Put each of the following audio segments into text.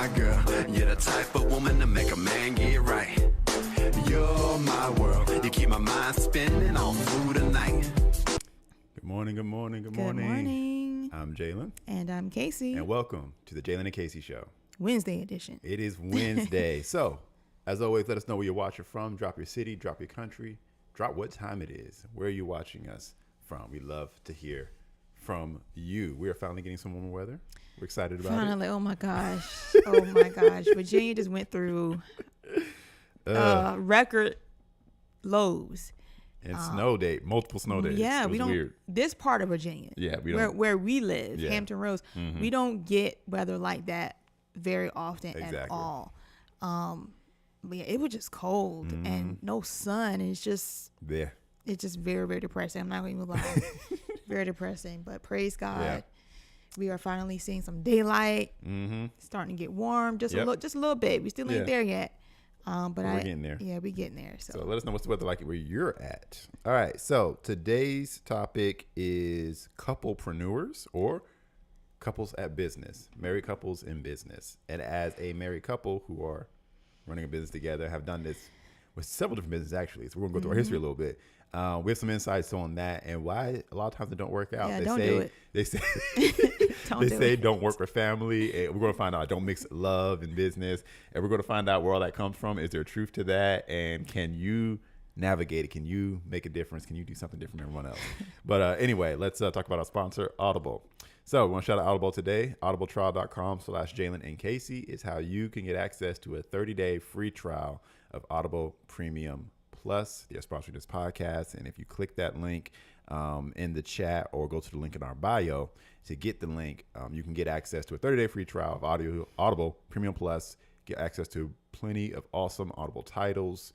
my girl. You're the type of woman to make a man get right. You're my world. You keep my mind spinning on food and night. Good morning, good morning, good Good morning. morning. I'm Jalen. And I'm Casey. And welcome to the Jalen and Casey Show. Wednesday edition. It is Wednesday. So, as always, let us know where you're watching from. Drop your city, drop your country, drop what time it is. Where are you watching us from? We love to hear from you. We are finally getting some warmer weather. We're excited about Finally, oh my gosh. Oh my gosh. Virginia just went through record lows. it. And snow day, multiple snow days. Yeah, it was we don't. weird. This part of Virginia, Yeah, we don't. where we live, Yeah. Hampton Roads, we don't get weather like that very often at Exactly. all. But yeah, it was just cold and no sun. It's just Yeah. very, very depressing. I'm not going to even lie. Very depressing. But praise God. Yeah. We are finally seeing some daylight. Mm-hmm. Starting to get warm. Just Yep. a little bit. We still ain't Yeah. there yet. But we're getting there. Yeah, we're getting there. So let us know what's the weather like where you're at. All right. So today's topic is couplepreneurs or couples at business, married couples in business. And as a married couple who are running a business together, have done this with several different businesses actually. So we're gonna go through our history a little bit. We have some insights on that and why a lot of times it don't work out. Yeah, They don't say do it. they say Don't they do say it. don't work with family. And we're going to find out don't mix love and business. And we're going to find out where all that comes from. Is there truth to that? And can you navigate it? Can you make a difference? Can you do something different than everyone else? But anyway, let's talk about our sponsor, Audible. So we want to shout out Audible today. Audibletrial.com/Jalen and Casey is how you can get access to a 30-day free trial of Audible Premium Plus. They're sponsoring this podcast. And if you click that link in the chat or go to the link in our bio to get the link, you can get access to a 30-day free trial of Audible Premium Plus, get access to plenty of awesome Audible titles,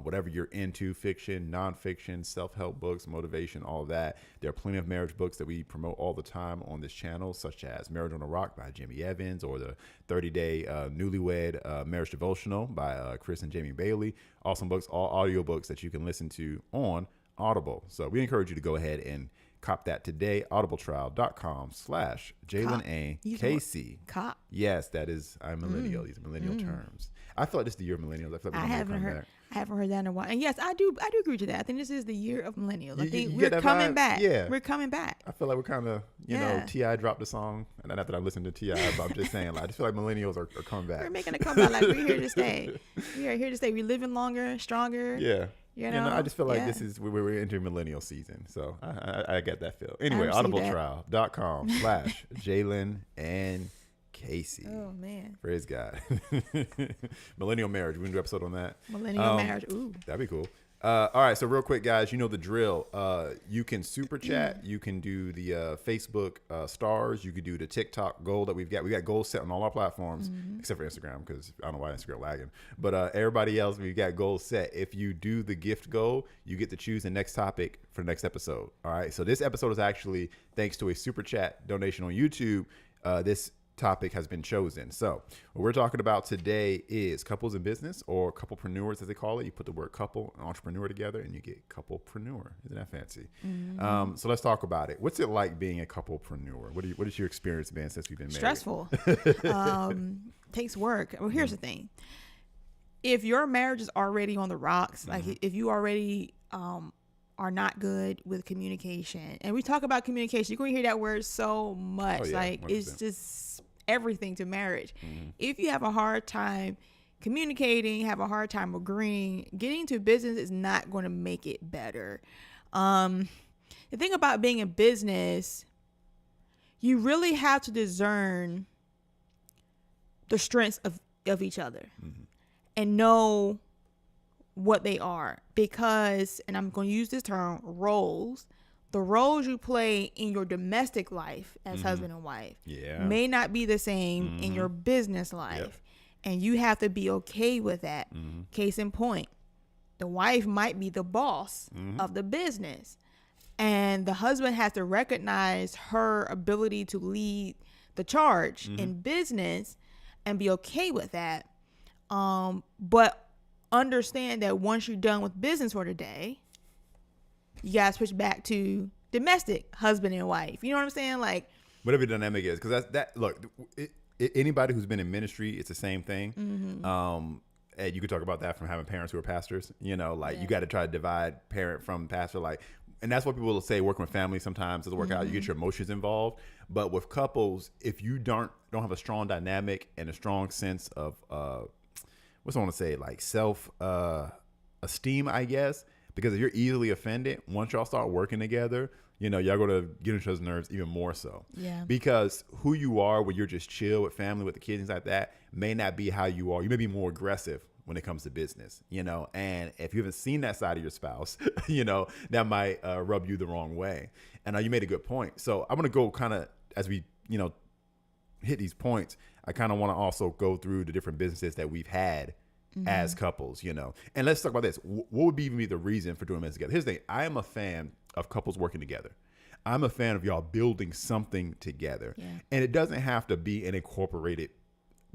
whatever you're into, fiction, nonfiction, self-help books, motivation, all of that. There are plenty of marriage books that we promote all the time on this channel, such as Marriage on a Rock by Jimmy Evans or the 30-day Newlywed Marriage Devotional by Chris and Jamie Bailey. Awesome books, all audio books that you can listen to on Audible. So we encourage you to go ahead and cop that today. Audibletrial.com/Jalen and Casey. Cop. Yes, that is, I'm millennial. These are millennial terms. I feel like this is the year of millennials. I feel like I haven't heard that in a while. And yes, I do agree to that. I think this is the year of millennials. I You think get we're that coming vibe? back. Yeah. We're coming back. I feel like we're kind of, Yeah. T.I. dropped a song, and not that I listened to T.I., but I'm just saying, like, I just feel like millennials are coming back. We're making a comeback. Like, we're here to stay. We are here to stay. We're living longer, stronger. Yeah. You know? I just feel like Yeah. this is we're entering millennial season. So I get that feel. Anyway, I receive audibletrial.com/Jalen and Casey. Oh, man. Praise God. Millennial marriage. We can do an episode on that. Millennial marriage. Ooh. That'd be cool. All right. So real quick, guys, you know the drill. You can super chat. You can do the Facebook stars. You could do the TikTok goal that we've got. We got goals set on all our platforms except for Instagram because I don't know why Instagram lagging. But everybody else, we've got goals set. If you do the gift goal, you get to choose the next topic for the next episode. All right. So this episode is actually thanks to a super chat donation on YouTube. This topic has been chosen. So what we're talking about today is couples in business, or couplepreneurs as they call it. You put the word couple and entrepreneur together and you get couplepreneur. Isn't that fancy? So let's talk about it. What's it like being a couplepreneur? What is your experience been since we've been married? Stressful. Takes work. Well, here's the thing. If your marriage is already on the rocks, like if you already are not good with communication, and we talk about communication, you're going to hear that word so much. Oh, yeah, like 100%. it's just everything to marriage. If you have a hard time communicating, have a hard time agreeing, getting into business is not going to make it better. The thing about being in business, you really have to discern the strengths of each other and know what they are, because, and I'm going to use this term, roles. The roles you play in your domestic life as husband and wife may not be the same in your business life. And you have to be okay with that. Case in point, the wife might be the boss of the business, and the husband has to recognize her ability to lead the charge in business and be okay with that. But understand that once you're done with business for the day, you guys switch back to domestic, husband and wife. You know what I'm saying? Like, whatever the dynamic is, because that look, anybody who's been in ministry, it's the same thing. And you could talk about that from having parents who are pastors. You know, like you got to try to divide parent from pastor. Like, and that's what people will say. Working with families sometimes doesn't work out. You get your emotions involved. But with couples, if you don't have a strong dynamic and a strong sense of what's I want to say, like self esteem, I guess. Because if you're easily offended, once y'all start working together, you know, y'all going to get each other's nerves even more so. Yeah. Because who you are when you're just chill with family, with the kids, things like that, may not be how you are. You may be more aggressive when it comes to business, you know. And if you haven't seen that side of your spouse, you know, that might rub you the wrong way. And you made a good point. So I'm going to go kind of, as we, you know, hit these points, I kind of want to also go through the different businesses that we've had as couples, you know. And let's talk about this. What would even be the reason for doing this together? Here's the thing. I am a fan of couples working together. I'm a fan of y'all building something together. Yeah. And it doesn't have to be an incorporated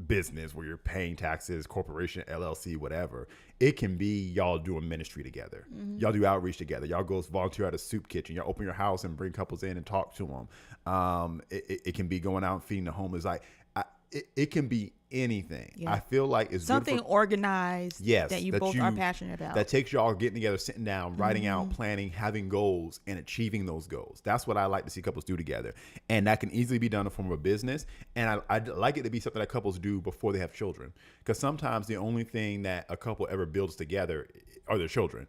business where you're paying taxes, corporation, LLC, whatever. It can be y'all doing ministry together. Y'all do outreach together. Y'all go volunteer at a soup kitchen. Y'all open your house and bring couples in and talk to them. It can be going out and feeding the homeless. Like, it can be anything. Yeah. I feel like it's something good for, organized that you both are passionate about. That takes y'all getting together, sitting down, writing out, planning, having goals, and achieving those goals. That's what I like to see couples do together. And that can easily be done in the form of a business. And I'd like it to be something that couples do before they have children. Because sometimes the only thing that a couple ever builds together are their children.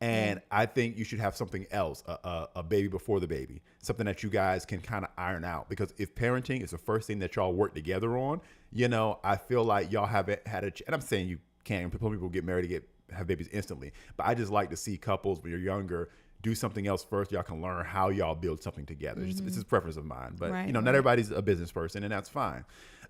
And I think you should have something else, a baby before the baby, something that you guys can kind of iron out. Because if parenting is the first thing that y'all work together on, you know, I feel like y'all haven't had and I'm saying you can't, people get married to have babies instantly. But I just like to see couples when you're younger do something else first. Y'all can learn how y'all build something together. It's just a preference of mine. But, you know, not everybody's a business person, and that's fine.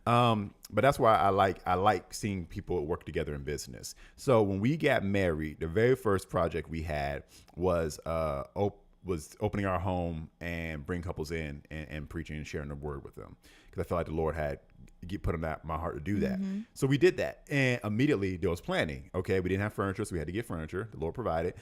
But that's why I like seeing people work together in business. So when we got married, the very first project we had was opening our home and bring couples in and preaching and sharing the word with them, because I felt like the Lord had put on my heart to do that. So we did that, and immediately there was planning. Okay, we didn't have furniture, so we had to get furniture. The Lord provided.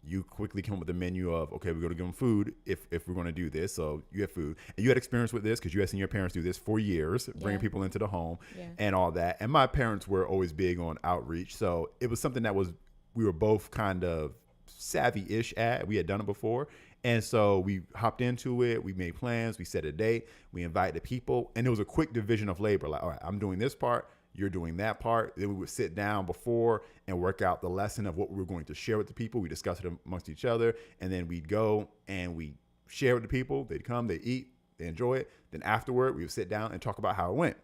You quickly came up with the menu of, okay, we're going to give them food if we're going to do this. So you have food, and you had experience with this because you had seen your parents do this for years, bringing people into the home and all that. And my parents were always big on outreach, so it was something that we were both kind of savvy-ish at. We had done it before. And so we hopped into it. We made plans. We set a date. We invited people. And it was a quick division of labor. Like, all right, I'm doing this part. You're doing that part. Then we would sit down before and work out the lesson of what we were going to share with the people. We discussed it amongst each other. And then we'd go and we share with the people. They'd come, they'd eat, they enjoy it. Then afterward, we would sit down and talk about how it went.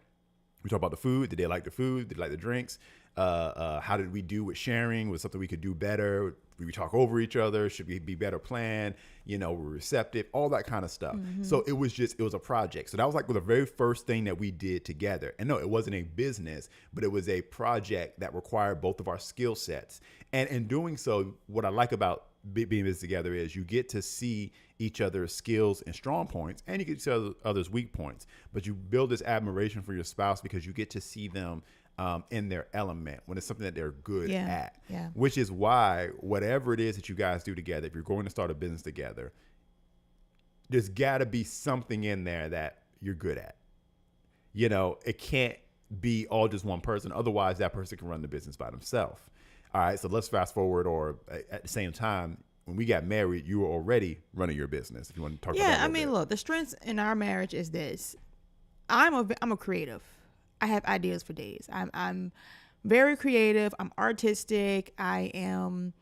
We talk about the food. Did they like the food? Did they like the drinks? How did we do with sharing? Was something we could do better? We talk over each other. Should we be better planned? You know, we're receptive, all that kind of stuff. So it was a project. So that was like the very first thing that we did together. And no, it wasn't a business, but it was a project that required both of our skill sets. And in doing so, what I like about being in this together is you get to see each other's skills and strong points, and you get to see others' weak points. But you build this admiration for your spouse because you get to see them in their element when it's something that they're good at, which is why whatever it is that you guys do together, if you're going to start a business together, there's got to be something in there that you're good at. You know, it can't be all just one person. Otherwise, that person can run the business by themselves. All right, so let's fast forward, or at the same time, when we got married, you were already running your business. If you want to talk about that. Yeah, I mean, look, the strengths in our marriage is this. I'm a creative. I have ideas for days. I'm very creative. I'm artistic. I am,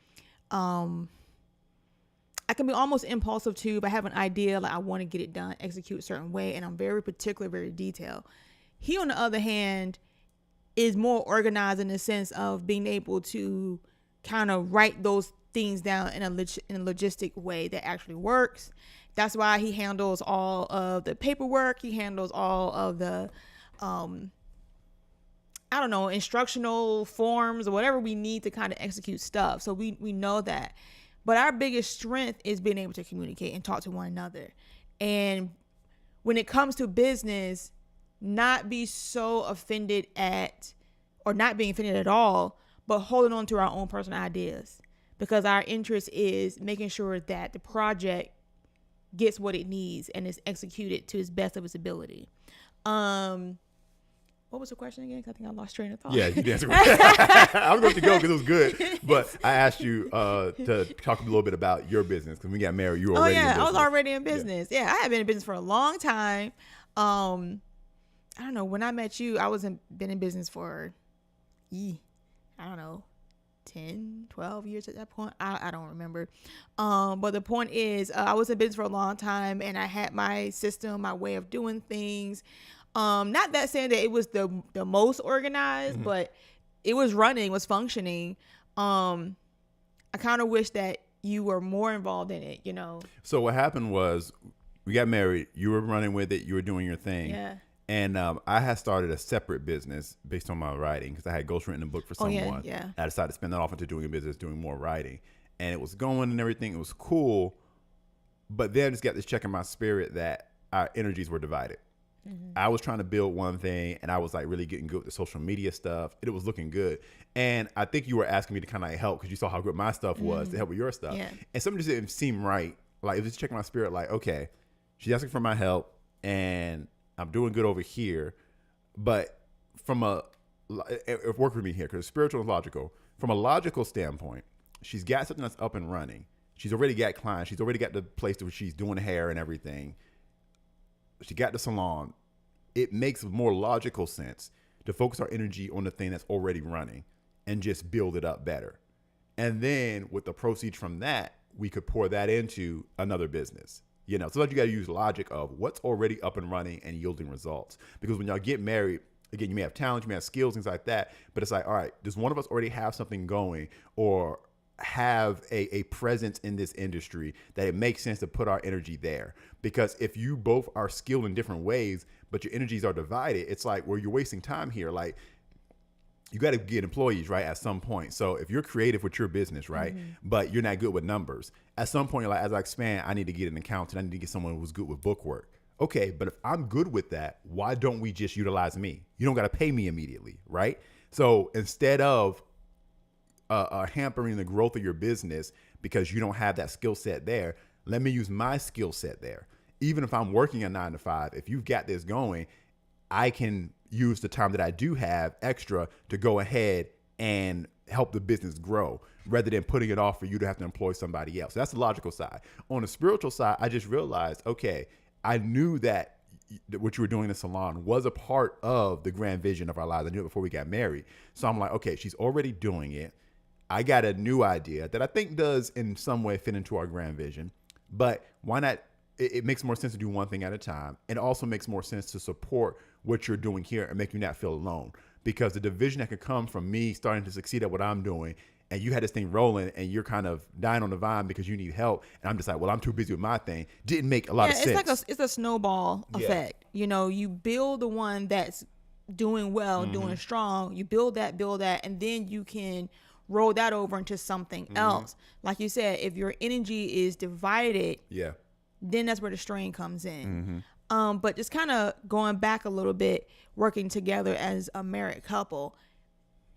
I can be almost impulsive too. But I have an idea, like I want to get it done, execute a certain way. And I'm very particular, very detailed. He, on the other hand, is more organized in the sense of being able to kind of write those things down in a logistic way that actually works. That's why he handles all of the paperwork. He handles all of the, instructional forms or whatever we need to kind of execute stuff. So we know that. But our biggest strength is being able to communicate and talk to one another. And when it comes to business, not be so offended at, or not being offended at all, but holding on to our own personal ideas. Because our interest is making sure that the project gets what it needs and is executed to its best of its ability. What was the question again? 'Cause I think I lost train of thought. Yeah, you did answer. I was going to go because it was good, but I asked you to talk a little bit about your business because when we got married, you were already in business. I was already in business. Yeah, I had been in business for a long time. I don't know. When I met you, I been in business for, I don't know, 10, 12 years at that point. I don't remember. But the point is, I was in business for a long time, and I had my system, my way of doing things. Not that saying that it was the most organized, but it was running, was functioning. I kind of wish that you were more involved in it, you know. So what happened was we got married. You were running with it. You were doing your thing. Yeah. And I had started a separate business based on my writing because I had ghostwritten a book for someone. Yeah. I decided to spin that off into doing a business, doing more writing. And it was going and everything. It was cool. But then I just got this check in my spirit that our energies were divided. I was trying to build one thing and I was like really getting good with the social media stuff. It was looking good. And I think you were asking me to kind of help because you saw how good my stuff was to help with your stuff. Yeah. And something just didn't seem right. Like it was just checking my spirit like, okay, she's asking for my help and I'm doing good over here. But it worked for me here because spiritual and logical. From a logical standpoint, she's got something that's up and running. She's already got clients. She's already got the place where she's doing hair and everything. She got the salon. It makes more logical sense to focus our energy on the thing that's already running and just build it up better. And then with the proceeds from that, we could pour that into another business. You know, so that you got to use logic of what's already up and running and yielding results. Because when y'all get married, again, you may have talent, you may have skills, things like that. But it's like, all right, does one of us already have something going or have a presence in this industry that it makes sense to put our energy there? Because if you both are skilled in different ways, but your energies are divided, it's like, well, you're wasting time here. Like, you got to get employees, right, at some point. So if you're creative with your business, right, but you're not good with numbers, at some point, you're like, as I expand, I need to get an accountant. I need to get someone who's good with book work. Okay, but if I'm good with that, why don't we just utilize me? You don't got to pay me immediately, right? So instead of hampering the growth of your business because you don't have that skill set there, let me use my skill set there. Even if I'm working a 9 to 5, if you've got this going, I can use the time that I do have extra to go ahead and help the business grow rather than putting it off for you to have to employ somebody else. So that's the logical side. On the spiritual side, I just realized, okay, I knew that what you were doing in the salon was a part of the grand vision of our lives. I knew it before we got married. So I'm like, okay, she's already doing it. I got a new idea that I think does in some way fit into our grand vision, but why not? It makes more sense to do one thing at a time. It also makes more sense to support what you're doing here and make you not feel alone, because the division that could come from me starting to succeed at what I'm doing and you had this thing rolling and you're kind of dying on the vine because you need help. And I'm just like, well, I'm too busy with my thing. Didn't make a lot of sense. It's a snowball effect. You know, you build the one that's doing well, doing strong. You build that, and then you can roll that over into something else. Like you said, if your energy is divided, then that's where the strain comes in. But just kind of going back a little bit, working together as a married couple,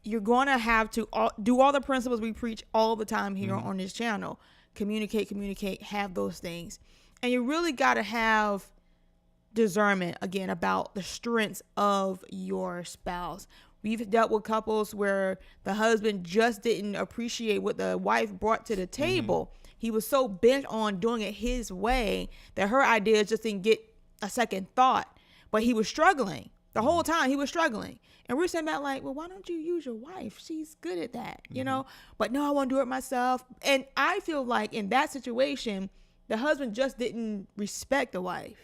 you're going to have to do all the principles we preach all the time here on this channel. Communicate, have those things. And you really got to have discernment, again, about the strengths of your spouse. We've dealt with couples where the husband just didn't appreciate what the wife brought to the table. He was so bent on doing it his way that her ideas just didn't get a second thought. But he was struggling. The whole time he was struggling. And we're saying back like, well, why don't you use your wife? She's good at that, you know? But no, I want to do it myself. And I feel like in that situation, the husband just didn't respect the wife.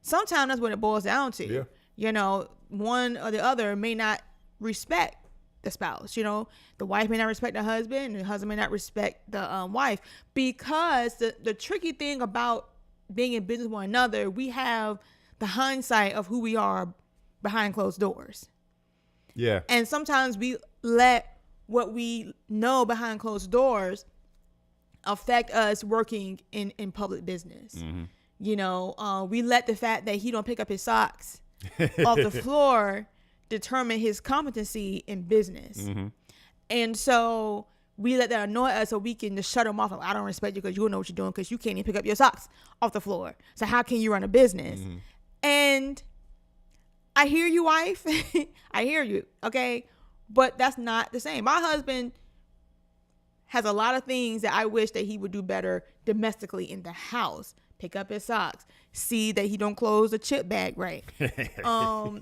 Sometimes that's what it boils down to. You know, one or the other may not respect the spouse. You know, the wife may not respect the husband, and the husband may not respect the wife. Because the tricky thing about being in business with one another, we have the hindsight of who we are behind closed doors. And sometimes we let what we know behind closed doors affect us working in public business. You know, we let the fact that he don't pick up his socks off the floor determine his competency in business. And so we let that annoy us so we can just shut him off. Like, I don't respect you because you don't know what you're doing because you can't even pick up your socks off the floor. So how can you run a business? And I hear you, wife. I hear you. Okay. But that's not the same. My husband has a lot of things that I wish that he would do better domestically in the house. Pick up his socks. See that he don't close the chip bag right. All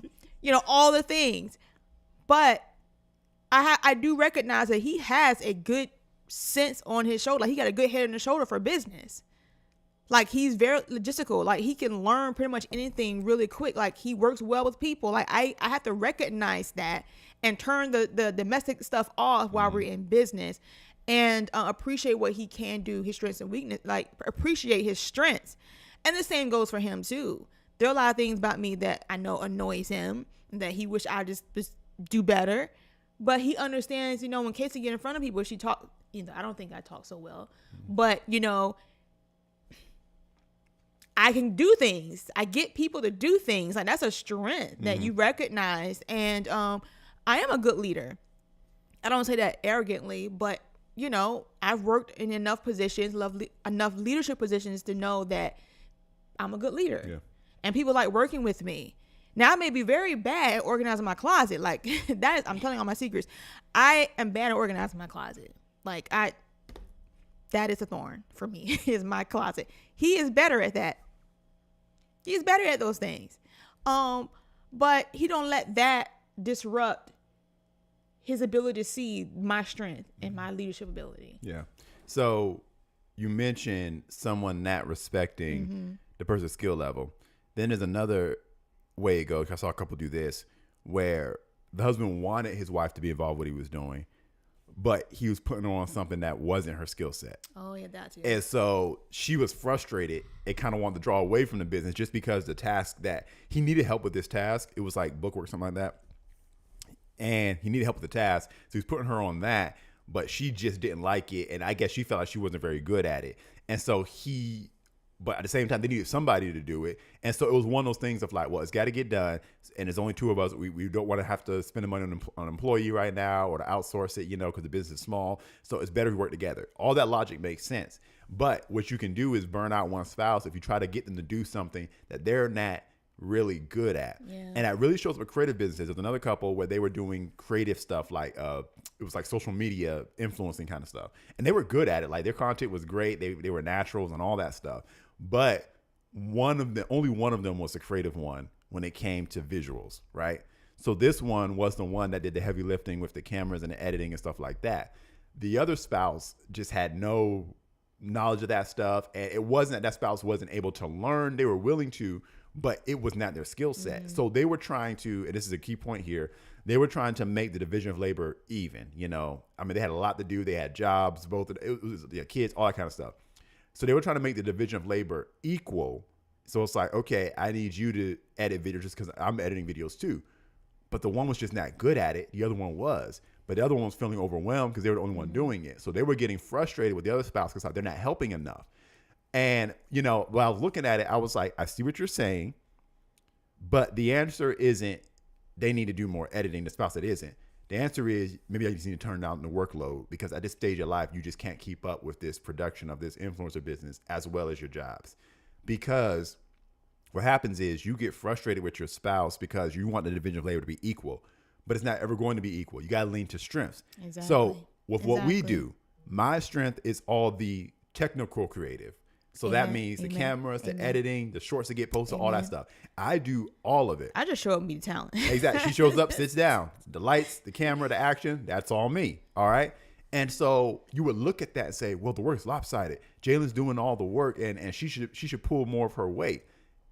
the things. But I do recognize that he has a good sense on his shoulder. Like, he got a good head on his shoulder for business. Like, he's very logistical. Like, he can learn pretty much anything really quick. Like, he works well with people. Like, I have to recognize that and turn the domestic stuff off while we're in business, and appreciate what he can do, his strengths and weakness. Like, appreciate his strengths. And the same goes for him too. There are a lot of things about me that I know annoys him, that he wish I just do better. But he understands, when Casey get in front of people, she talk. I don't think I talk so well, but I can do things. I get people to do things. Like, that's a strength that you recognize. And I am a good leader. I don't say that arrogantly, but I've worked in enough positions, enough leadership positions to know that I'm a good leader. Yeah. And people like working with me. Now, I may be very bad at organizing my closet. Like, I'm telling all my secrets. I am bad at organizing my closet. Like, that is a thorn for me, is my closet. He is better at that. He's better at those things. But he don't let that disrupt his ability to see my strength and my leadership ability. Yeah. So you mentioned someone not respecting the person's skill level. Then there's another way it goes. I saw a couple do this, where the husband wanted his wife to be involved with what he was doing, but he was putting her on something that wasn't her skill set. Oh, yeah, that too. And so she was frustrated and kind of wanted to draw away from the business just because the task that he needed help with this task, it was like bookwork, something like that. And he needed help with the task. So he's putting her on that, but she just didn't like it. And I guess she felt like she wasn't very good at it. And so but at the same time, they needed somebody to do it. And so it was one of those things of like, well, it's got to get done. And there's only two of us. We don't want to have to spend the money on an employee right now or to outsource it, because the business is small. So it's better we work together. All that logic makes sense. But what you can do is burn out one spouse if you try to get them to do something that they're not really good at. Yeah. And that really shows up with creative businesses. There's another couple where they were doing creative stuff, like it was like social media influencing kind of stuff. And they were good at it. Like, their content was great. They were naturals and all that stuff. But only one of them was the creative one when it came to visuals, right? So this one was the one that did the heavy lifting with the cameras and the editing and stuff like that. The other spouse just had no knowledge of that stuff. And it wasn't that spouse wasn't able to learn. They were willing to, but it was not their skill set. So they were trying to, and this is a key point here, they were trying to make the division of labor even, they had a lot to do. They had jobs, it was their kids, all that kind of stuff. So they were trying to make the division of labor equal. So it's like, okay, I need you to edit videos just because I'm editing videos too. But the one was just not good at it. The other one was. But the other one was feeling overwhelmed because they were the only one doing it. So they were getting frustrated with the other spouse because they're not helping enough. And, while I was looking at it, I was like, I see what you're saying. But the answer isn't they need to do more editing. The spouse that isn't. The answer is maybe I just need to turn down the workload, because at this stage of life, you just can't keep up with this production of this influencer business as well as your jobs. Because what happens is you get frustrated with your spouse because you want the division of labor to be equal, but it's not ever going to be equal. You got to lean to strengths. Exactly. So with what we do, my strength is all the technical creative. So that means the cameras, the editing, the shorts that get posted, all that stuff. I do all of it. I just show up and be the talent. Exactly. She shows up, sits down. The lights, the camera, the action, that's all me. All right. And so you would look at that and say, well, the work's lopsided. Jalen's doing all the work and she should pull more of her weight.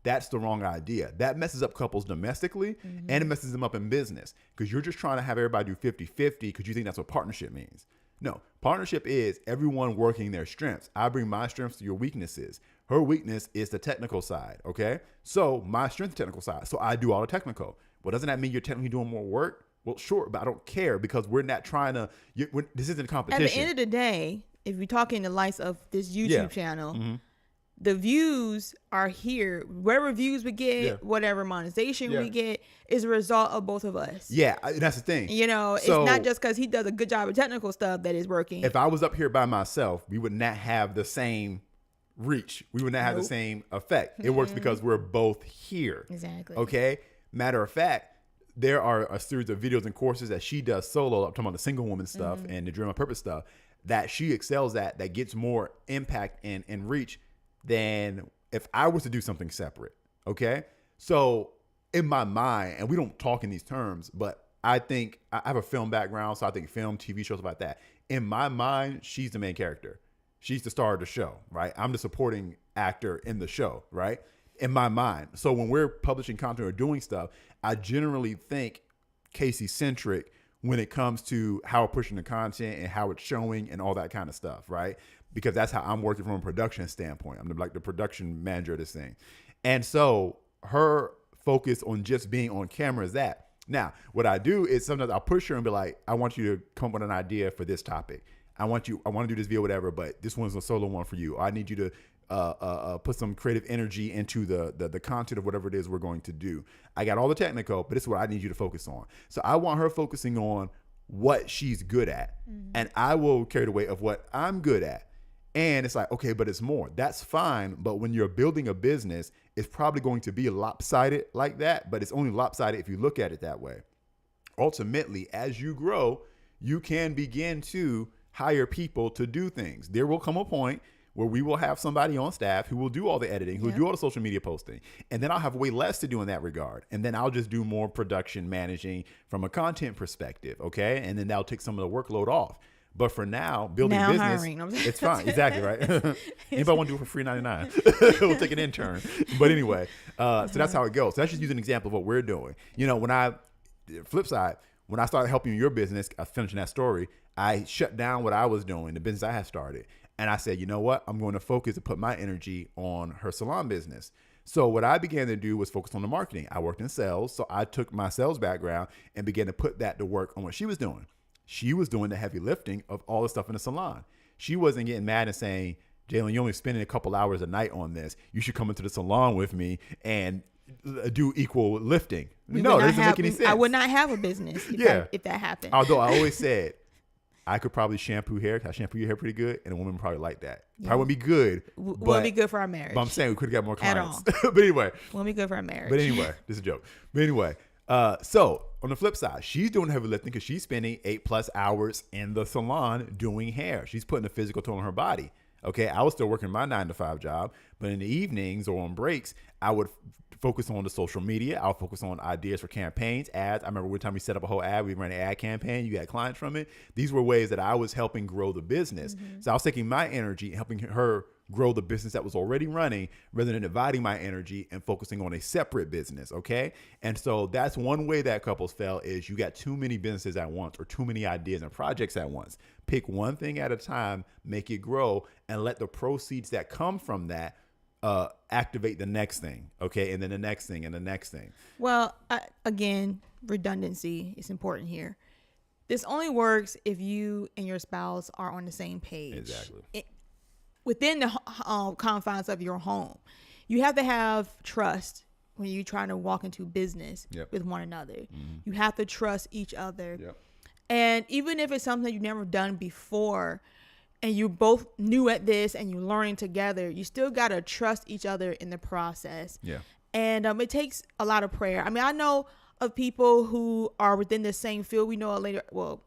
That's the wrong idea. That messes up couples domestically and it messes them up in business, because you're just trying to have everybody do 50-50 because you think that's what partnership means. No, partnership is everyone working their strengths. I bring my strengths to your weaknesses. Her weakness is the technical side, okay? So my strength is the technical side. So I do all the technical. Well, doesn't that mean you're technically doing more work? Well, sure, but I don't care, because we're not trying to, this isn't a competition. At the end of the day, if you're talking the likes of this YouTube channel, the views are here. Whatever views we get, whatever monetization we get, is a result of both of us. Yeah, that's the thing. It's not just because he does a good job of technical stuff that is working. If I was up here by myself, we would not have the same reach. We would not have the same effect. It works because we're both here. Exactly. Okay? Matter of fact, there are a series of videos and courses that she does solo. I'm talking about the single woman stuff and the Dream of Purpose stuff that she excels at, that gets more impact and reach than if I was to do something separate. Okay. So in my mind, and we don't talk in these terms, but I think I have a film background. So I think film, TV shows about that. In my mind, she's the main character. She's the star of the show, right? I'm the supporting actor in the show, right? In my mind. So when we're publishing content or doing stuff, I generally think Casey-centric when it comes to how we're pushing the content and how it's showing and all that kind of stuff, right? Because that's how I'm working from a production standpoint. I'm like the production manager of this thing. And so her focus on just being on camera is that. Now, what I do is sometimes I'll push her and be like, I want you to come up with an idea for this topic. I want to do this video, whatever, but this one's a solo one for you. Or I need you to put some creative energy into the content of whatever it is we're going to do. I got all the technical, but this is what I need you to focus on. So I want her focusing on what she's good at, and I will carry the weight of what I'm good at. And it's like, okay, but it's more. That's fine. But when you're building a business, it's probably going to be lopsided like that, but it's only lopsided if you look at it that way. Ultimately, as you grow, you can begin to hire people to do things. There will come a point where we will have somebody on staff who will do all the editing, who will do all the social media posting. And then I'll have way less to do in that regard. And then I'll just do more production managing from a content perspective. Okay. And then that'll take some of the workload off. But for now, building business, hiring. It's fine. Exactly, right? Anybody want to do it for free 99? We'll take an intern. But anyway, so that's how it goes. So that's just use an example of what we're doing. You know, flip side, when I started helping your business, finishing that story, I shut down what I was doing, the business I had started. And I said, you know what? I'm going to focus and put my energy on her salon business. So what I began to do was focus on the marketing. I worked in sales. So I took my sales background and began to put that to work on what she was doing. She was doing the heavy lifting of all the stuff in the salon. She wasn't getting mad and saying, Jalen, you're only spending a couple hours a night on this. You should come into the salon with me and do equal lifting. No, that doesn't make any sense. I would not have a business if that happened. Although I always said, I could probably shampoo hair. I shampoo your hair pretty good, and a woman would probably like that. Yeah. Probably wouldn't be good. Wouldn't be good for our marriage. But I'm saying we could have got more clients. But anyway. Wouldn't be good for our marriage. But anyway, this is a joke. But anyway, so on the flip side, she's doing heavy lifting because she's spending 8+ hours in the salon doing hair. She's putting a physical toll on her body. Okay, I was still working my 9-to-5 job, but in the evenings or on breaks, I would focus on the social media. I'll focus on ideas for campaigns, ads. I remember one time we set up a whole ad. We ran an ad campaign. You got clients from it. These were ways that I was helping grow the business. So I was taking my energy and helping her grow the business that was already running rather than dividing my energy and focusing on a separate business. Okay. And so that's one way that couples fail is you got too many businesses at once or too many ideas and projects at once. Pick one thing at a time, make it grow, and let the proceeds that come from that activate the next thing. Okay. And then the next thing and the next thing. Well, again, redundancy is important here. This only works if you and your spouse are on the same page. Exactly. Within the confines of your home, you have to have trust when you're trying to walk into business with one another. You have to trust each other. And even if it's something you've never done before and you're both new at this and you're learning together, you still got to trust each other in the process. And it takes a lot of prayer. I mean, I know of people who are within the same field. We know a lady, well,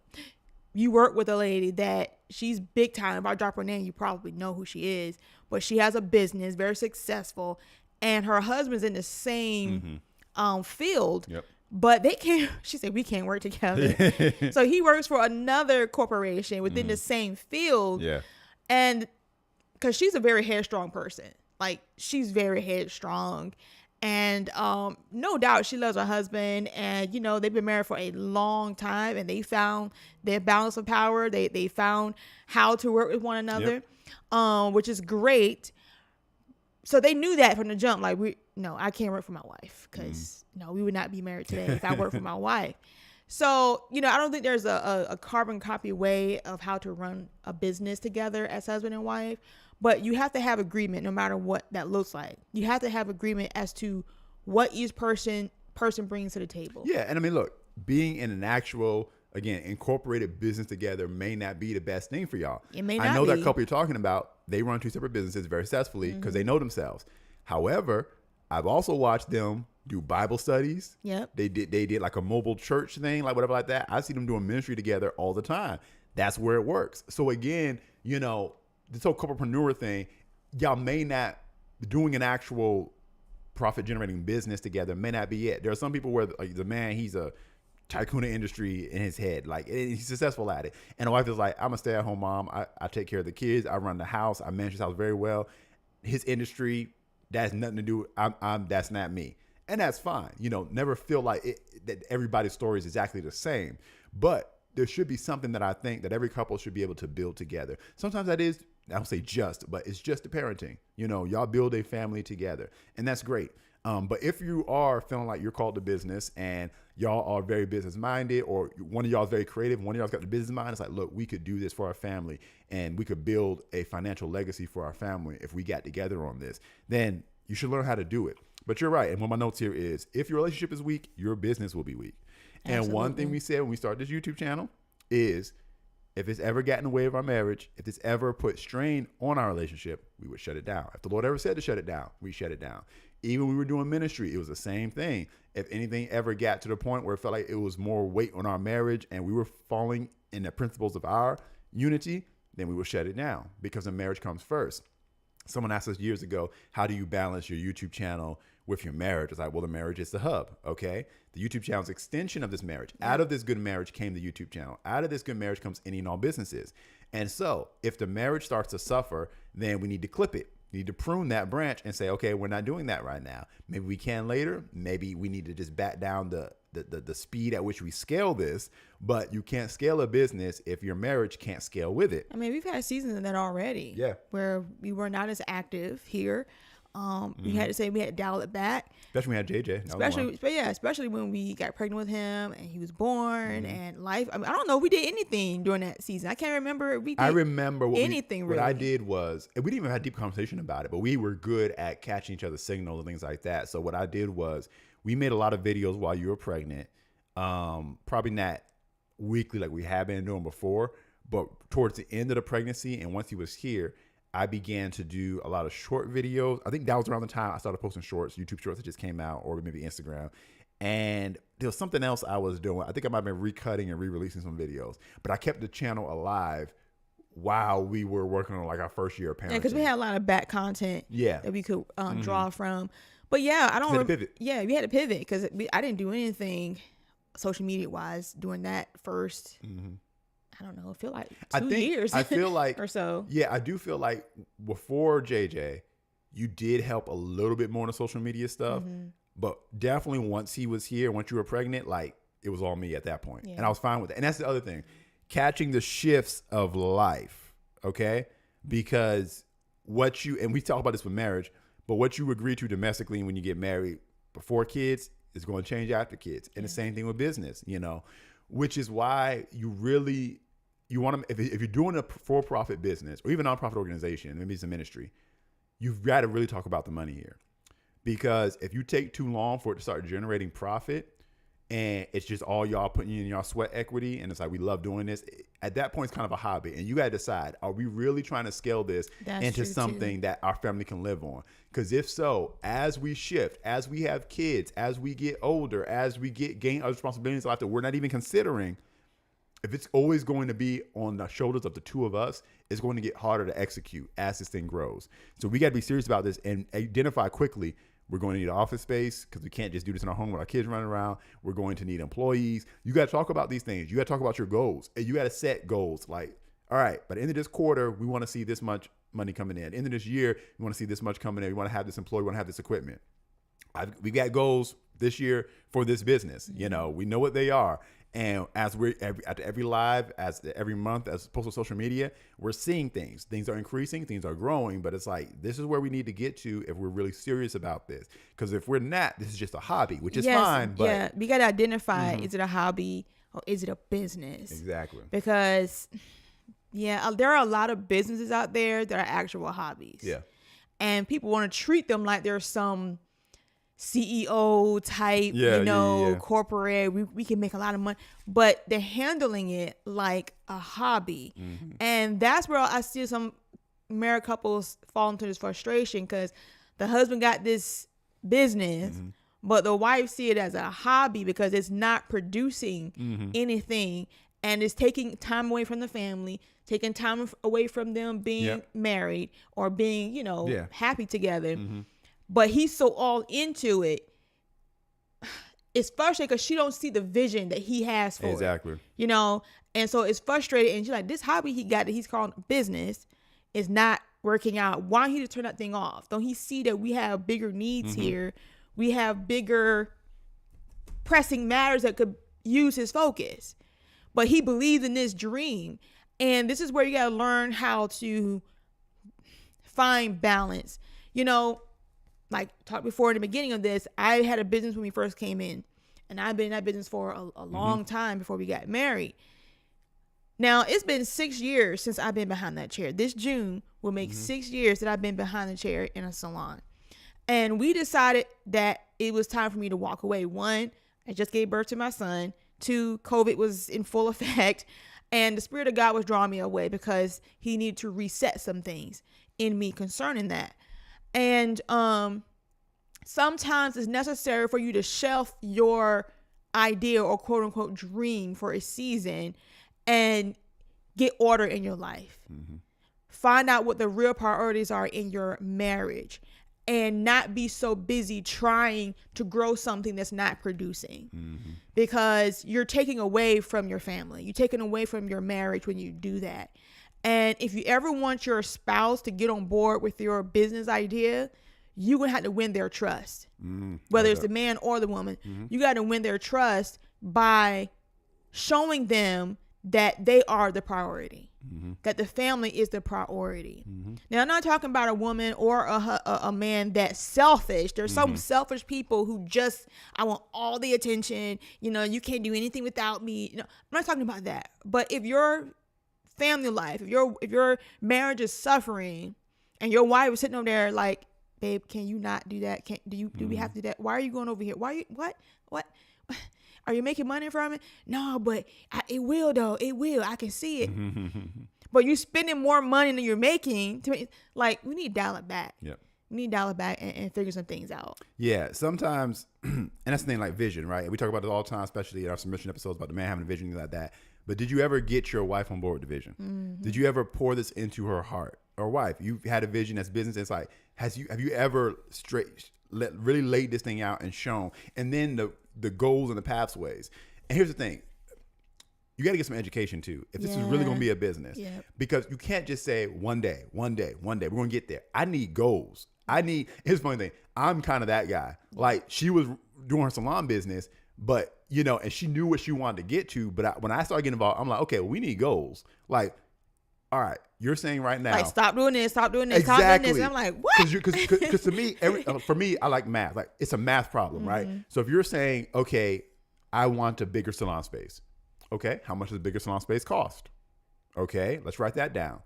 you work with a lady that she's big time. If I drop her name, you probably know who she is. But she has a business, very successful, and her husband's in the same field. But they can't. She said we can't work together. So he works for another corporation within the same field. And because she's a very headstrong person, like she's very headstrong. And no doubt she loves her husband, and you know they've been married for a long time, and they found their balance of power. They found how to work with one another, which is great. So they knew that from the jump. Like I can't work for my wife because we would not be married today if I worked for my wife. So I don't think there's a carbon copy way of how to run a business together as husband and wife. But you have to have agreement no matter what that looks like. You have to have agreement as to what each person brings to the table. Yeah. And I mean, look, being in an actual, again, incorporated business together may not be the best thing for y'all. It may not be. I know that couple you're talking about, they run 2 separate businesses very successfully because they know themselves. However, I've also watched them do Bible studies. Yep. They did like a mobile church thing, like whatever like that. I see them doing ministry together all the time. That's where it works. So again, you know, this whole couplepreneur thing, y'all may not be doing an actual profit generating business together, may not be it. There are some people where like, the man, he's a tycoon of industry in his head, like he's successful at it, and the wife is like, I'm a stay-at-home mom, I take care of the kids, I run the house, I manage his house very well. His industry, that has nothing to do, that's not me. And that's fine. You know, never feel like that everybody's story is exactly the same. But there should be something that I think that every couple should be able to build together. Sometimes that is, I don't say just, but it's just the parenting. You know, y'all build a family together, and that's great. But if you are feeling like you're called to business and y'all are very business minded, or one of y'all is very creative, one of y'all's got the business mind, it's like, look, we could do this for our family and we could build a financial legacy for our family if we got together on this, then you should learn how to do it. But you're right. And one of my notes here is, if your relationship is weak, your business will be weak. Absolutely. And one thing we said when we started this YouTube channel is, if it's ever gotten in the way of our marriage, if it's ever put strain on our relationship, we would shut it down. If the Lord ever said to shut it down, we shut it down. Even when we were doing ministry, it was the same thing. If anything ever got to the point where it felt like it was more weight on our marriage and we were falling in the principles of our unity, then we would shut it down, because the marriage comes first. Someone asked us years ago, how do you balance your YouTube channel with your marriage? It's like, well, the marriage is the hub, okay? The YouTube channel is an extension of this marriage. Yeah. Out of this good marriage came the YouTube channel. Out of this good marriage comes any and all businesses. And so if the marriage starts to suffer, then we need to clip it. We need to prune that branch and say, okay, we're not doing that right now. Maybe we can later. Maybe we need to just back down the speed at which we scale this, but you can't scale a business if your marriage can't scale with it. I mean, we've had seasons of that already. Yeah. Where we were not as active here. We had to dial it back. Especially when we had JJ. Especially when we got pregnant with him and he was born and life. I mean, I don't know if we did anything during that season. I can't remember if we did anything really. What I did was, and we didn't even have a deep conversation about it, but we were good at catching each other's signals and things like that. So what I did was, we made a lot of videos while you were pregnant. Probably not weekly like we had been doing before, but towards the end of the pregnancy and once he was here, I began to do a lot of short videos. I think that was around the time I started posting shorts, YouTube shorts that just came out, or maybe Instagram. And there was something else I was doing. I think I might have been recutting and re-releasing some videos, but I kept the channel alive while we were working on like our first year of parenting. Yeah, because we had a lot of back content that we could draw from. But yeah, I don't had to pivot. Yeah, we had to pivot because I didn't do anything social media wise during that first. I don't know. I feel like 2 years. I feel like or so. Yeah, I do feel like before JJ, you did help a little bit more on the social media stuff, but definitely once he was here, once you were pregnant, like it was all me at that point, and I was fine with it. And that's the other thing, catching the shifts of life, okay? Because and we talk about this with marriage, but what you agree to domestically when you get married before kids is going to change after kids, and the same thing with business, you know, which is why you want to, if you're doing a for-profit business or even a nonprofit organization, maybe it's a ministry, you've got to really talk about the money here. Because if you take too long for it to start generating profit and it's just all y'all putting in y'all sweat equity and it's like, we love doing this, at that point it's kind of a hobby. And you got to decide, are we really trying to scale this into something that our family can live on? Because if so, as we shift, as we have kids, as we get older, as we gain other responsibilities that we're not even considering, if it's always going to be on the shoulders of the two of us, it's going to get harder to execute as this thing grows. So we got to be serious about this and identify quickly. We're going to need office space because we can't just do this in our home with our kids running around. We're going to need employees. You got to talk about these things. You got to talk about your goals, and you got to set goals. Like, all right, by the end of this quarter, we want to see this much money coming in. At the end of this year, we want to see this much coming in. We want to have this employee. We want to have this equipment. We got goals this year for this business. You know, we know what they are. And as we're every live, every month, as opposed to social media, we're seeing things. Things are increasing, things are growing, but it's like, this is where we need to get to if we're really serious about this. Because if we're not, this is just a hobby, which is fine. But we got to identify, is it a hobby or is it a business? Exactly. Because, there are a lot of businesses out there that are actual hobbies. Yeah. And people want to treat them like there's some CEO type, corporate, we can make a lot of money, but they're handling it like a hobby. And that's where I see some married couples fall into this frustration because the husband got this business, but the wife see it as a hobby because it's not producing anything, and it's taking time away from the family, taking time away from them being married or being, happy together. But he's so all into it. It's frustrating because she don't see the vision that he has for it. And so it's frustrating. And she's like, this hobby he got that he's calling business is not working out. Why don't he just turn that thing off? Don't he see that we have bigger needs here? We have bigger pressing matters that could use his focus. But he believes in this dream. And this is where you got to learn how to find balance. Like talked before in the beginning of this, I had a business when we first came in. And I've been in that business for a long time before we got married. Now, it's been 6 years since I've been behind that chair. This June will make 6 years that I've been behind the chair in a salon. And we decided that it was time for me to walk away. 1, I just gave birth to my son. 2, COVID was in full effect. And the Spirit of God was drawing me away because he needed to reset some things in me concerning that. And sometimes it's necessary for you to shelf your idea or quote unquote dream for a season and get order in your life. Find out what the real priorities are in your marriage and not be so busy trying to grow something that's not producing because you're taking away from your family. You're taking away from your marriage when you do that. And if you ever want your spouse to get on board with your business idea, you're going to have to win their trust, whether it's the man or the woman. You got to win their trust by showing them that they are the priority, that the family is the priority. Now, I'm not talking about a woman or a man that's selfish. There's some selfish people who just, I want all the attention. You can't do anything without me. I'm not talking about that. But if your family life, if your marriage is suffering and your wife is sitting over there like, babe, can you not do that? Do we have to do that? Why are you going over here? What? Are you making money from it? No, but it will though. It will. I can see it. But you're spending more money than you're making. We need to dial it back. Yep. We need to dial it back and figure some things out. Yeah, sometimes, and that's the thing, like vision, right? We talk about it all the time, especially in our submission episodes about the man having a vision, things like that. But did you ever get your wife on board with the vision? Did you ever pour this into her heart? Or wife, you've had a vision as business. It's like, have you ever really laid this thing out and shown? And then the goals and the pathways. And here's the thing. You got to get some education too. If this is really going to be a business, because you can't just say one day, we're going to get there. I need goals. Here's the funny thing. I'm kind of that guy. Like she was doing her salon business, but and she knew what she wanted to get to. But when I started getting involved, I'm like, okay, well, we need goals. Like, all right, you're saying right now, like stop doing this, stop doing this, exactly. stop doing this. And I'm like, what? Because to me, for me, I like math. Like it's a math problem, right? So if you're saying, okay, I want a bigger salon space. Okay, how much does a bigger salon space cost? Okay, let's write that down.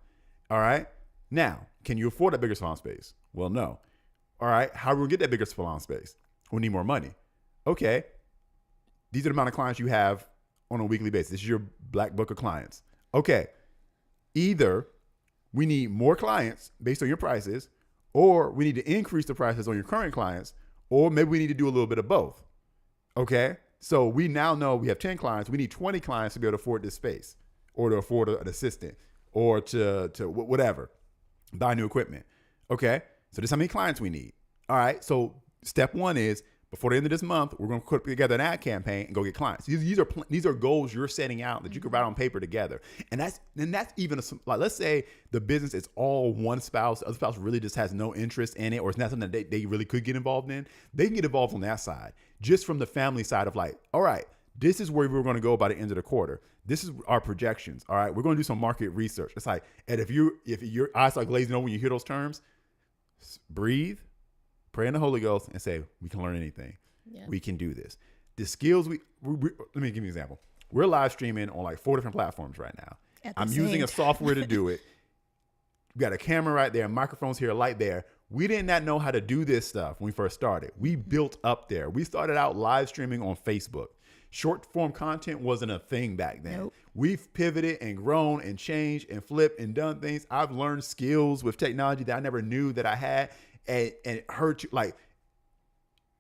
All right, now, can you afford a bigger salon space? Well, no. All right, how do we get that bigger salon space? We need more money. Okay, these are the amount of clients you have on a weekly basis. This is your black book of clients. Okay, either we need more clients based on your prices, or we need to increase the prices on your current clients, or maybe we need to do a little bit of both. Okay, so we now know we have 10 clients. We need 20 clients to be able to afford this space, or to afford an assistant, or to whatever, buy new equipment. Okay, so this is how many clients we need. All right, so step 1 is, before the end of this month, we're going to put together an ad campaign and go get clients. These are goals you're setting out that you can write on paper together. And that's even like, let's say the business is all one spouse, the other spouse really just has no interest in it, or it's not something that they really could get involved in. They can get involved on that side, just from the family side of like, all right, this is where we're going to go by the end of the quarter. This is our projections. All right, we're going to do some market research. It's like, and if your eyes start glazing over when you hear those terms, breathe. Pray in the Holy Ghost and say, we can learn anything. Yeah. We can do this. The skills let me give you an example. We're live streaming on like 4 different platforms right now. I'm using a software to do it. We got a camera right there, microphones here, a light there. We did not know how to do this stuff when we first started. We built up there. We started out live streaming on Facebook. Short form content wasn't a thing back then. Nope. We've pivoted and grown and changed and flipped and done things. I've learned skills with technology that I never knew that I had. And heard you, like,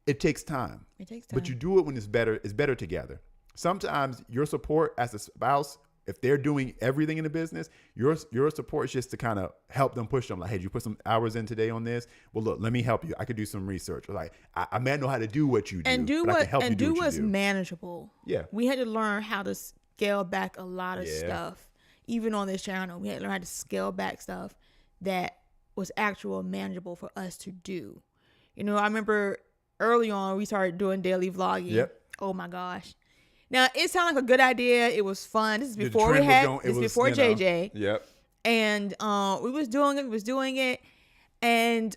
it takes time. It takes time. But you do it when it's better together. Sometimes your support as a spouse, if they're doing everything in the business, your support is just to kind of help them push them. Like, hey, did you put some hours in today on this? Well, look, let me help you. I could do some research. Like, I may not know how to do what you do, but I can help you do what's manageable. Yeah. We had to learn how to scale back a lot of stuff. Even on this channel, we had to learn how to scale back stuff that was actual manageable for us to do. You know, I remember early on we started doing daily vlogging. Yep. Oh my gosh. Now it sounded like a good idea. It was fun. This is before before JJ. Yep. And we was doing it. And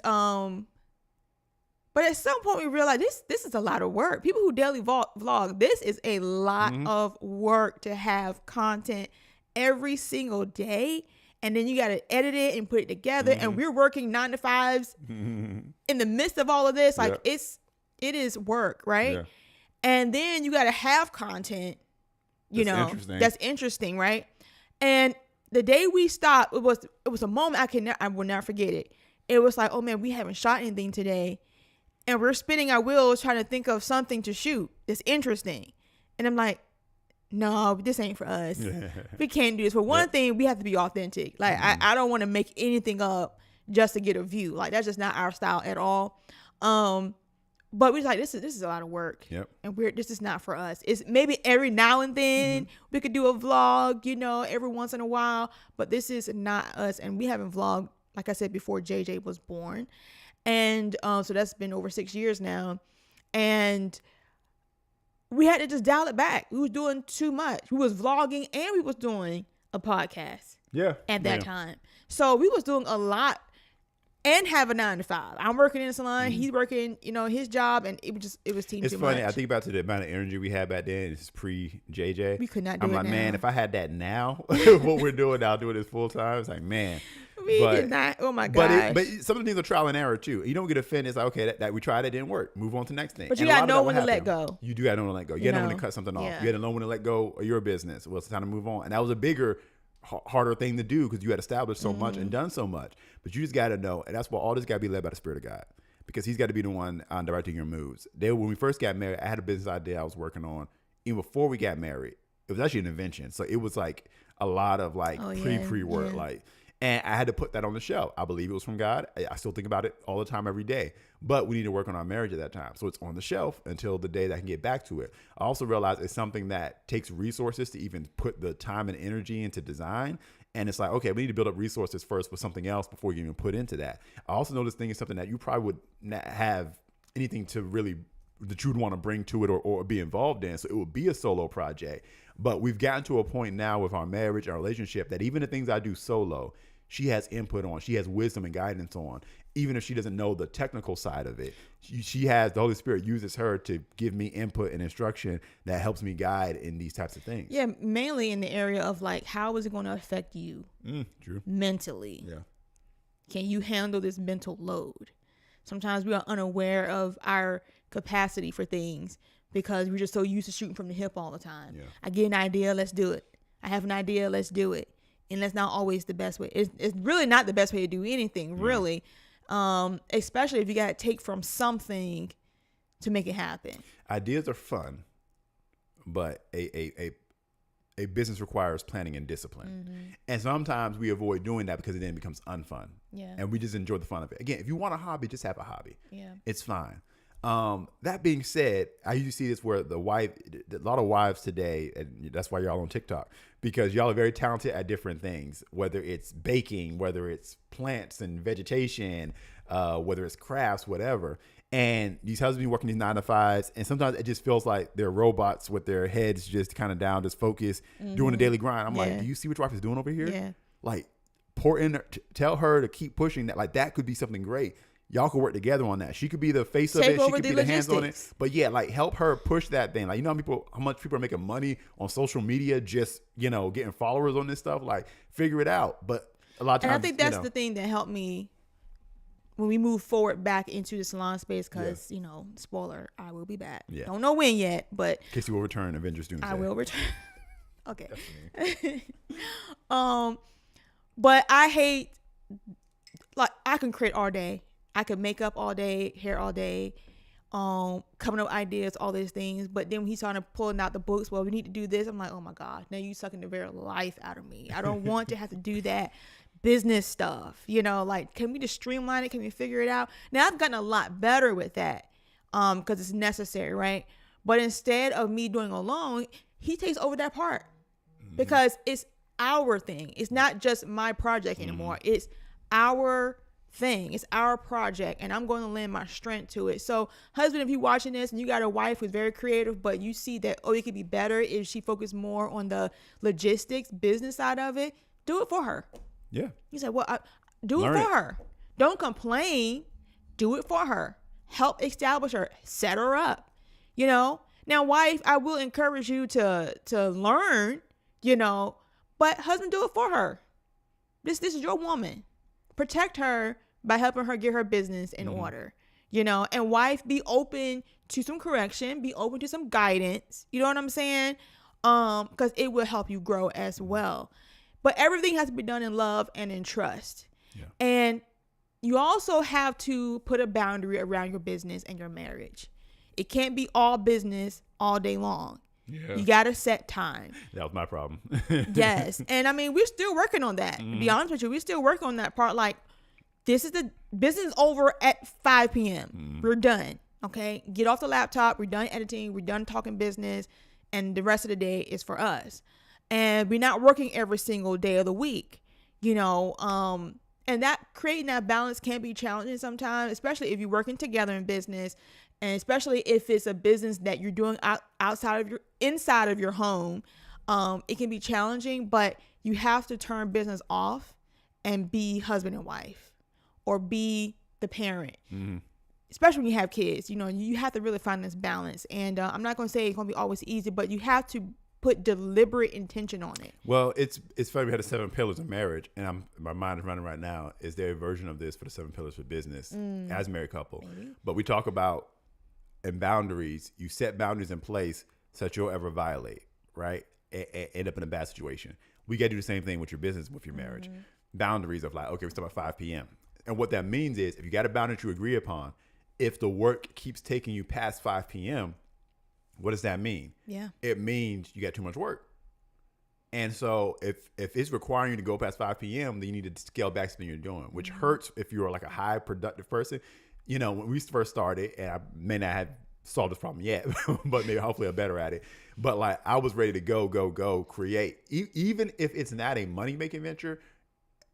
but at some point we realized this is a lot of work. People who daily vlog, this is a lot of work to have content every single day. And then you got to edit it and put it together. And we're working 9 to 5s in the midst of all of this. Like it is work, right? Yeah. And then you got to have content, that's interesting, right? And the day we stopped, it was a moment I will never forget it. It was like, oh man, we haven't shot anything today. And we're spinning our wheels trying to think of something to shoot that's interesting. And I'm like, no, this ain't for us. We can't do this. For one thing, we have to be authentic. Like, I don't want to make anything up just to get a view. Like, that's just not our style at all. But we was like, this is a lot of work. Yep. And this is not for us. It's maybe every now and then we could do a vlog, every once in a while. But this is not us. And we haven't vlogged, like I said, before JJ was born. And so that's been over 6 years now. And we had to just dial it back. We was doing too much. We was vlogging and we was doing a podcast. Yeah. At that time. So we was doing a lot and have a 9 to 5. I'm working in a salon. He's working, his job, and it was team It's too funny. much. I think about the amount of energy we had back then. It's pre JJ. We could not do I'm it like, now. man, if I had that now, what we're doing now, doing this full time, it's like, man. We did not. Oh my gosh. But some of the things are trial and error too. You don't get offended. It's like, okay, that we tried, it didn't work. Move on to the next thing. But you gotta know when to let go. You do gotta know when to let go. You gotta know when to cut something off. Yeah. You gotta know when to let go of your business. Well, it's time to move on. And that was a bigger, harder thing to do because you had established so much and done so much. But you just got to know, and that's why all this got to be led by the Spirit of God, because He's got to be the one directing your moves. When we first got married, I had a business idea I was working on. Even before we got married, it was actually an invention. So it was like a lot of pre-work, and I had to put that on the shelf. I believe it was from God. I still think about it all the time, every day. But we need to work on our marriage at that time. So it's on the shelf until the day that I can get back to it. I also realized it's something that takes resources to even put the time and energy into design. And it's like, okay, we need to build up resources first for something else before you even put into that. I also know this thing is something that you probably would not have anything to really that you would want to bring to it or be involved in. So it would be a solo project. But we've gotten to a point now with our marriage, our relationship, that even the things I do solo, she has input on, she has wisdom and guidance on, even if she doesn't know the technical side of it. She has, the Holy Spirit uses her to give me input and instruction that helps me guide in these types of things. Yeah, mainly in the area of like, how is it going to affect you True. mentally? Yeah. Can you handle this mental load? Sometimes we are unaware of our capacity for things because we're just so used to shooting from the hip all the time. Yeah. I get an idea, let's do it. I have an idea, let's do it. And that's not always the best way. It's really not the best way to do anything, really. Especially if you got to take from something to make it happen. Ideas are fun, but a business requires planning and discipline. And sometimes we avoid doing that because it then becomes unfun. Yeah. And we just enjoy the fun of it. Again, if you want a hobby, just have a hobby. Yeah. It's fine. That being said, I usually see this where a lot of wives today, and that's why y'all on TikTok, because y'all are very talented at different things, whether it's baking, whether it's plants and vegetation, whether it's crafts, whatever. And these husbands be working these 9 to 5s, and sometimes it just feels like they're robots with their heads just kind of down, just focused, doing the daily grind. I'm like, do you see what your wife is doing over here? Yeah. Like, pour in, tell her to keep pushing that. Like, that could be something great. Y'all could work together on that. She could be the face of it. She could be the hands on it. But yeah, like help her push that thing. Like, you know how much people are making money on social media just, getting followers on this stuff? Like, figure it out. But a lot of times, and I think that's the thing that helped me when we move forward back into the salon space because, spoiler, I will be back. Yeah. Don't know when yet, but Casey will return Avengers Doomsday. I will return. Okay. But I hate, like, I can create all day. I could make up all day, hair all day. coming up with ideas, all these things. But then when he started pulling out the books, well, we need to do this. I'm like, oh my God, now you sucking the very life out of me. I don't want to have to do that business stuff. You know, like, can we just streamline it? Can we figure it out? Now I've gotten a lot better with that, because it's necessary, right? But instead of me doing it alone, he takes over that part because it's our thing. It's not just my project anymore. It's our thing. It's our project, and I'm going to lend my strength to it. So husband, if you're watching this and you got a wife who's very creative, but you see that, oh, it could be better if she focused more on the logistics, business side of it, do it for her. Yeah. He said, well, do Learn it for it. her. Don't complain. Do it for her. Help establish her. Set her up. You know? Now, wife, I will encourage you to learn, you know, but husband, do it for her. This is your woman. Protect her by helping her get her business in order, you know, and wife, be open to some correction, be open to some guidance. You know what I'm saying? Because it will help you grow as well. But everything has to be done in love and in trust. Yeah. And you also have to put a boundary around your business and your marriage. It can't be all business all day long. Yeah. You got to set time. That was my problem. Yes. And I mean, we're still working on that. To be honest with you, we're still working on that part. Like, this is the business over at 5 p.m. We're done. Okay. Get off the laptop. We're done editing. We're done talking business. And the rest of the day is for us. And we're not working every single day of the week, you know, and that creating that balance can be challenging sometimes, especially if you're working together in business. And especially if it's a business that you're doing inside of your home, it can be challenging, but you have to turn business off and be husband and wife or be the parent, especially when you have kids. You know, you have to really find this balance. And I'm not going to say it's going to be always easy, but you have to put deliberate intention on it. Well, it's funny. We had the 7 pillars of marriage, and my mind is running right now. Is there a version of this for the 7 pillars for business as a married couple? Maybe. But we talk about and boundaries. You set boundaries in place so that you'll ever violate, right? End up in a bad situation. We got to do the same thing with your business, with your marriage. Boundaries of like, okay, we start at 5 p.m. And what that means is if you got a boundary that you agree upon, if the work keeps taking you past 5 p.m., what does that mean? Yeah. It means you got too much work. And so if it's requiring you to go past 5 p.m., then you need to scale back something you're doing, which hurts if you're like a high productive person. You know, when we first started, and I may not have solved this problem yet, but maybe hopefully I'm better at it. But like I was ready to go, create. Even if it's not a money-making venture,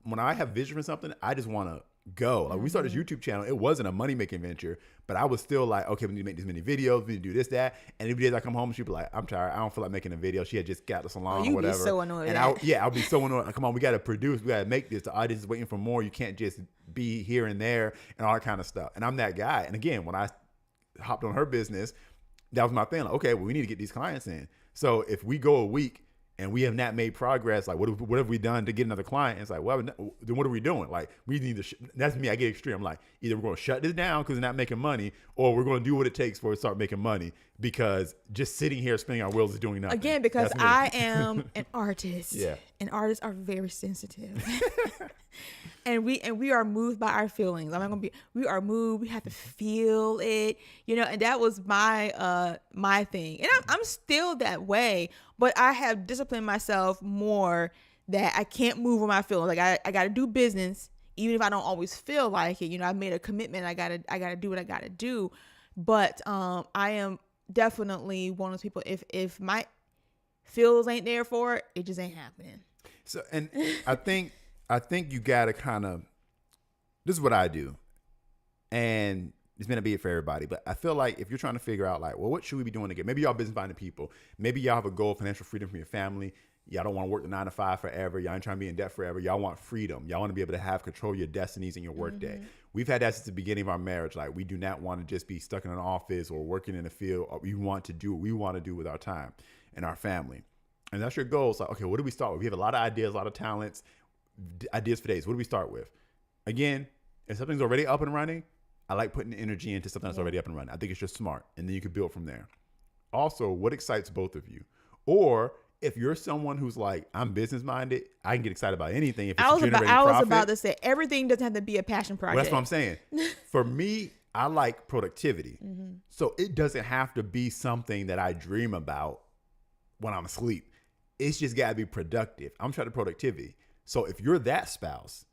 when I have vision for something, I just want to go. Like we started this YouTube channel, it wasn't a money-making venture, but I was still like, okay, we need to make this many videos, we need to do this, that. And every day I come home, she'd be like, I'm tired, I don't feel like making a video. She had just got the salon or whatever. You'd be so annoyed. And I'll be so annoyed. Like, come on, we got to produce, we got to make this. The audience is waiting for more. You can't just be here and there and all that kind of stuff. And I'm that guy. And again, when I hopped on her business, that was my thing. Like, okay, well, we need to get these clients in. So if we go a week and we have not made progress, like what have we done to get another client? And it's like, well, then what are we doing? Like we need to, that's me, I get extreme. I'm like, either we're going to shut this down because we're not making money, or we're going to do what it takes for it to start making money, because just sitting here spinning our wheels is doing nothing. Again, because I am an artist. Yeah. And artists are very sensitive. And we are moved by our feelings. We are moved. We have to feel it, you know. And that was my thing. And I'm still that way, but I have disciplined myself more that I can't move on my feelings. Like I got to do business, even if I don't always feel like it. You know, I've made a commitment. I gotta do what I gotta do. But I am definitely one of those people. If my feels ain't there for it, it just ain't happening. So, and I think you gotta kind of, this is what I do, and it's gonna be it for everybody, but I feel like if you're trying to figure out like, well, what should we be doing to get, maybe y'all business minded people, maybe y'all have a goal of financial freedom from your family. Y'all don't want to work the 9 to 5 forever. Y'all ain't trying to be in debt forever. Y'all want freedom. Y'all want to be able to have control of your destinies in your work day. We've had that since the beginning of our marriage. Like, we do not want to just be stuck in an office or working in a field. We want to do what we want to do with our time and our family. And that's your goal. It's like, okay, what do we start with? We have a lot of ideas, a lot of talents, ideas for days. What do we start with? Again, if something's already up and running, I like putting energy into something that's already up and running. I think it's just smart. And then you can build from there. Also, what excites both of you? Or if you're someone who's like, I'm business minded, I can get excited about anything. If it's generating profit. I was about to say, everything doesn't have to be a passion project. Well, that's what I'm saying. For me, I like productivity. So it doesn't have to be something that I dream about when I'm asleep. It's just got to be productive. I'm trying to productivity. So if you're that spouse,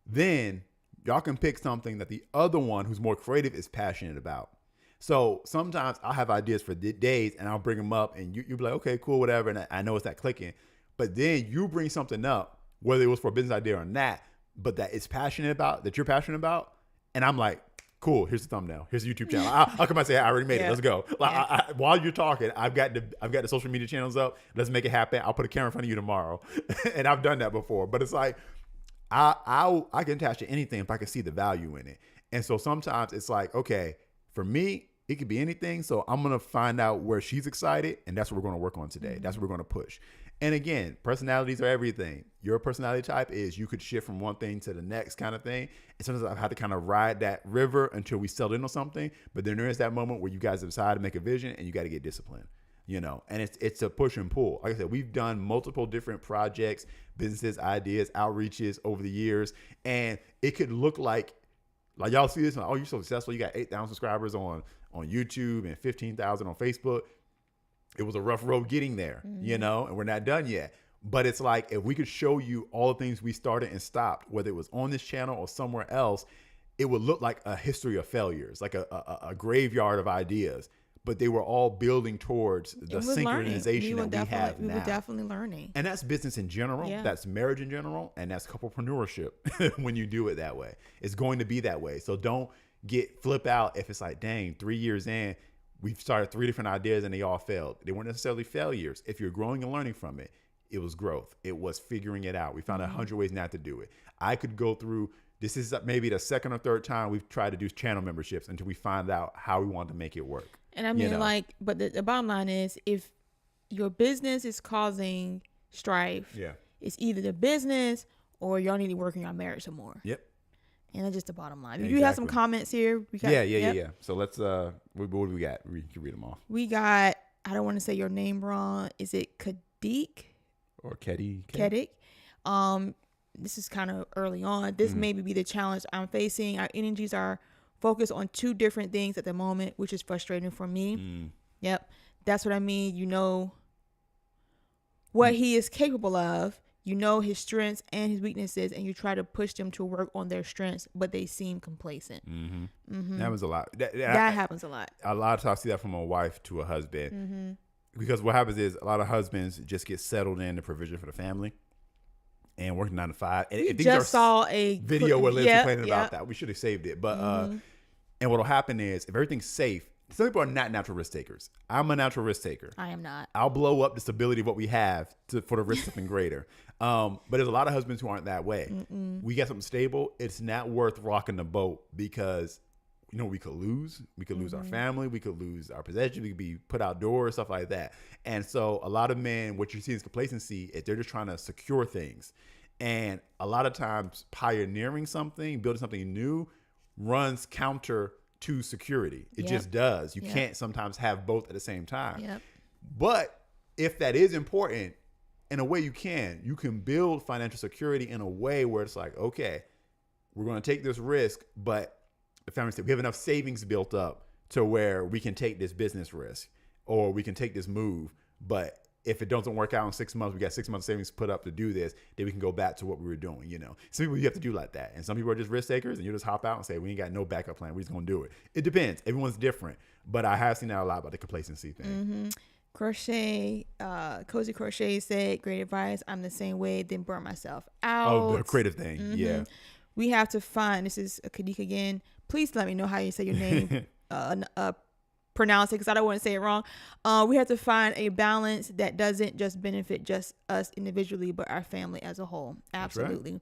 then y'all can pick something that the other one who's more creative is passionate about. So sometimes I'll have ideas for days and I'll bring them up and you'll be like, okay, cool, whatever. And I know it's not clicking. But then you bring something up, whether it was for a business idea or not, but that it's passionate about, that you're passionate about. And I'm like, cool, here's the thumbnail. Here's the YouTube channel. I'll come and say, I already made it. Let's go. Like, while you're talking, I've got the social media channels up. Let's make it happen. I'll put a camera in front of you tomorrow. And I've done that before. But it's like, I can attach to anything if I can see the value in it. And so sometimes it's like, okay, for me, it could be anything. So I'm going to find out where she's excited. And that's what we're going to work on today. That's what we're going to push. And again, personalities are everything. Your personality type is you could shift from one thing to the next kind of thing. And sometimes I've had to kind of ride that river until we settle in on something. But then there is that moment where you guys decide to make a vision and you got to get disciplined, you know, and it's a push and pull. Like I said, we've done multiple different projects, businesses, ideas, outreaches over the years. And it could look like y'all see this, oh, you're so successful. You got 8,000 subscribers on YouTube and 15,000 on Facebook. It was a rough road getting there, you know, and we're not done yet. But it's like, if we could show you all the things we started and stopped, whether it was on this channel or somewhere else, it would look like a history of failures, like a graveyard of ideas. But they were all building towards the synchronization that we have now. We were definitely learning. And that's business in general. Yeah. That's marriage in general. And that's couplepreneurship when you do it that way. It's going to be that way. So don't flip out if it's like, dang, 3 years in, we've started 3 different ideas and they all failed. They weren't necessarily failures. If you're growing and learning from it, it was growth. It was figuring it out. We found 100 ways not to do it. I could go through, this is maybe the second or third time we've tried to do channel memberships until we find out how we want to make it work. And I mean, but the bottom line is, if your business is causing strife, it's either the business or y'all need to work on your marriage some more. Yep. And that's just the bottom line. You have some comments here. Yeah. So let's, what do we got? We can read them off. We got, I don't want to say your name wrong. Is it Kadik? Or Kedik? This is kind of early on. This may be the challenge I'm facing. Our energies are focused on 2 different things at the moment, which is frustrating for me. Yep. That's what I mean. You know what he is capable of. You know his strengths and his weaknesses, and you try to push them to work on their strengths, but they seem complacent. That happens a lot. That happens a lot. A lot of times I see that from a wife to a husband. Because what happens is a lot of husbands just get settled in the provision for the family and working 9 to 5. And we just saw a video where Liz complaining about that. We should have saved it. But and what will happen is, if everything's safe, some people are not natural risk takers. I'm a natural risk taker. I am not. I'll blow up the stability of what we have for the risk something greater. But there's a lot of husbands who aren't that way. We got something stable. It's not worth rocking the boat because, you know, we could lose. We could lose our family. We could lose our possessions. We could be put outdoors, stuff like that. And so a lot of men, what you see is complacency. They're just trying to secure things. And a lot of times pioneering something, building something new runs counter to security. It just does. You can't sometimes have both at the same time. But if that is important, in a way you can build financial security in a way where it's like, okay, we're going to take this risk, but the family said we have enough savings built up to where we can take this business risk or we can take this move. But if it doesn't work out in 6 months, we got 6 months savings put up to do this, then we can go back to what we were doing, you know. Some people you have to do like that. And some people are just risk takers and you just hop out and say, we ain't got no backup plan. We're just going to do it. It depends. Everyone's different. But I have seen that a lot about the complacency thing. Crochet, Cozy Crochet said, great advice. I'm the same way, then burn myself out. Oh, the creative thing. Yeah. We have to find, this is Kadik again. Please let me know how you say your name. Pronounce it, because I don't want to say it wrong. We have to find a balance that doesn't just benefit just us individually, but our family as a whole. Absolutely. Right.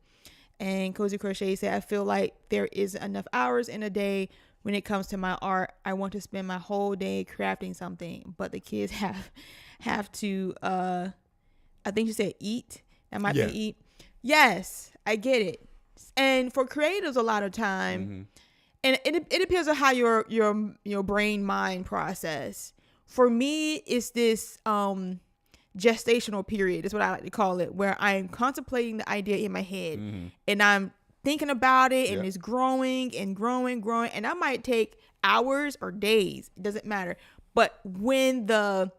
And Cozy Crochet said, I feel like there isn't enough hours in a day when it comes to my art. I want to spend my whole day crafting something, but the kids have to, I think you said eat. That might be eat. Yes, I get it. And for creatives, a lot of time, and it depends on how your brain mind process. For me, it's this gestational period is what I like to call it, where I'm contemplating the idea in my head and I'm thinking about it and Yeah. it's growing and growing, and that might take hours or days. It doesn't matter. But when the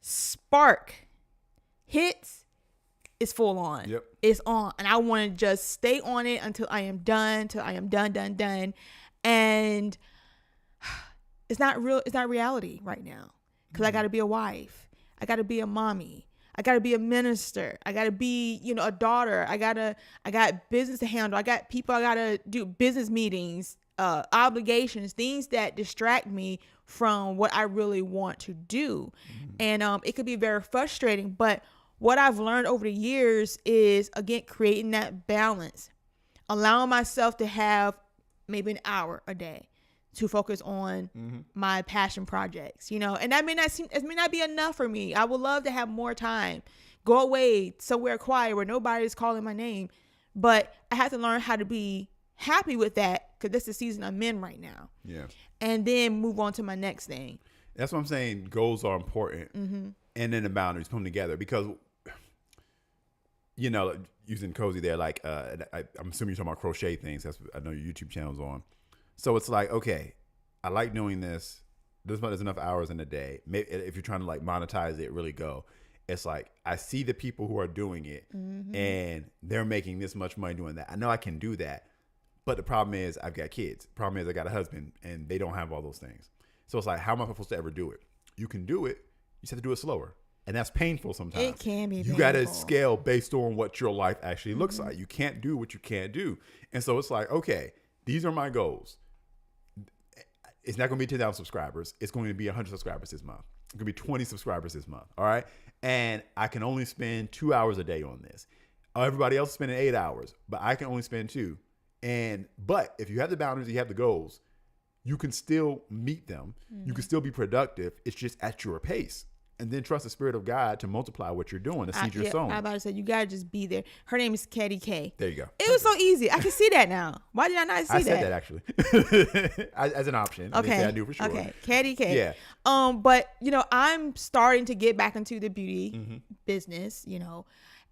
spark hits, it's full on. Yep. It's on. And I want to just stay on it until I am done, done. And it's not reality right now. Because I got to be a wife. I got to be a mommy. I got to be a minister. I got to be, a daughter. I got business to handle. I got people I got to do business meetings, obligations, things that distract me from what I really want to do. And it could be very frustrating, but what I've learned over the years is, again, creating that balance, allowing myself to have maybe an hour a day to focus on my passion projects, and that may not be enough for me. I would love to have more time, go away somewhere quiet where nobody's calling my name, but I have to learn how to be happy with that, because that's the season I'm in right now. Yeah. And then move on to my next thing. That's what I'm saying. Goals are important, and then the boundaries come together, because, using Cozy there, like I'm assuming you're talking about crochet things. I know your YouTube channel's on. So it's like, okay, I like doing this. There's enough hours in a day. Maybe if you're trying to like monetize it, really go. It's like, I see the people who are doing it and they're making this much money doing that. I know I can do that. But the problem is I've got kids. The problem is I got a husband and they don't have all those things. So it's like, how am I supposed to ever do it? You can do it. You just have to do it slower. And that's painful sometimes. It can be You got to painful. scale based on what your life actually looks like. You can't do what you can't do. And so it's like, okay, these are my goals. It's not going to be 10,000 subscribers. It's going to be 100 subscribers this month. It's going to be 20 subscribers this month. All right. And I can only spend 2 hours a day on this. Everybody else is spending 8 hours, but I can only spend 2. But if you have the boundaries, you have the goals, you can still meet them. You can still be productive. It's just at your pace. And then trust the Spirit of God to multiply what you're doing, the seed you're sowing. I about to say, you got to just be there. Her name is Katie K. There you go. It was so easy. I can see that now. Why did I not see I that? said that actually as an option. I didn't say I knew for sure. Okay. Katie K. Yeah. But I'm starting to get back into the beauty business,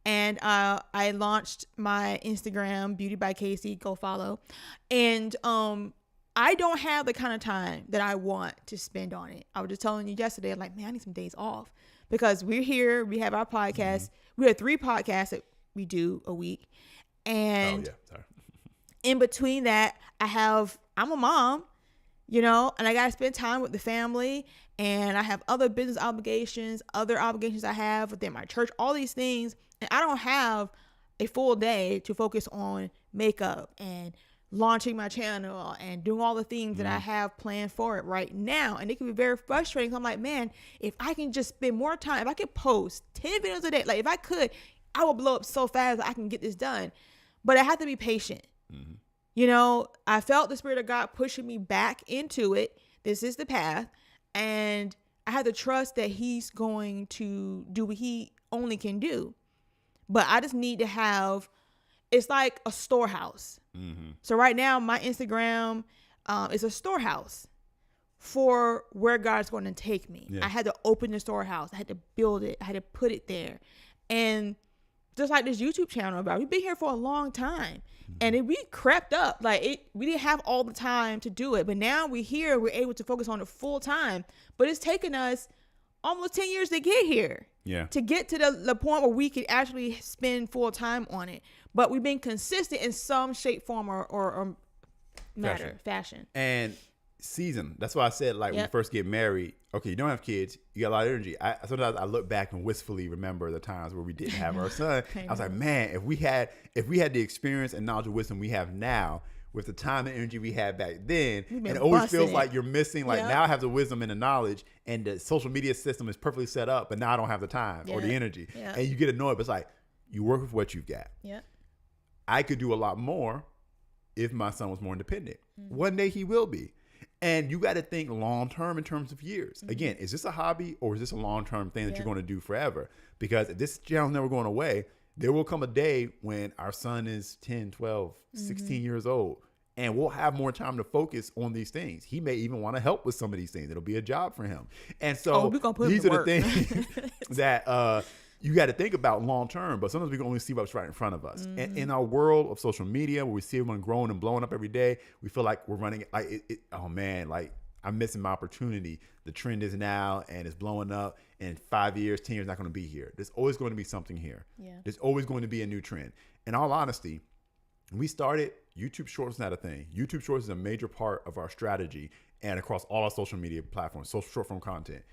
and I launched my Instagram, Beauty by Casey. Go follow. And I don't have the kind of time that I want to spend on it. I was just telling you yesterday, like, man, I need some days off, because we're here. We have our podcast. We have 3 podcasts that we do a week. And in between that, I'm a mom, and I got to spend time with the family, and I have other business obligations, other obligations I have within my church, all these things. And I don't have a full day to focus on makeup and launching my channel and doing all the things that I have planned for it right now. And it can be very frustrating. I'm like, man, if I can just spend more time, if I could post 10 videos a day, like if I could, I would blow up so fast that I can get this done. But I have to be patient. I felt the Spirit of God pushing me back into it. This is the path. And I had to trust that He's going to do what He only can do. But I just need to have, it's like a storehouse. So right now, my Instagram is a storehouse for where God's going to take me. Yeah. I had to open the storehouse. I had to build it. I had to put it there. And just like this YouTube channel, we've been here for a long time. And we crept up. We didn't have all the time to do it. But now we're here. We're able to focus on it full time. But it's taken us almost 10 years to get here. Yeah. To get to the point where we could actually spend full time on it. But we've been consistent in some shape, form, or matter, fashion. And season. That's why I said, like, when you first get married, okay, you don't have kids, you got a lot of energy. Sometimes I look back and wistfully remember the times where we didn't have our son. I was like, man, if we had the experience and knowledge and wisdom we have now, with the time and energy we had back then, and it always feels like you're missing. Like, now I have the wisdom and the knowledge, and the social media system is perfectly set up, but now I don't have the time or the energy. And you get annoyed, but it's like, you work with what you've got. I could do a lot more if my son was more independent. One day he will be. And you got to think long term in terms of years. Again, is this a hobby or is this a long term thing that you're going to do forever? Because if this channel's never going away, there will come a day when our son is 10, 12, 16 years old, and we'll have more time to focus on these things. He may even want to help with some of these things. It'll be a job for him. And so we're gonna put these him are to the things that you got to think about long term, but sometimes we can only see what's right in front of us. And in our world of social media, where we see everyone growing and blowing up every day, we feel like we're running like oh man, like I'm missing my opportunity. The trend is now and it's blowing up, and 5 years, 10 years, not going to be here. There's always going to be something here. Yeah. There's always going to be a new trend. In all honesty, when we started, YouTube Shorts is not a thing. YouTube Shorts is a major part of our strategy and across all our social media platforms, social short form content.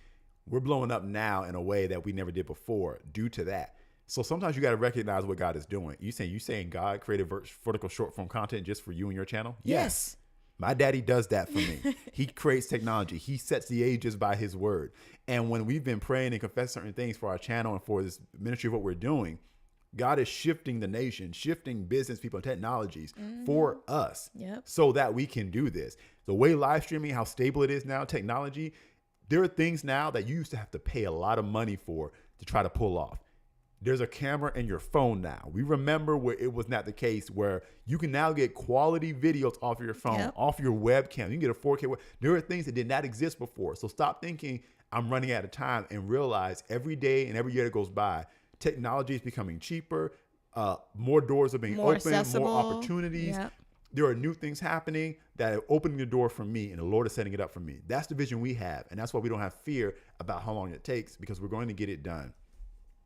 We're blowing up now in a way that we never did before due to that. So sometimes you got to recognize what God is doing. You saying God created vertical short form content just for you and your channel? Yes. My daddy does that for me. He creates technology. He sets the ages by his word. And when we've been praying and confessing certain things for our channel and for this ministry of what we're doing, God is shifting the nation, shifting business people and technologies for us so that we can do this. The way live streaming, how stable it is now, technology, there are things now that you used to have to pay a lot of money for to try to pull off. There's a camera in your phone now. We remember where it was not the case, where you can now get quality videos off your phone, off your webcam. You can get a 4K. There are things that did not exist before. So stop thinking I'm running out of time and realize every day and every year that goes by, technology is becoming cheaper. More doors are being opened, accessible. more opportunities. There are new things happening that are opening the door for me, and the Lord is setting it up for me. That's the vision we have. And that's why we don't have fear about how long it takes, because we're going to get it done.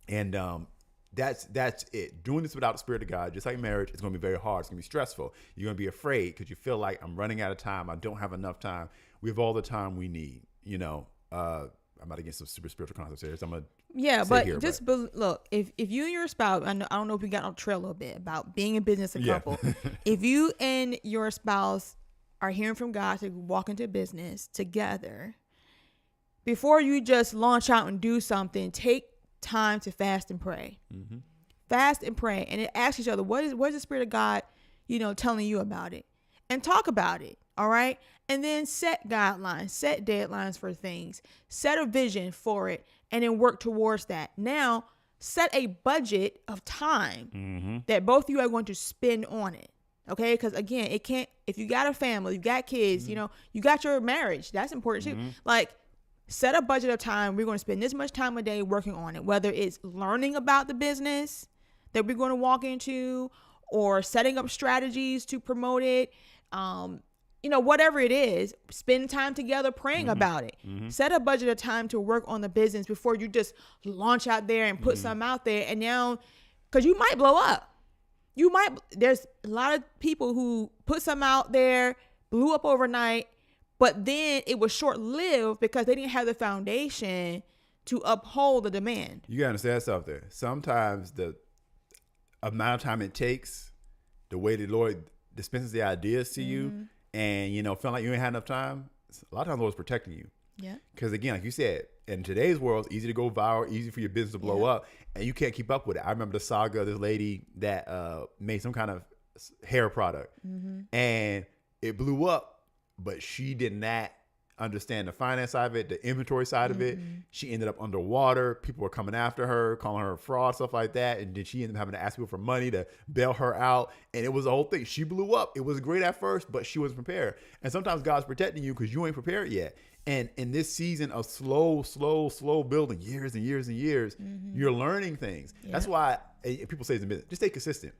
And that's it. Doing this without the Spirit of God, just like marriage, it's going to be very hard. It's going to be stressful. You're going to be afraid because you feel like I'm running out of time. I don't have enough time. We have all the time we need. You know, I'm about to get some super spiritual concepts here. So I'm going to look, if you and your spouse, I don't know if we got on the trail a little bit about being in business a couple. If you and your spouse are hearing from God to walk into business together, before you just launch out and do something, take time to fast and pray. Fast and pray, and ask each other, what is the Spirit of God, telling you about it, and talk about it. All right. And then set guidelines, set deadlines for things, set a vision for it, and then work towards that. Now, set a budget of time that both of you are going to spend on it. Okay. Because again, it can't, if you got a family, you got kids, you got your marriage, that's important too. Like, set a budget of time. We're going to spend this much time a day working on it, whether it's learning about the business that we're going to walk into or setting up strategies to promote it. Whatever it is, spend time together praying about it. Set a budget of time to work on the business before you just launch out there and put something out there. And now, because you might blow up. There's a lot of people who put something out there, blew up overnight, but then it was short-lived because they didn't have the foundation to uphold the demand. You got to understand something. Sometimes the amount of time it takes, the way the Lord dispenses the ideas to you, and, feeling like you ain't had enough time, a lot of times the Lord's protecting you. Yeah. Because, again, like you said, in today's world, it's easy to go viral, easy for your business to blow up, and you can't keep up with it. I remember the saga of this lady that made some kind of hair product, and it blew up, but she did not understand the finance side of it, the inventory side of it. She ended up underwater. People were coming after her, calling her a fraud, stuff like that. And then she ended up having to ask people for money to bail her out. And it was a whole thing. She blew up. It was great at first, but she wasn't prepared. And sometimes God's protecting you because you ain't prepared yet. And in this season of slow building, years and years and years, you're learning things. That's why people say it's in business, just stay consistent.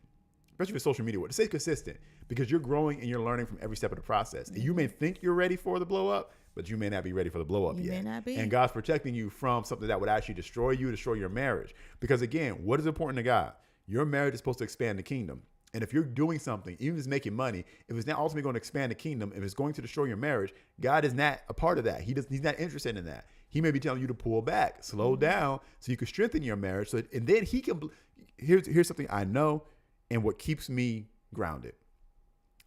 Especially with social media work, stay consistent because you're growing and you're learning from every step of the process. And you may think you're ready for the blow up, but you may not be ready for the blow up yet. May not be. And God's protecting you from something that would actually destroy you, destroy your marriage. Because again, what is important to God? Your marriage is supposed to expand the kingdom. And if you're doing something, even if it's making money, if it's not ultimately going to expand the kingdom, if it's going to destroy your marriage, God is not a part of that. He's not interested in that. He may be telling you to pull back, slow down, so you can strengthen your marriage. So, and then he can. Here's something I know, and what keeps me grounded.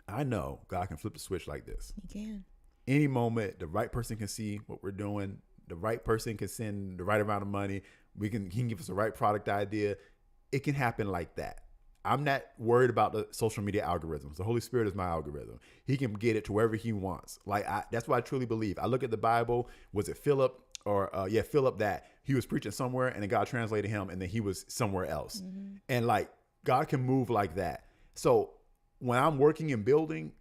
I know God can flip the switch like this. He can. Any moment, the right person can see what we're doing. The right person can send the right amount of money. He can give us the right product idea. It can happen like that. I'm not worried about the social media algorithms. The Holy Spirit is my algorithm. He can get it to wherever he wants. That's what I truly believe. I look at the Bible. Was it Philip Philip that he was preaching somewhere and then God translated him and then he was somewhere else. And God can move like that. So when I'm working and building,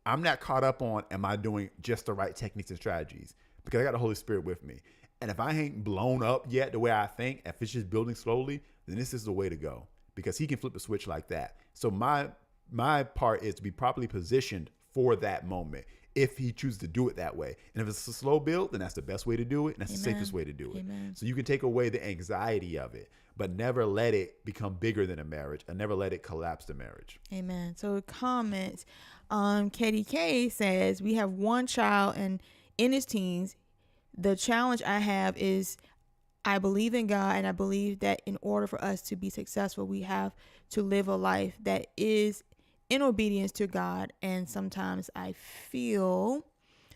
I'm not caught up on, am I doing just the right techniques and strategies? Because I got the Holy Spirit with me. And if I ain't blown up yet the way I think, if it's just building slowly, then this is the way to go, because he can flip the switch like that. So my part is to be properly positioned for that moment if he chooses to do it that way. And if it's a slow build, then that's the best way to do it, and that's the safest way to do it. So you can take away the anxiety of it, but never let it become bigger than a marriage, and never let it collapse the marriage. Amen. So comments, Katie K says, we have one child and in his teens. The challenge I have is I believe in God, and I believe that in order for us to be successful, we have to live a life that is in obedience to God. And sometimes I feel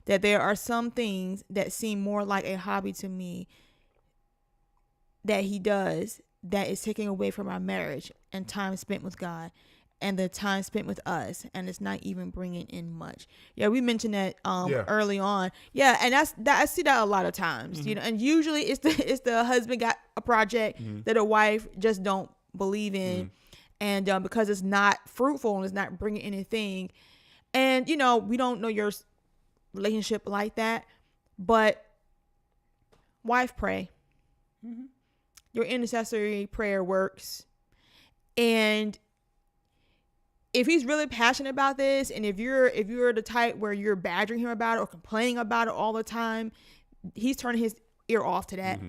that there are some things that seem more like a hobby to me that he does that is taking away from our marriage and time spent with God and the time spent with us, and it's not even bringing in much. Yeah, we mentioned that early on. Yeah, and I see that a lot of times. You know, and usually it's the husband got a project that a wife just don't believe in, and because it's not fruitful and it's not bringing anything, and you know, we don't know your relationship like that, but wife, pray. Your intercessory prayer works, and if he's really passionate about this, and if you're the type where you're badgering him about it or complaining about it all the time, he's turning his ear off to that.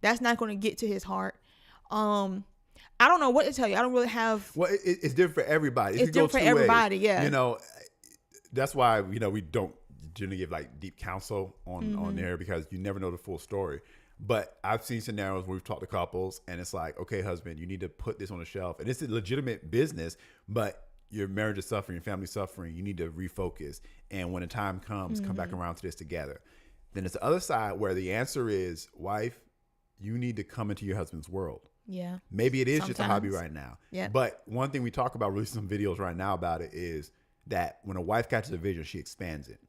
That's not going to get to his heart. I don't know what to tell you. I don't really have. Well, it's different for everybody. It's different for everybody. Yeah. You know, that's why we don't generally give like deep counsel on there, because you never know the full story. But I've seen scenarios where we've talked to couples, and it's like, okay, husband, you need to put this on the shelf, and it's a legitimate business, but your marriage is suffering, your family's suffering. You need to refocus. And when the time comes, come back around to this together. Then it's the other side where the answer is, wife, you need to come into your husband's world. Yeah. Maybe it is just a hobby right now. Yeah. But one thing we talk about, releasing some videos right now about it, is that when a wife catches a vision, she expands it.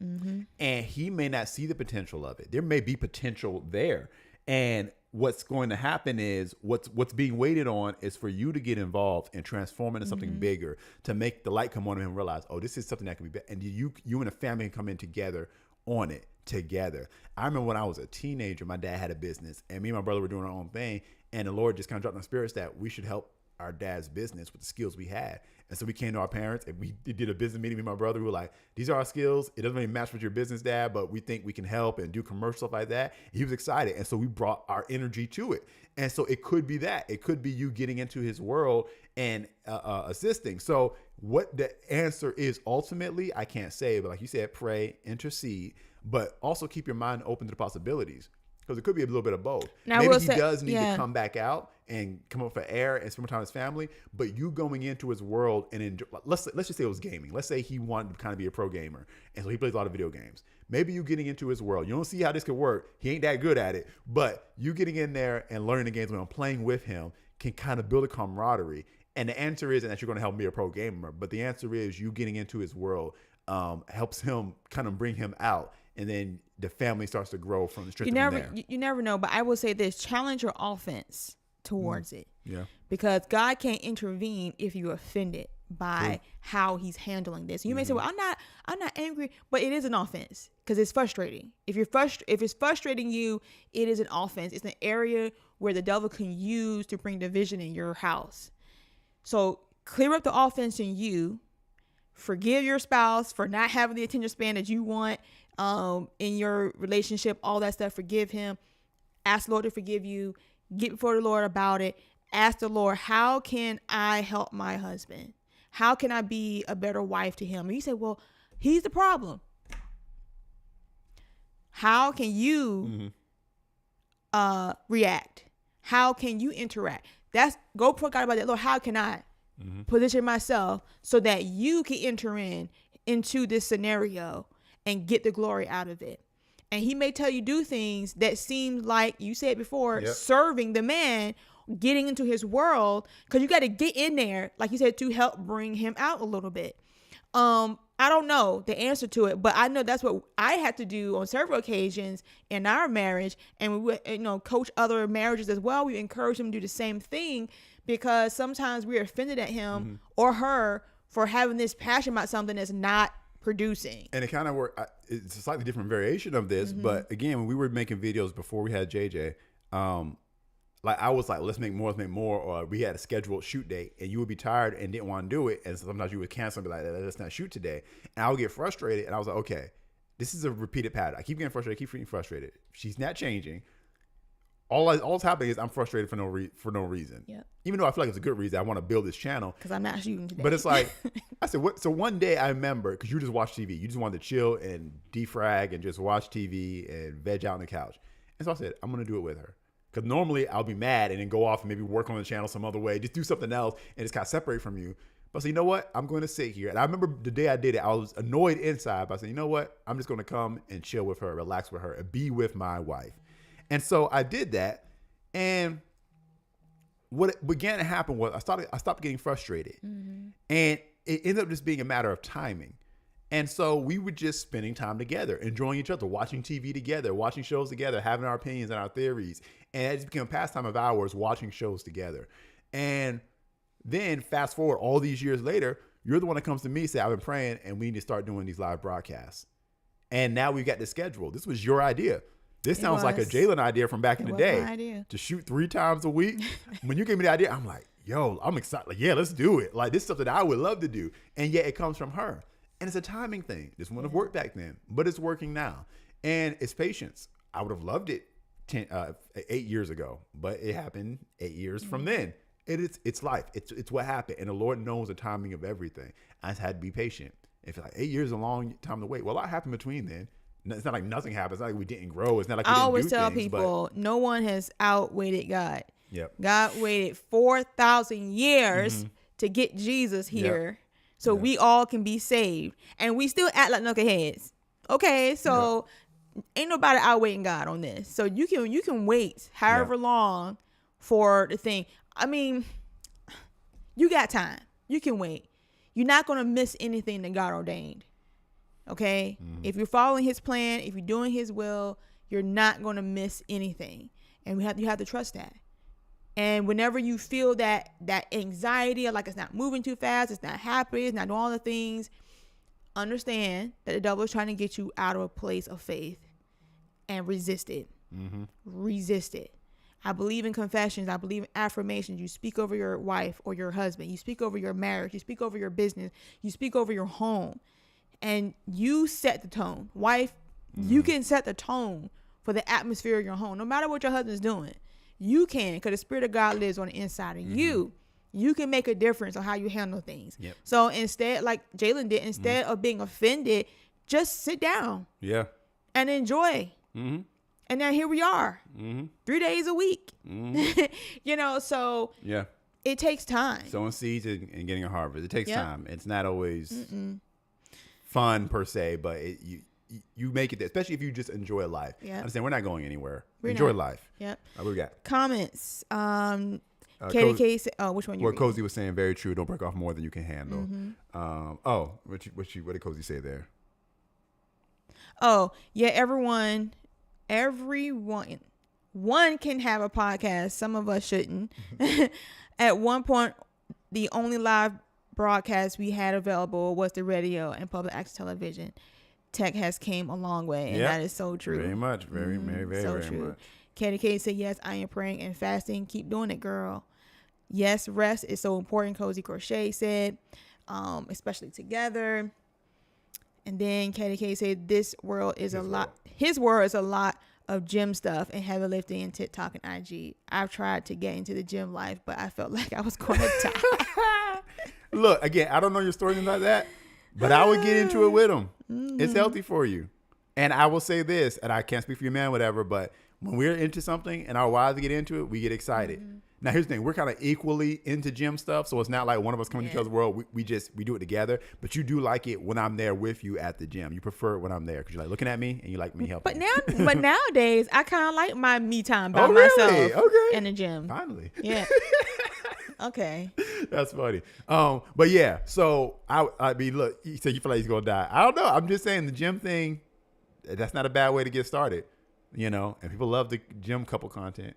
And he may not see the potential of it. There may be potential there. And what's going to happen is what's being waited on is for you to get involved and transform into something bigger, to make the light come on him and realize, oh, this is something that can be better. And you and the family can come in together on it together. I remember when I was a teenager, my dad had a business, and me and my brother were doing our own thing. And the Lord just kind of dropped in our spirits that we should help our dad's business with the skills we had. And so we came to our parents and we did a business meeting with my brother. We were like, these are our skills. It doesn't really match with your business, Dad, but we think we can help and do commercial stuff like that. And he was excited. And so we brought our energy to it. And so it could be that. It could be you getting into his world and assisting. So what the answer is ultimately, I can't say, but like you said, pray, intercede, but also keep your mind open to the possibilities. Because it could be a little bit of both. Now, maybe he does need to come back out and come up for air and spend more time with his family. But you going into his world and enjoy, let's just say it was gaming. Let's say he wanted to kind of be a pro gamer, and so he plays a lot of video games. Maybe you getting into his world. You don't see how this could work. He ain't that good at it. But you getting in there and learning the games when I'm playing with him can kind of build a camaraderie. And the answer isn't that you're going to help him be a pro gamer, but the answer is you getting into his world helps him kind of bring him out. And then the family starts to grow from the strength from there. You never know, but I will say this: challenge your offense towards it. Yeah. Because God can't intervene if you're offended by how He's handling this. You may say, "Well, I'm not angry," but it is an offense because it's frustrating. If it's frustrating you, it is an offense. It's an area where the devil can use to bring division in your house. So clear up the offense in you. Forgive your spouse for not having the attention span that you want in your relationship, all that stuff. Forgive him. Ask the Lord to forgive you. Get before the Lord about it. Ask the Lord, how can I help my husband? How can I be a better wife to him? And you say, well, he's the problem. How can you react? How can you interact? Go before God about that. Lord, how can I position myself so that you can enter into this scenario and get the glory out of it? And he may tell you do things that seem like, you said before, serving the man, getting into his world, because you got to get in there, like you said, to help bring him out a little bit. I don't know the answer to it, but I know that's what I had to do on several occasions in our marriage. And we coach other marriages as well. We encourage them to do the same thing, because sometimes we're offended at him or her for having this passion about something that's not producing. And it kind of worked. It's a slightly different variation of this, but again, when we were making videos before we had JJ, like I was like, let's make more, or we had a scheduled shoot date, and you would be tired and didn't want to do it, and sometimes you would cancel and be like, let's not shoot today, and I would get frustrated, and I was like, okay, this is a repeated pattern. I keep getting frustrated, I keep getting frustrated. She's not changing. All's happening is I'm frustrated for no reason. Yep. Even though I feel like it's a good reason. I want to build this channel. Because I'm not shooting today. But it's like, I said, what? So one day I remember, because you just watch TV. You just wanted to chill and defrag and just watch TV and veg out on the couch. And so I said, I'm going to do it with her. Because normally I'll be mad and then go off and maybe work on the channel some other way. Just do something else and just kind of separate from you. But I said, you know what? I'm going to sit here. And I remember the day I did it, I was annoyed inside. But I said, you know what? I'm just going to come and chill with her, relax with her, and be with my wife. And so I did that. And what began to happen was I stopped getting frustrated, and it ended up just being a matter of timing. And so we were just spending time together, enjoying each other, watching TV together, watching shows together, having our opinions and our theories. And it just became a pastime of ours watching shows together. And then fast forward all these years later, you're the one that comes to me and say, I've been praying and we need to start doing these live broadcasts. And now we've got the schedule. This was your idea. This sounds like a Jalen idea from back in the day. My idea. To shoot 3 times a week. When you gave me the idea, I'm like, yo, I'm excited. Like, yeah, let's do it. Like, this is something I would love to do. And yet it comes from her. And it's a timing thing. This wouldn't have worked back then, but it's working now. And it's patience. I would have loved it 8 years ago, but it happened 8 years from then. It's life. It's what happened. And the Lord knows the timing of everything. I just had to be patient. If like 8 years is a long time to wait, well, a lot happened between then. It's not like nothing happened. It's not like we didn't grow. It's not like we I didn't always do tell things, people, no one has outwaited God. Yep. God waited 4,000 years to get Jesus here, so we all can be saved, and we still act like knuckleheads. Okay, so ain't nobody outwaiting God on this. So you can wait however long for the thing. I mean, you got time. You can wait. You're not gonna miss anything that God ordained. Okay, if you're following His plan, if you're doing His will, you're not going to miss anything, and you have to trust that. And whenever you feel that anxiety, or like it's not moving too fast, it's not happy, it's not doing all the things, understand that the devil is trying to get you out of a place of faith, and resist it. Resist it. I believe in confessions. I believe in affirmations. You speak over your wife or your husband. You speak over your marriage. You speak over your business. You speak over your home. And you set the tone. Wife, you can set the tone for the atmosphere of your home. No matter what your husband's doing, you can, because the Spirit of God lives on the inside of you. You can make a difference on how you handle things. Yep. So instead, like Jalen did, instead of being offended, just sit down and enjoy. And then here we are, 3 days a week. So it takes time. Sowing seeds and getting a harvest. It takes time. It's not always fun per se, but you make it there, especially if you just enjoy life. Understand, we're not going anywhere. Enjoy life. What we got? Comments. Katie K said, which one you What Cozy was saying, very true. Don't break off more than you can handle. What did Cozy say there? Oh, yeah, everyone one can have a podcast. Some of us shouldn't. At one point, the only live broadcast we had available was the radio and public access television. Tech has came a long way, and that is so true. Very much. Very so very true. much. Katie K said, yes, I am praying and fasting. Keep doing it, girl. Yes, rest is so important, Cozy Crochet said, especially together. And then Katie K said, his world is a lot of gym stuff and heavy lifting and TikTok and IG. I've tried to get into the gym life, but I felt like I was going to die. Look, again, I don't know your story like that, but I would get into it with them. It's healthy for you. And I will say this, and I can't speak for your man, whatever, but when we're into something and our wives get into it, we get excited. Now, here's the thing. We're kind of equally into gym stuff, so it's not like one of us coming to each other's world. We do it together, but you do like it when I'm there with you at the gym. You prefer it when I'm there because you're like looking at me and you like me helping. But nowadays, I kind of like my me time by myself in the gym. Finally. Yeah. Okay. That's funny. But yeah, so I mean, look, you said you feel like he's gonna die. I don't know. I'm just saying the gym thing, that's not a bad way to get started, and people love the gym couple content.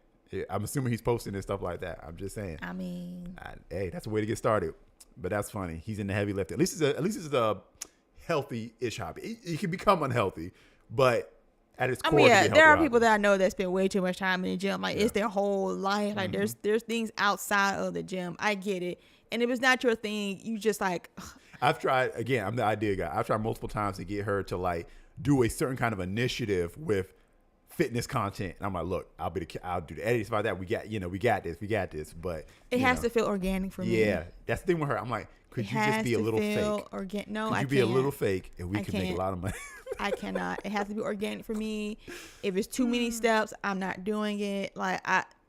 I'm assuming he's posting and stuff like that. I'm just saying. I mean, hey, that's a way to get started. But that's funny. He's in the heavy lifting. At least it's a healthy-ish hobby. It can become unhealthy, but at its I core, mean, it can yeah, be a there are healthy people hobby. that I know that spend way too much time in the gym. Like it's their whole life. Like there's things outside of the gym. I get it. And if it's not your thing, you just like, ugh. I've tried, again, I'm the idea guy. I've tried multiple times to get her to like do a certain kind of initiative with fitness content. And I'm like, look, I'll do the edits about that. We got this. But It has to feel organic for me. yeah, that's the thing with her. I'm like, could It you just has be a to little feel fake? No, Could I you can't. be a little fake and we I can make a can't. lot of money? I cannot. It has to be organic for me. If it's too many steps, I'm not doing it. Like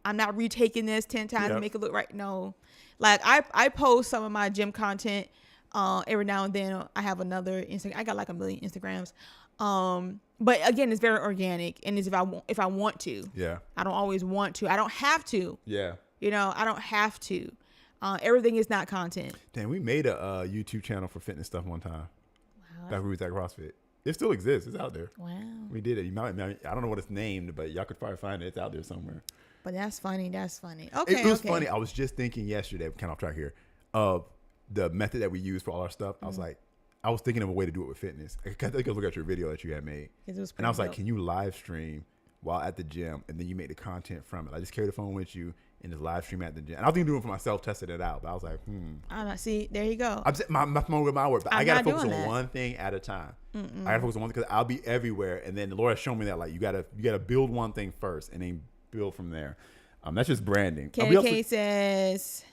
I'm not retaking this 10 times to Yep. make it look right. No. Like I post some of my gym content every now and then. I have another Instagram. I got like 1 million Instagrams. But again, it's very organic, and it's if I want to. Yeah. I don't always want to. I don't have to. Yeah. You know, I don't have to. Everything is not content. Damn, we made a YouTube channel for fitness stuff one time. Wow. Back when we was at CrossFit. It still exists. It's out there. Wow. We did it. I don't know what it's named, but y'all could probably find it. It's out there somewhere. But that's funny. That's funny. Okay. It was okay. funny. I was just thinking yesterday, kind of off track here, of the method that we use for all our stuff. I was thinking of a way to do it with fitness. I think I look at your video that you had made. 'Cause it was And I was pretty like, dope. can you live stream while at the gym? And then you make the content from it. I just carry the phone with you and just live stream at the gym. And I was thinking doing it for myself, testing it out. But I was like, I don't see. There you go. I'm saying my phone with my work, but I I'm gotta not focus on doing that. one thing at a time. I gotta focus on one thing because I'll be everywhere. And then the Lord has shown me that like you gotta build one thing first and then build from there. That's just branding. We also- KK says,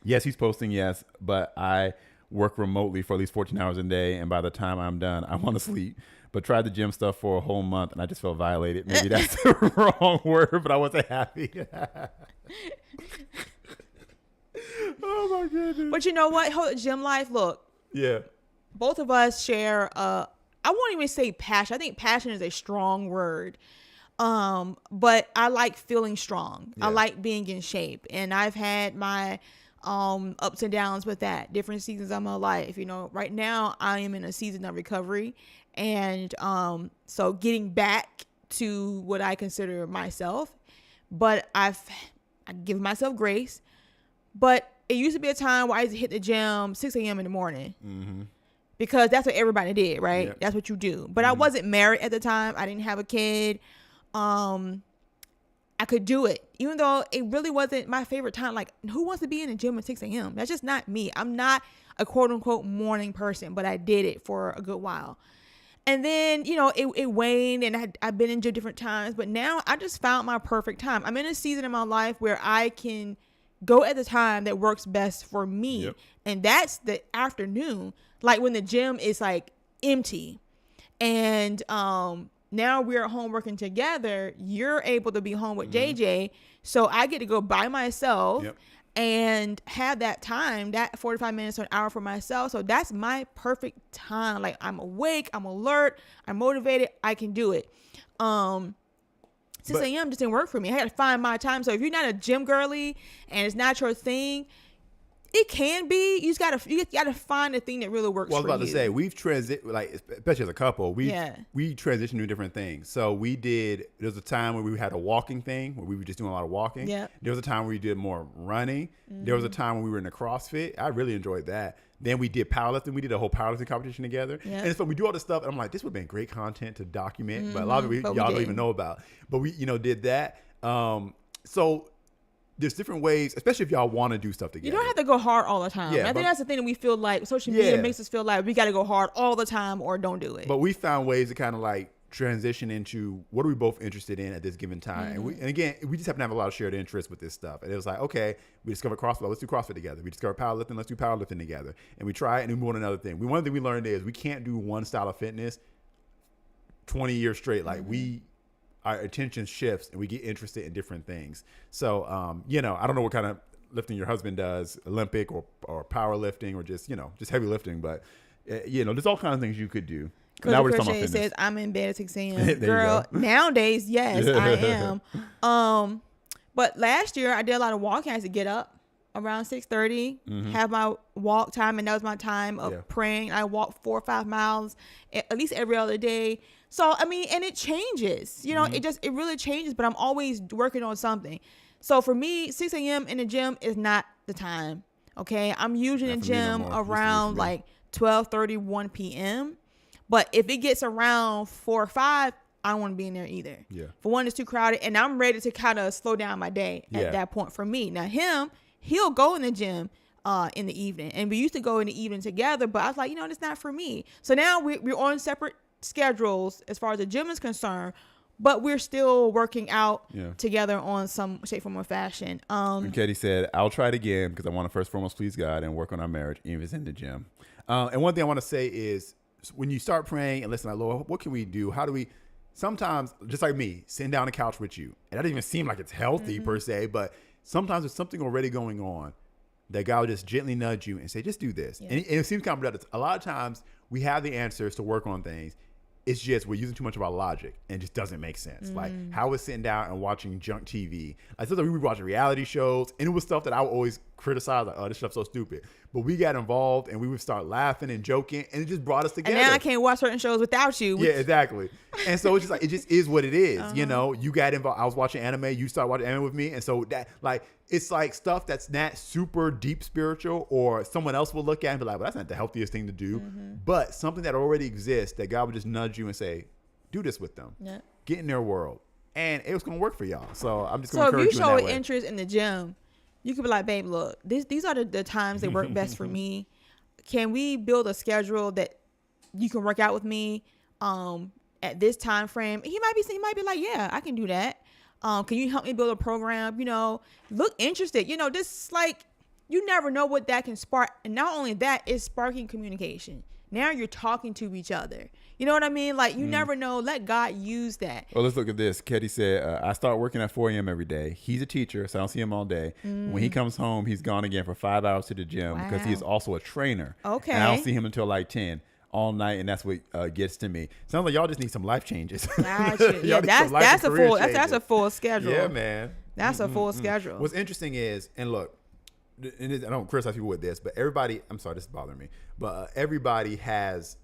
yes, he's posting. Yes, but I work remotely for at least 14 hours a day, and by the time I'm done, I want to sleep. But tried the gym stuff for a whole month, and I just felt violated. Maybe that's the wrong word, but I wasn't happy. Oh my goodness. but you know what? Gym life. Look, Yeah. both of us share. I won't even say passion. I think passion is a strong word. But I like feeling strong. Yeah. I like being in shape, and I've had my ups and downs with that. Different seasons of my life. You know, right now I am in a season of recovery, and so getting back to what I consider myself. But I give myself grace. But it used to be a time where I used to hit the gym 6 a.m. in the morning. Because that's what everybody did, right? Yep. That's what you do. But I wasn't married at the time. I didn't have a kid. I could do it, even though it really wasn't my favorite time. Like, who wants to be in the gym at 6 a.m.? That's just not me. I'm not a quote unquote morning person, but I did it for a good while. And then, you know, it waned, and I've been in gym different times, but now I just found my perfect time. I'm in a season in my life where I can go at the time that works best for me. Yep. And that's the afternoon, like when the gym is like empty. And now we're at home working together. You're able to be home with JJ. So I get to go by myself Yep. and have that time, that 45 minutes to an hour for myself. So that's my perfect time. Like, I'm awake, I'm alert, I'm motivated, I can do it. 6 a.m. just didn't work for me. I had to find my time. So if you're not a gym girly and it's not your thing, it can be. You gotta find the thing that really works for you. Well, I was about to say, we've like, especially as a couple, we transitioned to different things. So there was a time where we had a walking thing where we were just doing a lot of walking. Yeah. There was a time where we did more running. There was a time when we were in the CrossFit. I really enjoyed that. Then we did powerlifting. We did a whole powerlifting competition together. Yeah. And it's fun. We do all this stuff. And I'm like, this would have been great content to document. But a lot of it, but y'all we don't even didn't. know about. But we, did that. So there's different ways, especially if y'all want to do stuff together. You don't have to go hard all the time. Yeah, I think but- that's the thing that we feel like social media Yeah. makes us feel like we got to go hard all the time or don't do it. But we found ways to kind of like transition into what are we both interested in at this given time. And again, we just happen to have a lot of shared interests with this stuff. And it was like, okay, we discovered CrossFit. Let's do CrossFit together. We discovered powerlifting. Let's do powerlifting together. And we try it and we move on to another thing. One thing we learned is we can't do one style of fitness 20 years straight. Like our attention shifts and we get interested in different things. So, I don't know what kind of lifting your husband does, Olympic or powerlifting or just heavy lifting. But, there's all kinds of things you could do. Now we're just talking about Crochet fitness. says, I'm in bed at 6 There a.m. you Girl, go. nowadays, yes, I am. But last year I did a lot of walking. I had to get up around 6:30, have my walk time, and that was my time of praying. I walked 4 or 5 miles at least every other day. So, I mean, and it changes, it really changes, but I'm always working on something. So for me, 6 a.m. in the gym is not the time. Okay. I'm usually in the for me no gym more. Used to around be. like 12:30, 1 p.m. But if it gets around 4 or 5, I don't want to be in there either. Yeah. For one, it's too crowded, and I'm ready to kind of slow down my day at that point for me. Now he'll go in the gym in the evening, and we used to go in the evening together, but I was like, that's not for me. So now we're on separate schedules as far as the gym is concerned, but we're still working out together on some shape, form, or fashion. And Katie said, I'll try it again because I want to first and foremost please God and work on our marriage, even if it's in the gym. And one thing I want to say is when you start praying and listening, like, Lord, what can we do? How do we, sometimes, just like me, sitting down on the couch with you, and that doesn't even seem like it's healthy per se, but sometimes there's something already going on that God will just gently nudge you and say, just do this. And it seems counterproductive. A lot of times we have the answers to work on things. It's just we're using too much of our logic and it just doesn't make sense. Like how we're sitting down and watching junk TV. Like sometimes we were watching reality shows and it was stuff that I would always criticize, like, oh, this stuff's so stupid. But we got involved and we would start laughing and joking and it just brought us together. And now I can't watch certain shows without you. Yeah, exactly. And so it's just like, it just is what it is. You got involved. I was watching anime. You started watching anime with me. And so that, like, it's like stuff that's not super deep spiritual or someone else will look at and be like, well, that's not the healthiest thing to do. But something that already exists that God would just nudge you and say, do this with them. Yeah. Get in their world. And it was going to work for y'all. So I'm just going to encourage you in that way. So if you show interest in the gym, you could be like, babe, look, these are the times that work best for me. Can we build a schedule that you can work out with me at this time frame? He might be like, yeah, I can do that. Can you help me build a program? Look interested. This, like, you never know what that can spark. And not only that, it's sparking communication. Now you're talking to each other. You know what I mean? Like, you never know. Let God use that. Well, let's look at this. Katie said, I start working at 4 a.m. every day. He's a teacher, so I don't see him all day. When he comes home, he's gone again for 5 hours to the gym because he is also a trainer. Okay. And I don't see him until like 10. All night, and that's what gets to me. Sounds like y'all just need some life changes. Gotcha. Yeah, that's a full schedule. Yeah, man. That's a full schedule. What's interesting is, and look, and I don't criticize people with this, but everybody, I'm sorry, this is bothering me, but everybody has,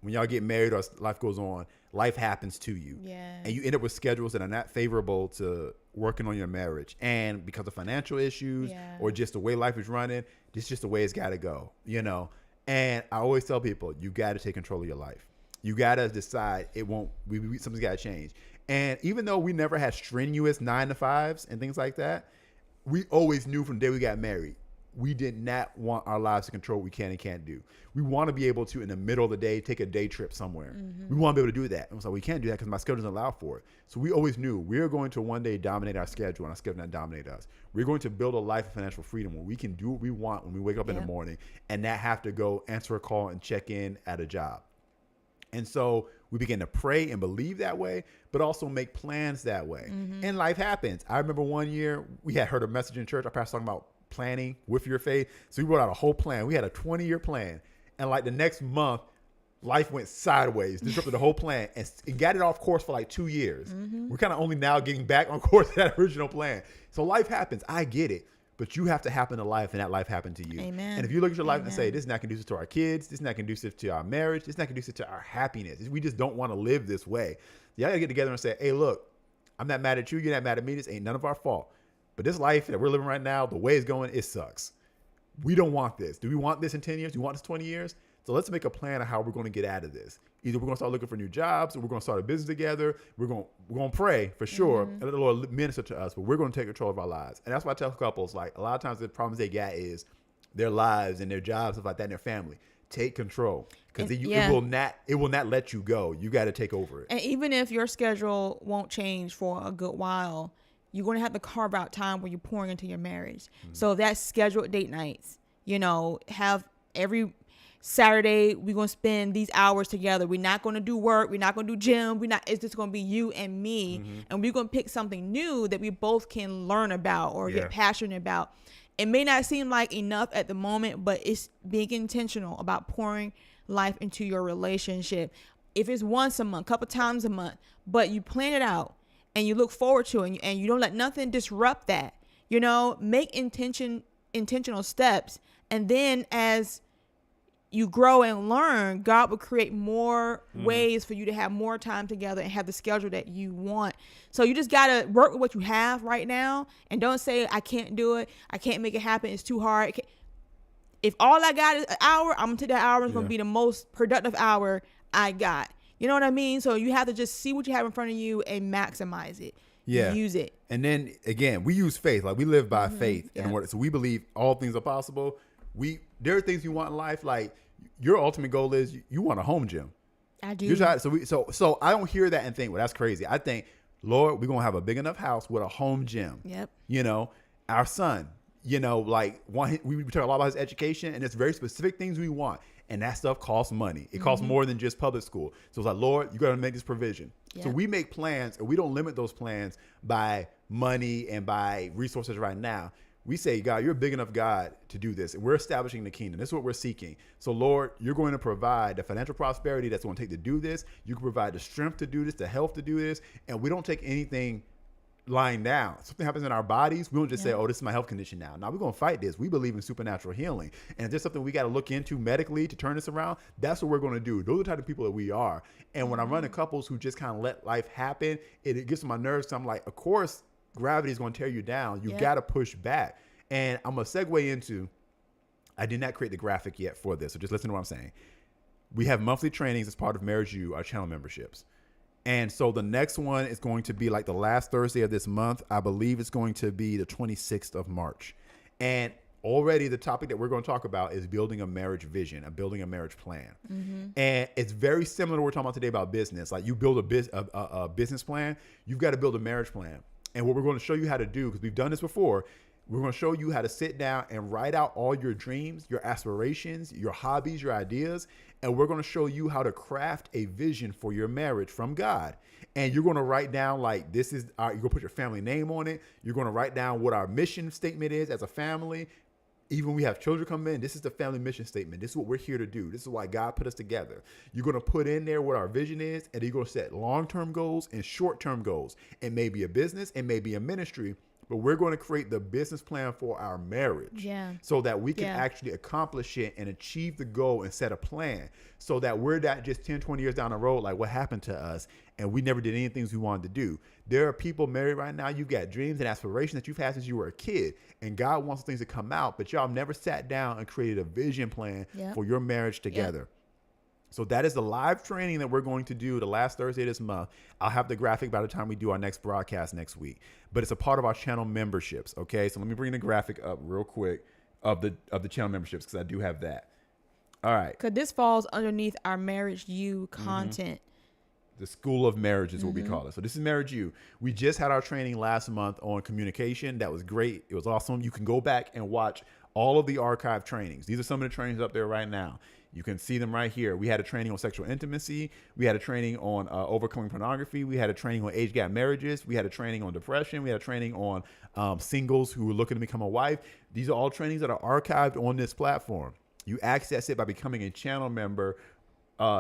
when y'all get married or life goes on, life happens to you. Yeah. And you end up with schedules that are not favorable to working on your marriage. And because of financial issues or just the way life is running, it's just the way it's got to go, And I always tell people, you got to take control of your life. You got to decide something's got to change. And even though we never had strenuous 9-to-5s and things like that, we always knew from the day we got married, we did not want our lives to control what we can and can't do. We want to be able to, in the middle of the day, take a day trip somewhere. We want to be able to do that. And so we can't do that because my schedule doesn't allow for it. So we always knew we're going to one day dominate our schedule and our schedule not dominate us. We're going to build a life of financial freedom where we can do what we want when we wake up in the morning and not have to go answer a call and check in at a job. And so we begin to pray and believe that way, but also make plans that way. And life happens. I remember one year we had heard a message in church. Our pastor talking about planning with your faith. So we wrote out a whole plan. We had a 20-year plan. And like the next month, life went sideways, disrupted the whole plan and got it off course for like 2 years. We're kind of only now getting back on course to that original plan. So life happens. I get it. But you have to happen to life and that life happened to you. Amen. And if you look at your life and say, this is not conducive to our kids, this is not conducive to our marriage, this is not conducive to our happiness. We just don't want to live this way. Y'all got to get together and say, hey, look, I'm not mad at you. You're not mad at me. This ain't none of our fault. But this life that we're living right now, the way it's going, it sucks. We don't want this. Do we want this in 10 years? Do we want this 20 years? So let's make a plan of how we're going to get out of this. Either we're going to start looking for new jobs or we're going to start a business together. We're going to pray for sure and let the Lord minister to us, but we're going to take control of our lives. And that's why I tell couples, like, a lot of times the problems they got is their lives and their jobs, stuff like that, and their family. Take control because it will not let you go. You got to take over it. And even if your schedule won't change for a good while, you're going to have to carve out time where you're pouring into your marriage. So that's scheduled date nights. Have every Saturday, we're going to spend these hours together. We're not going to do work. We're not going to do gym. It's just going to be you and me. And we're going to pick something new that we both can learn about or get passionate about. It may not seem like enough at the moment, but it's being intentional about pouring life into your relationship. If it's once a month, a couple times a month, but you plan it out and you look forward to it and you don't let nothing disrupt that, make intentional steps. And then as you grow and learn, God will create more ways for you to have more time together and have the schedule that you want. So you just got to work with what you have right now and don't say, I can't do it. I can't make it happen. It's too hard. If all I got is an hour, I'm going to take that hour. It's going to be the most productive hour I got. You know what I mean? So you have to just see what you have in front of you and maximize it. Yeah. Use it. And then again, we use faith. Like we live by faith. Yeah. And what, so we believe all things are possible. There are things you want in life. Like your ultimate goal is you want a home gym. I do. You're trying, so I don't hear that and think, well, that's crazy. I think, Lord, we're going to have a big enough house with a home gym. Yep. You know, our son, you know, like we talk a lot about his education, and it's very specific things we want. And that stuff costs money. It costs more than just public school. So it's like, Lord, you got to make this provision. Yep. So we make plans, and we don't limit those plans by money and by resources right now. We say, God, you're a big enough God to do this. And we're establishing the kingdom. This is what we're seeking. So, Lord, you're going to provide the financial prosperity that's going to take to do this. You can provide the strength to do this, the health to do this. And we don't take anything lying down. Something happens in our bodies. We don't just say, oh, this is my health condition now. Now we're going to fight this. We believe in supernatural healing. And if there's something we got to look into medically to turn this around, that's what we're going to do. Those are the type of people that we are. And when I'm running couples who just kind of let life happen, it gets on my nerves. So I'm like, of course, gravity is going to tear you down. You got to push back. And I'm going to segue into, I did not create the graphic yet for this. So just listen to what I'm saying. We have monthly trainings as part of Marriage U, our channel memberships. And so the next one is going to be like the last Thursday of this month. I believe it's going to be the 26th of March. And already the topic that we're going to talk about is building a marriage vision, building a marriage plan. And it's very similar to what we're talking about today about business. Like you build a business plan, you've got to build a marriage plan. And what we're going to show you how to do, because we've done this before, we're going to show you how to sit down and write out all your dreams, your aspirations, your hobbies, your ideas. And we're going to show you how to craft a vision for your marriage from God. And you're going to write down like this is you're going to put your family name on it. You're going to write down what our mission statement is as a family. Even when we have children come in, this is the family mission statement. This is what we're here to do. This is why God put us together. You're going to put in there what our vision is, and you're going to set long-term goals and short-term goals. It may be a business, it may be a ministry, but we're going to create the business plan for our marriage so that we can actually accomplish it and achieve the goal and set a plan so that we're not just 10, 20 years down the road, like what happened to us and we never did any things we wanted to do. There are people married right now. You've got dreams and aspirations that you've had since you were a kid, and God wants things to come out, but y'all never sat down and created a vision plan for your marriage together. So that is the live training that we're going to do the last Thursday of this month. I'll have the graphic by the time we do our next broadcast next week, but it's a part of our channel memberships. Okay. So let me bring the graphic up real quick of the channel memberships, because I do have that. All right. Because this falls underneath our Marriage U content. The School of Marriage is what we call it. So this is Marriage U. We just had our training last month on communication. That was great. It was awesome. You can go back and watch all of the archive trainings. These are some of the trainings up there right now. You can see them right here. We had a training on sexual intimacy. We had a training on overcoming pornography. We had a training on age gap marriages. We had a training on depression. We had a training on singles who were looking to become a wife. These are all trainings that are archived on this platform. You access it by becoming a channel member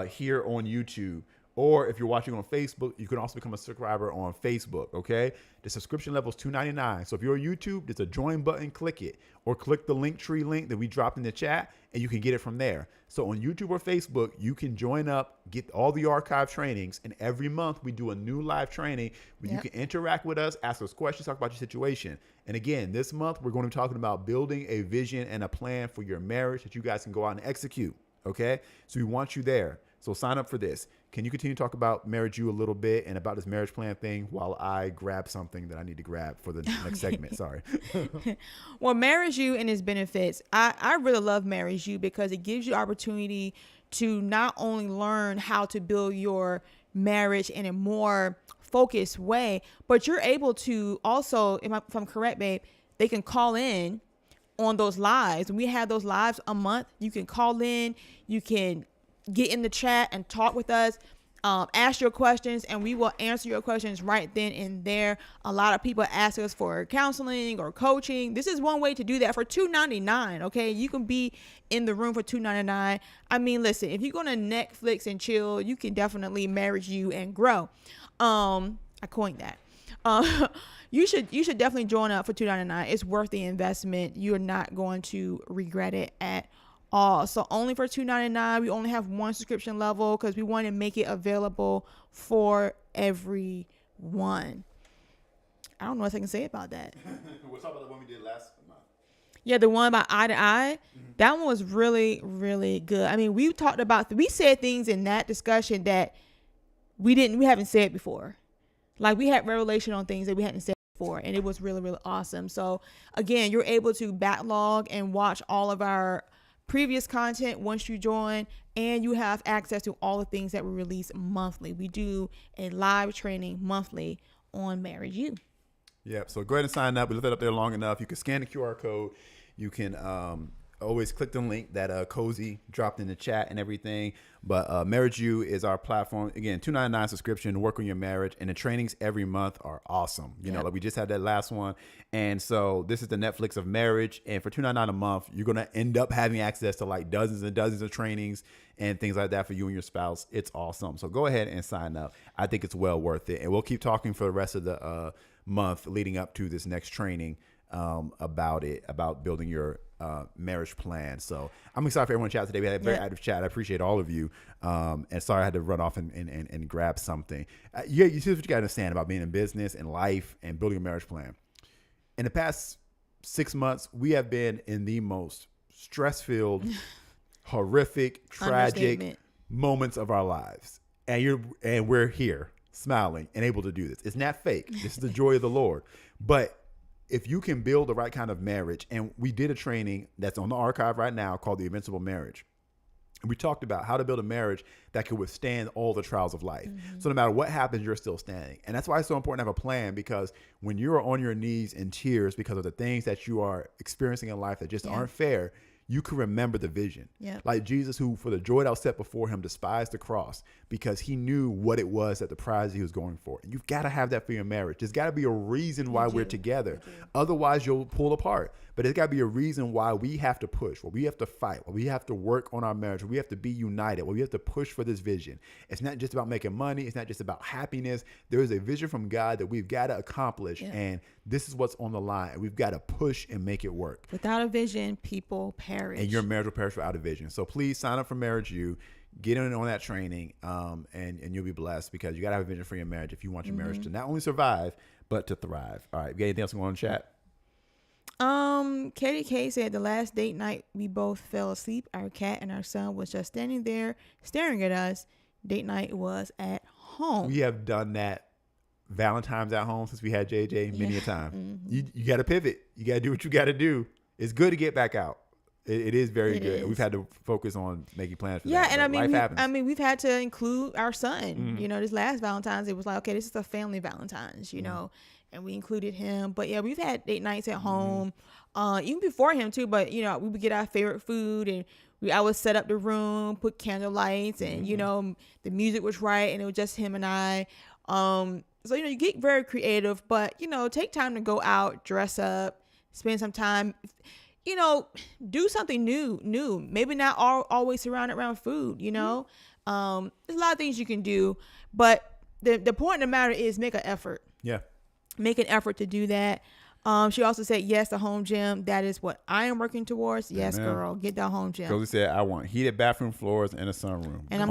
here on YouTube. Or if you're watching on Facebook, you can also become a subscriber on Facebook, okay? The subscription level is $2.99. So if you're on YouTube, there's a join button, click it. Or click the Linktree link that we dropped in the chat, and you can get it from there. So on YouTube or Facebook, you can join up, get all the archive trainings, and every month we do a new live training where you can interact with us, ask us questions, talk about your situation. And again, this month, we're going to be talking about building a vision and a plan for your marriage that you guys can go out and execute, okay? So we want you there. So sign up for this. Can you continue to talk about Marriage U a little bit and about this marriage plan thing while I grab something that I need to grab for the next segment? Sorry. Well, Marriage U and its benefits. I really love Marriage U because it gives you opportunity to not only learn how to build your marriage in a more focused way, but you're able to also, if I'm correct, babe, they can call in on those lives. We have those lives a month. You can call in. You can get in the chat and talk with us, ask your questions, and we will answer your questions right then and there. A lot of people ask us for counseling or coaching. This is one way to do that for $2.99. Okay, you can be in the room for $2.99. I mean, listen, if you're gonna Netflix and chill, you can definitely Marriage U and grow. I coined that. You should definitely join up for $2.99. It's worth the investment. You're not going to regret it at all. So only for $2.99. We only have one subscription level because we want to make it available for everyone. I don't know what I can say about that. We'll talk about the one we did last month. Yeah, the one about Eye to Eye. That one was really, really good. I mean, we said things in that discussion that we haven't said before. Like, we had revelation on things that we hadn't said before, and it was really, really awesome. So again, you're able to backlog and watch all of our previous content once you join, and you have access to all the things that we release monthly. We do a live training monthly on Marriage U. Yep. So go ahead and sign up. We left it up there long enough. You can scan the QR code. You can always click the link that Cozy dropped in the chat and everything. But Marriage U is our platform. Again, $2.99 subscription to work on your marriage. And the trainings every month are awesome. You know, like we just had that last one. And so this is the Netflix of marriage. And for $2.99 a month, you're going to end up having access to like dozens and dozens of trainings and things like that for you and your spouse. It's awesome. So go ahead and sign up. I think it's well worth it. And we'll keep talking for the rest of the month leading up to this next training about building your marriage plan. So I'm excited for everyone in chat today. We had a very active chat. I appreciate all of you. And sorry I had to run off and grab something. You see what you got to understand about being in business and life and building a marriage plan. In the past 6 months, we have been in the most stress-filled, horrific, tragic moments of our lives. And we're here smiling and able to do this. It's not fake. This is the joy of the Lord. But if you can build the right kind of marriage, and we did a training that's on the archive right now called The Invincible Marriage. And we talked about how to build a marriage that can withstand all the trials of life. Mm-hmm. So no matter what happens, you're still standing. And that's why it's so important to have a plan, because when you're on your knees in tears because of the things that you are experiencing in life that just aren't fair, you can remember the vision. Yep. Like Jesus, who for the joy that was set before him despised the cross because he knew what it was that the prize he was going for. And you've got to have that for your marriage. There's got to be a reason why we're together. Otherwise, you'll pull apart. But there's got to be a reason why we have to push, why we have to fight, why we have to work on our marriage, why we have to be united, why we have to push for this vision. It's not just about making money. It's not just about happiness. There is a vision from God that we've got to accomplish. Yeah. And this is what's on the line. And we've got to push and make it work. Without a vision, people perish. And your marriage will perish without a vision. So please sign up for Marriage U. Get in on that training, and you'll be blessed, because you got to have a vision for your marriage if you want your marriage to not only survive, but to thrive. All right. You got anything else going on in the chat? Katie K said the last date night we both fell asleep. Our cat and our son was just standing there staring at us. Date night was at home. We have done that Valentine's at home since we had JJ many a time. Mm-hmm. You got to pivot. You got to do what you got to do. It's good to get back out. It is very good. We've had to focus on making plans for that. Yeah, and we've had to include our son. Mm-hmm. You know, this last Valentine's, it was like, okay, this is a family Valentine's, you know, and we included him. But yeah, we've had date nights at home, even before him too. But you know, we would get our favorite food, and I would set up the room, put candle lights, and you know, the music was right, and it was just him and I. So you know, you get very creative, but you know, take time to go out, dress up, spend some time. You know, do something new. Maybe not always surrounded around food, you know. There's a lot of things you can do, but the point of the matter is make an effort. Yeah. Make an effort to do that. She also said, yes, the home gym. That is what I am working towards. Yes, girl, get that home gym. Josie said, I want heated bathroom floors and a sunroom. And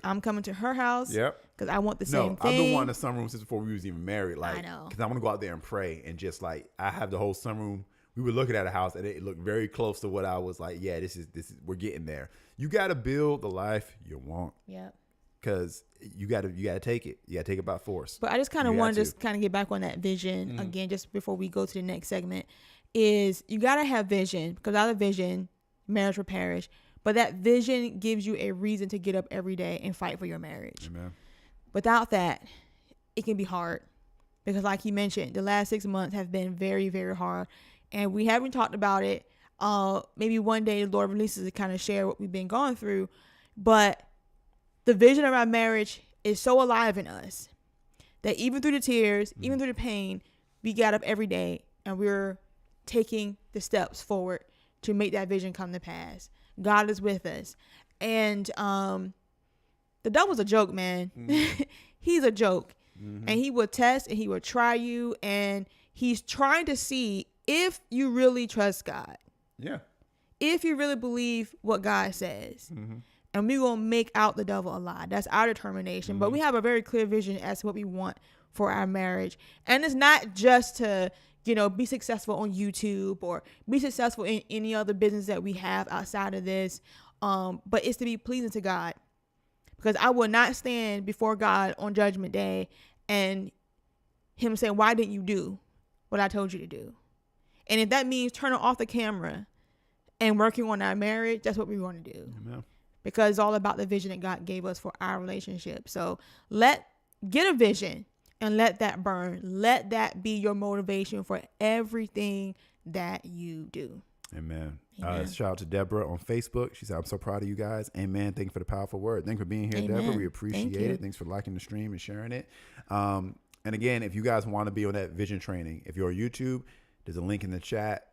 I'm coming to her house. Yep. Because I want the same thing. I've been wanting a sunroom since before we was even married. Like, I know. Because I want to go out there and pray, and just like, I have the whole sunroom. We were looking at a house and it looked very close to what I was like, yeah, this is we're getting there. You got to build the life you want. Yeah. Because you got to take it. You got to take it by force. But I just kind of want to just kind of get back on that vision again, just before we go to the next segment, is you got to have vision, because without a vision, marriage will perish. But that vision gives you a reason to get up every day and fight for your marriage. Amen. Without that, it can be hard, because like you mentioned, the last 6 months have been very, very hard. And we haven't talked about it. Maybe one day the Lord releases to kind of share what we've been going through. But the vision of our marriage is so alive in us that even through the tears, even through the pain, we got up every day and we're taking the steps forward to make that vision come to pass. God is with us. And the devil's a joke, man. Mm-hmm. He's a joke. Mm-hmm. And he will test and he will try you. And he's trying to see if you really trust God. Yeah. If you really believe what God says. Mm-hmm. And we're going to make out the devil a lie. That's our determination. Mm-hmm. But we have a very clear vision as to what we want for our marriage. And it's not just to be successful on YouTube or be successful in any other business that we have outside of this. But it's to be pleasing to God, because I will not stand before God on Judgment Day and him saying, why didn't you do what I told you to do? And if that means turning off the camera and working on our marriage, that's what we want to do. Amen. Because it's all about the vision that God gave us for our relationship. So get a vision and let that burn. Let that be your motivation for everything that you do. Amen. Amen. Shout out to Deborah on Facebook. She said, I'm so proud of you guys. Amen. Thank you for the powerful word. Thank you for being here, Amen. Deborah. We appreciate Thank you. it. Thanks for liking the stream and sharing it. And again, if you guys want to be on that vision training, if you're on YouTube, there's a link in the chat,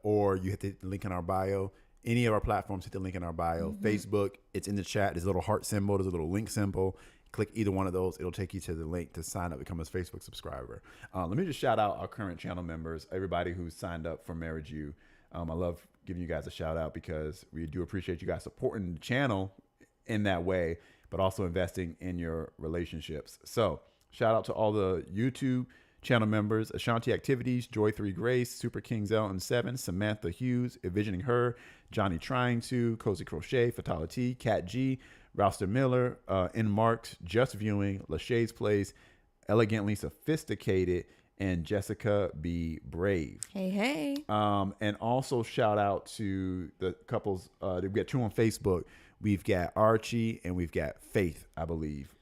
or you hit the link in our bio. Any of our platforms, hit the link in our bio. Mm-hmm. Facebook, it's in the chat. There's a little heart symbol. There's a little link symbol. Click either one of those. It'll take you to the link to sign up, become a Facebook subscriber. Let me just shout out our current channel members, everybody who's signed up for Marriage U. I love giving you guys a shout out because we do appreciate you guys supporting the channel in that way, but also investing in your relationships. So shout out to all the YouTube channel members: Ashanti Activities, Joy 3 Grace, Super King Zelton 7, Samantha Hughes, Envisioning Her, Johnny Trying To, Cozy Crochet, Fatality, Kat G, Rouster Miller, N Marked, Just Viewing, Lachey's Place, Elegantly Sophisticated, and Jessica B. Brave. Hey. And also shout out to the couples. We've got 2 on Facebook. We've got Archie and we've got Faith, I believe.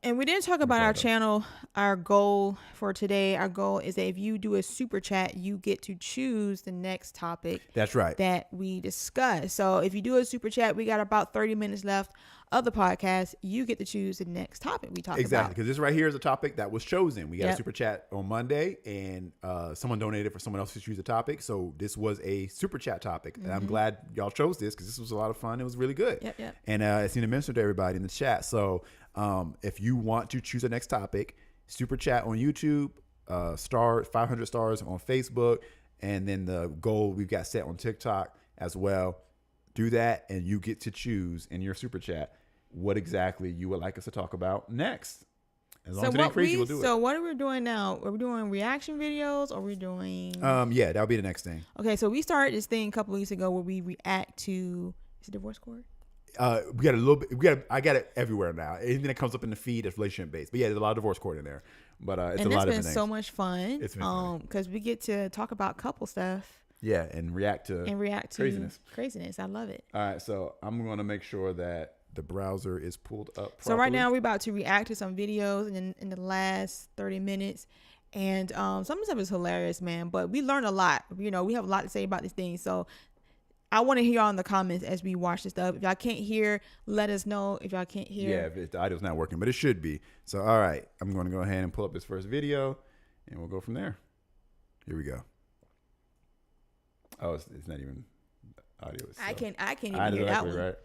And we didn't talk about our channel. Our goal for today, our goal is that if you do a super chat, you get to choose the next topic. That's right. That we discuss. So if you do a super chat, we got about 30 minutes left of the podcast. You get to choose the next topic we talk about. Exactly, because this right here is a topic that was chosen. We got a Yep. super chat on Monday, and someone donated for someone else to choose a topic. So this was a super chat topic, and I'm glad y'all chose this because this was a lot of fun. It was really good. Yep. And it's an mention to everybody in the chat. So if you want to choose the next topic, super chat on YouTube, 500 stars on Facebook, and then the goal we've got set on TikTok as well. Do that, and you get to choose in your super chat what exactly you would like us to talk about next. As long as it ain't crazy, we'll do it. So what are we doing now? Are we doing reaction videos, or are we doing? Yeah, that'll be the next thing. Okay, so we started this thing a couple weeks ago where we react to. Is it divorce court? We got a little bit. I got it everywhere now. Anything that comes up in the feed is relationship based. But yeah, there's a lot of divorce court in there. But it's a lot of different things. And it's been so much fun. It's been fun because we get to talk about couple stuff. Yeah, and react to craziness. I love it. All right, so I'm going to make sure that the browser is pulled up properly. So right now we're about to react to some videos in the last 30 minutes. And some of the stuff is hilarious, man. But we learned a lot. We have a lot to say about these things. So I want to hear y'all in the comments as we watch this stuff. If y'all can't hear, let us know. If y'all can't hear. Yeah, if the audio's not working, but it should be. So, all right, I'm going to go ahead and pull up this first video, and we'll go from there. Here we go. Oh, it's not even audio. I can't even hear that one. Right?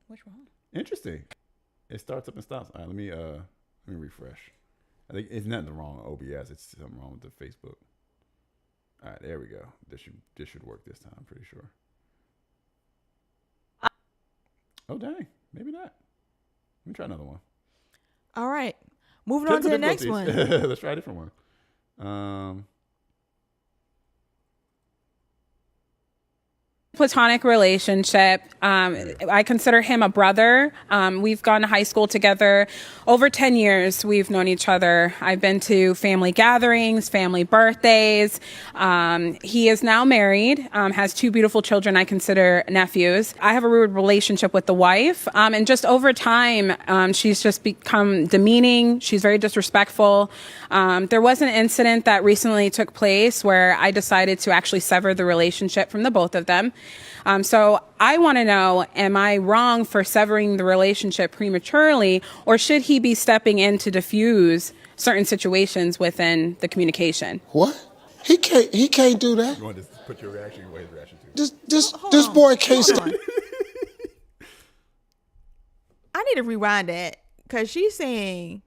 What's wrong? Interesting. It starts up and stops. All right, let me refresh. I think it's nothing wrong with OBS. It's something wrong with the Facebook. All right, there we go. This should work this time. I'm pretty sure. Oh dang, maybe not. Let me try another one. All right, moving on to the next one. Let's try a different one. Platonic relationship. I consider him a brother. We've gone to high school together. Over 10 years, we've known each other. I've been to family gatherings, family birthdays. He is now married, has 2 beautiful children I consider nephews. I have a rude relationship with the wife. And just over time, she's just become demeaning. She's very disrespectful. There was an incident that recently took place where I decided to actually sever the relationship from the both of them. So I want to know, am I wrong for severing the relationship prematurely, or should he be stepping in to diffuse certain situations within the communication? What? He can't do that. You want to put your reaction, his reaction to? This boy can't stop. I need to rewind that because she's saying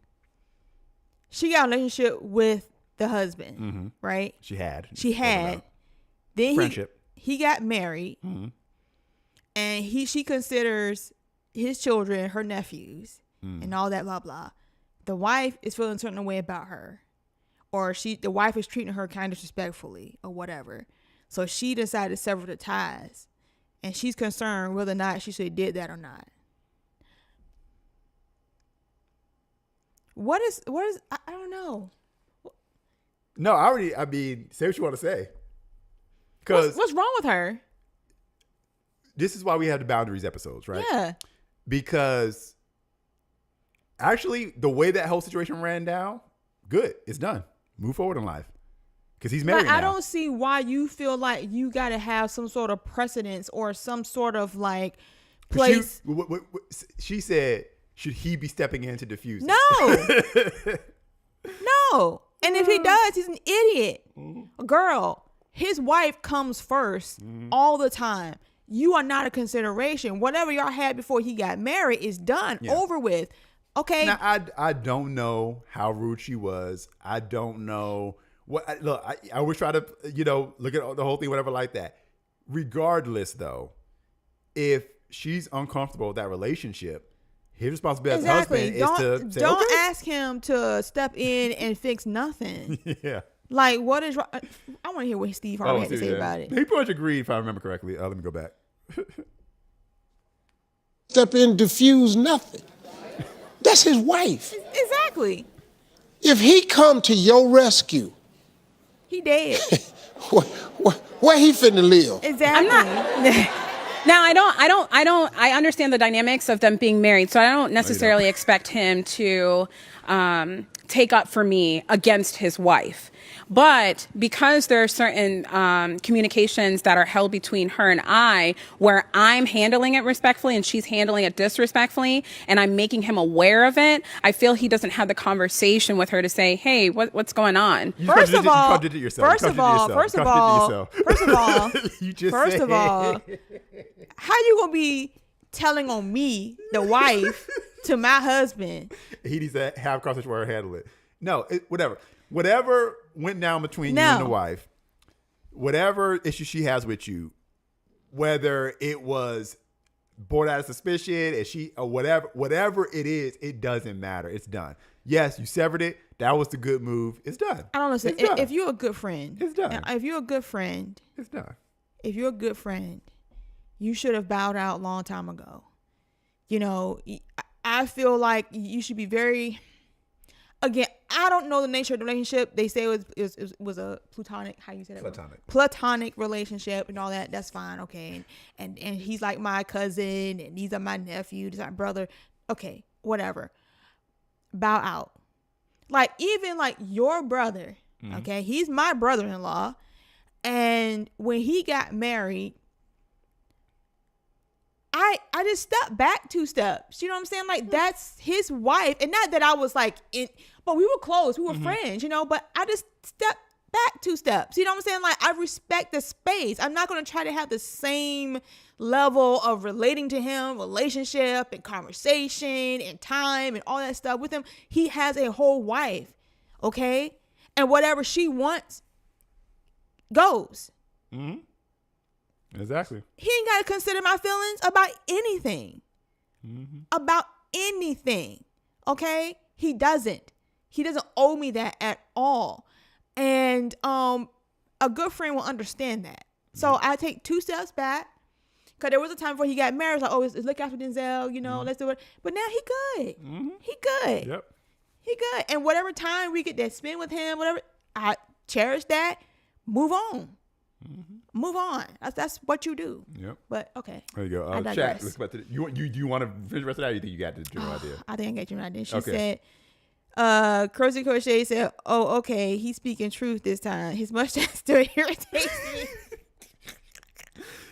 she got a relationship with the husband, right? She had. Then friendship. He got married, and she considers his children her nephews, and all that blah blah. the wife is feeling a certain way about her, or the wife is treating her kind of disrespectfully or whatever. So she decided to sever the ties, and she's concerned whether or not she should have did that or not. What is I don't know. No, I mean, say what you want to say. Because What's wrong with her? this is why we have the boundaries episodes, right? Yeah. Because actually, the way that whole situation ran down, good. It's done. Move forward in life. Because he's married But I now. don't see why you feel like you got to have some sort of precedence or some sort of like place. She said, should he be stepping in to diffuse it? No. No. And if he does, he's an idiot. Girl, his wife comes first all the time. You are not a consideration. Whatever y'all had before he got married is done, over with. Okay. Now, I don't know how rude she was. I don't know what. I always try to, look at the whole thing, whatever like that. Regardless, though, if she's uncomfortable with that relationship, his responsibility as a husband is to say, don't okay. ask him to step in and fix nothing. Yeah. Like, what is wrong? I want to hear what Steve Harvey had to say about it. He pretty much agreed, if I remember correctly. Let me go back. Step in, diffuse nothing. That's his wife. Exactly. If he come to your rescue, He dead. where he finna live? Exactly. Now, I understand the dynamics of them being married, so I don't necessarily expect him to take up for me against his wife. But because there are certain communications that are held between her and I, where I'm handling it respectfully and she's handling it disrespectfully, and I'm making him aware of it, I feel he doesn't have the conversation with her to say, hey, what's going on? First of all, how you gonna be telling on me, the wife, to my husband? He needs to have a conversation where her handle it. No, whatever went down between you and the wife, whatever issue she has with you, whether it was born out of suspicion, or whatever it is, it doesn't matter. It's done. Yes, you severed it. That was the good move. It's done. I don't listen. It's done. If you're a good friend, It's done. If you're a good friend, It's done. if you're a good friend, you should have bowed out a long time ago. I feel like you should be very. Again, I don't know the nature of the relationship. They say it was a platonic. How you say that? Platonic relationship and all that. That's fine, okay. And he's like my cousin, and these are my nephew, these are my brother. Okay, whatever. Bow out. Like even like your brother, okay. He's my brother-in-law, and when he got married, I just stepped back 2 steps. You know what I'm saying? Like that's his wife. And not that I was like but we were close. We were friends, but I just stepped back 2 steps. You know what I'm saying? Like I respect the space. I'm not going to try to have the same level of relating to him, relationship and conversation and time and all that stuff with him. He has a whole wife. Okay? And whatever she wants goes. Mm-hmm. Exactly. He ain't got to consider my feelings about anything. About anything. Okay? He doesn't. He doesn't owe me that at all. And a good friend will understand that. So I take 2 steps back. Because there was a time before he got married. I was like, let's look after Denzel, let's do it. But now he good. He good. Yep. He good. And whatever time we get to spend with him, whatever, I cherish that. Move on. Move on. That's what you do. Yep. But okay. There you go. I digress. Chat. You want to finish the rest of that? Or you think you got the general idea? I think I got you an idea. She Okay. said, Crochet Crochet said, oh, okay, he's speaking truth this time. His mustache still irritates me.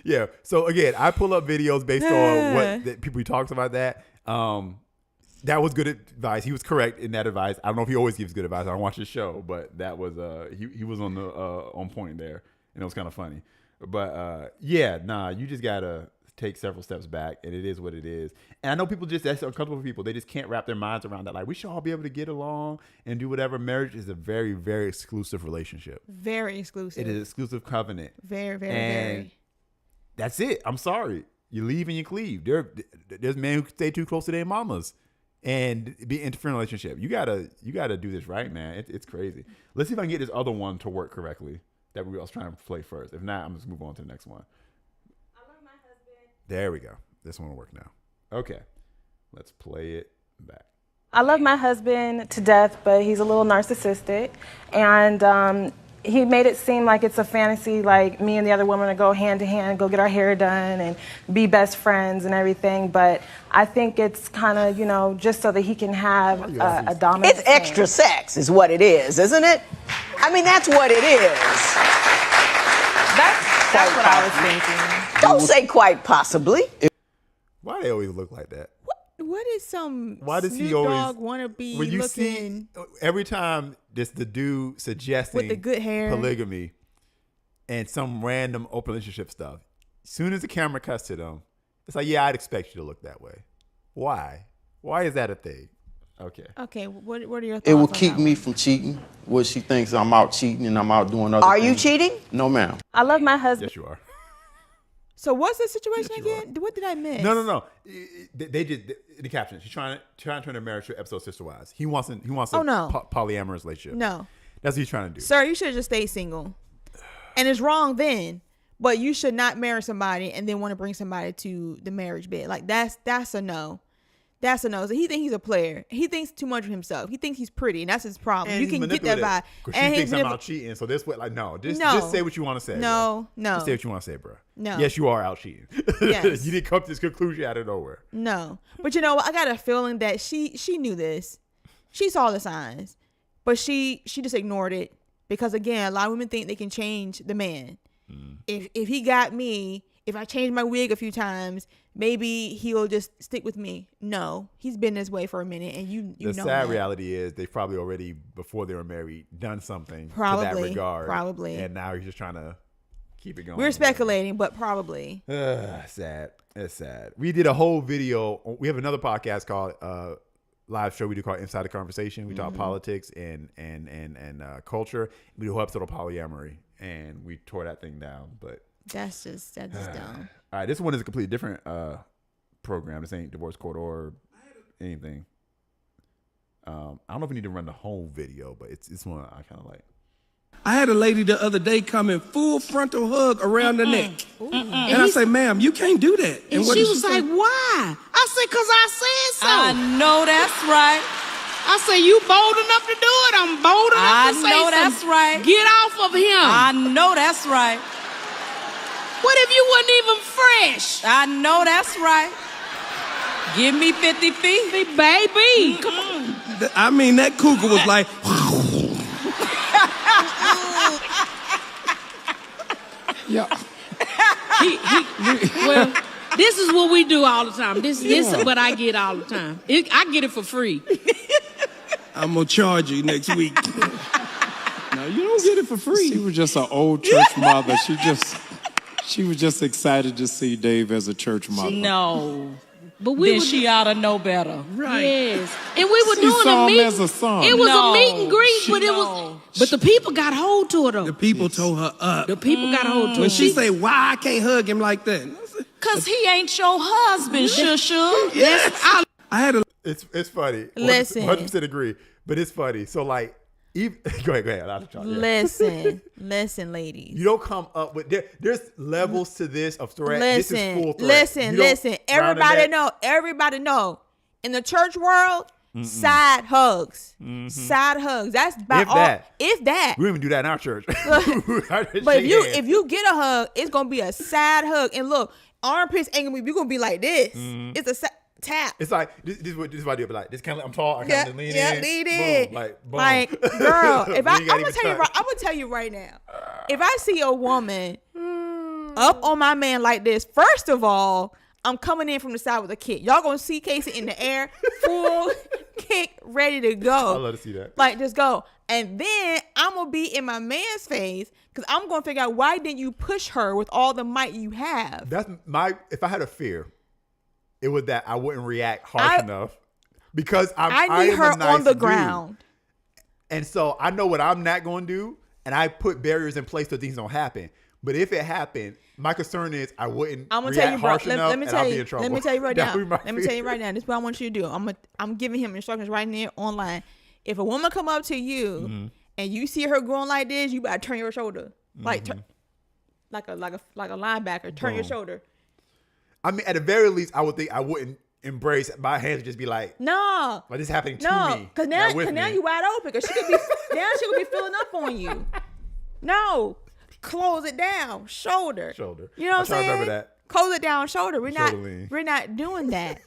Yeah. So again, I pull up videos based on what people talks about that. That was good advice. He was correct in that advice. I don't know if he always gives good advice. I don't watch his show, but that was he was on the on point there, and it was kind of funny. But you just gotta take several steps back, and it is what it is. And I know people that's uncomfortable for people. They just can't wrap their minds around that. Like we should all be able to get along and do whatever. Marriage is a very, very exclusive relationship. Very exclusive. It is an exclusive covenant. Very, very, And very. that's it. I'm sorry. You leave and you cleave. There's men who stay too close to their mamas, and be interfering in a relationship. You gotta do this right, man. It's crazy. Let's see if I can get this other one to work correctly that we was trying to play first. If not, I'm just move on to the next one. I love my husband. There we go. This one will work now. Okay, let's play it back. I love my husband to death, but he's a little narcissistic, and he made it seem like it's a fantasy, like me and the other woman to go hand to hand, go get our hair done, and be best friends and everything. But I think it's kind of, you know, just so that he can have a dominant. It's extra sex, is what it is, isn't it? I mean, that's what it is. That's what I was thinking. Don't say quite possibly. Why they always look like that? What is some Why does Snoop he always Dogg wannabe when you looking? see every time this the dude suggesting With the good hair. polygamy and some random open relationship stuff, as soon as the camera cuts to them, it's like, yeah, I'd expect you to look that way. Why? Why is that a thing? Okay. Okay, what are your thoughts? It will on keep that me one? from cheating. What she thinks I'm out cheating and I'm out doing other Are things. you cheating? No, ma'am. I love my husband. Yes, you are. So what's the situation Yes, you again? What did I miss? No. They just the caption. She's trying to turn their marriage to episode Sister Wives. He wants a Oh, no. polyamorous relationship. No, That's what he's trying to do. sir, you should have just stayed single. And it's wrong then, but you should not marry somebody and then want to bring somebody to the marriage bed. Like that's a no. That's a no. So he thinks he's a player. He thinks too much of himself. He thinks he's pretty, and that's his problem. And you he's can get that vibe. because she thinks I'm out cheating. So this way, like, no, just say what you want to say. No, bro. no. Just say what you want to say, bro. No. Yes, you are out cheating. Yes. You didn't come to this conclusion out of nowhere. No, but you know what? I got a feeling that she knew this. She saw the signs, but she just ignored it because again, a lot of women think they can change the man. If he got me, if I change my wig a few times, maybe he'll just stick with me. No, he's been this way for a minute, and you The know sad that. reality is they probably already before they were married done something to Probably, that regard. probably. And now he's just trying to keep it going. We're speculating, but probably. Sad. It's sad. We did a whole video. We have another podcast called live show we do called Inside the Conversation. We talk politics and culture. We do a whole episode of polyamory, and we tore that thing down. But That's just dumb. all right, this one is a completely different program. This ain't divorce court or anything. I don't know if we need to run the whole video, but it's one I kind of like. I had a lady the other day come in full frontal hug around the neck. And I say, ma'am, you can't do that. And what she did was say? like, why? I said, because I said so. I know that's right. I said, you bold enough to do it. I'm bold enough to say I know that's something. right. Get off of him. I know that's right. What if you wasn't even fresh? I know that's right. Give me 50 feet. Baby, come on. I mean, that cougar was like, yeah. Well, this is what we do all the time. This is what I get all the time. I get it for free. I'm going to charge you next week. No, you don't get it for free. She was just an old church mother. She was just excited to see Dave as a church mother. No. But we Then were, she ought to know better. Right. yes. And we were She doing saw a him meet. as a son. It was No. a meet and greet, but it was. No. But the people got hold to her though. The people told her up. The people got hold to her. When she say, why I can't hug him like that? I said, Because he ain't your husband, shusha. yeah. I had a It's funny. Listen. 100% agree, but it's funny. So like, even, go ahead. I'll try. Yeah. Listen, ladies. You don't come up with there's levels to this of threat. This is full threat. You don't Listen. round the neck. Everybody know. In the church world, side hugs. Side hugs. That's about If all. that. If that. We don't even do that in our church. But if you get a hug, it's gonna be a side hug. And look, armpits ain't gonna be. You gonna be like this. It's a tap. it's like this is what I do. But like this kind of I'm tall. I kind of lean in. lean Boom, in. like boom. Like, girl, if Then I'm you gotta gonna even tell you, touch. I'm gonna tell you right now, if I see a woman up on my man like this, first of all, I'm coming in from the side with a kick. Y'all gonna see Casey in the air, full kick, ready to go. I love to see that. Like, just go. And then I'm gonna be in my man's face because I'm gonna figure out why didn't you push her with all the might you have. That's my. If I had a fear, it was that I wouldn't react harsh enough because I I need am her a nice on the dude. ground. And so I know what I'm not going to do, and I put barriers in place so things don't happen. But if it happened, My concern is I wouldn't. I'm gonna tell you, bro. harsh enough, Let me tell and I'll be you. in trouble. Let me tell you right now. That would be my Let me tell you fear. right now. This is what I want you to do. I'm giving him instructions right there online. If a woman come up to you and you see her going like this, you better turn your shoulder, like like a linebacker. Turn your shoulder. I mean, at the very least, I would think I wouldn't embrace. My hands would just be like, No, like this is happening to no, me. because not with now me. you wide open. Because she could be filling up on you. No, close it down, shoulder. You know what I'm saying? Remember that. Close it down, shoulder. We're not doing that.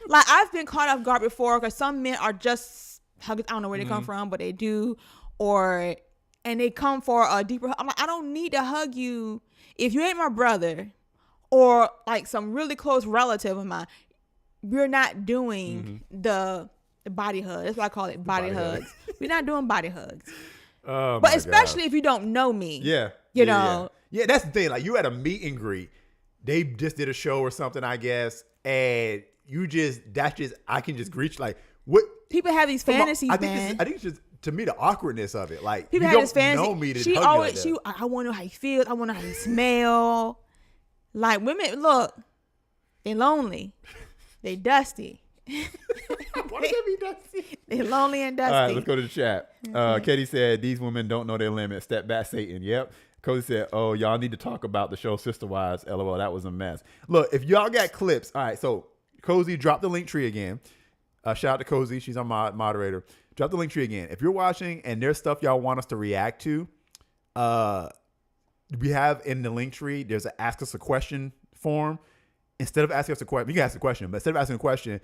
Like I've been caught off guard before because some men are just huggers. I don't know where they come from, but they do, and they come for a deeper hug. I'm like, I don't need to hug you if you ain't my brother or like some really close relative of mine. We're not doing the body hug. That's why I call it body hugs. We're not doing body hugs. Oh, but especially if you don't know me. Yeah. You know. Yeah, that's the thing. Like you at a meet and greet. They just did a show or something, I guess, and I can just greet you. Like what people have these fantasies, man. I think it's just to me the awkwardness of it. Like people you have don't this fantasy. know me to She hug always, you like that. I want to know how you feel. I want to know how you smell. Like women, look, they lonely, they dusty. Why does that be dusty? They lonely and dusty. All right, let's go to the chat. Katie said, these women don't know their limits. Step back, Satan. Yep. Cody said, oh, y'all need to talk about the show Sister Wives. LOL, that was a mess. Look, if y'all got clips. All right, so Cozy, drop the link tree again. Shout out to Cozy. She's our moderator. Drop the link tree again. If you're watching and there's stuff y'all want us to react to, we have in the link tree, there's an ask us a question form. Instead of asking us a question, you can ask a question, but instead of asking a question,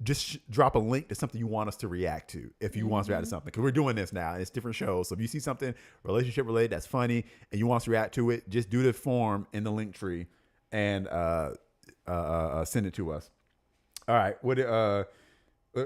just drop a link to something you want us to react to if you want us to react to something. Because we're doing this now. It's different shows. So if you see something relationship related that's funny and you want us to react to it, just do the form in the link tree and send it to us. All right. What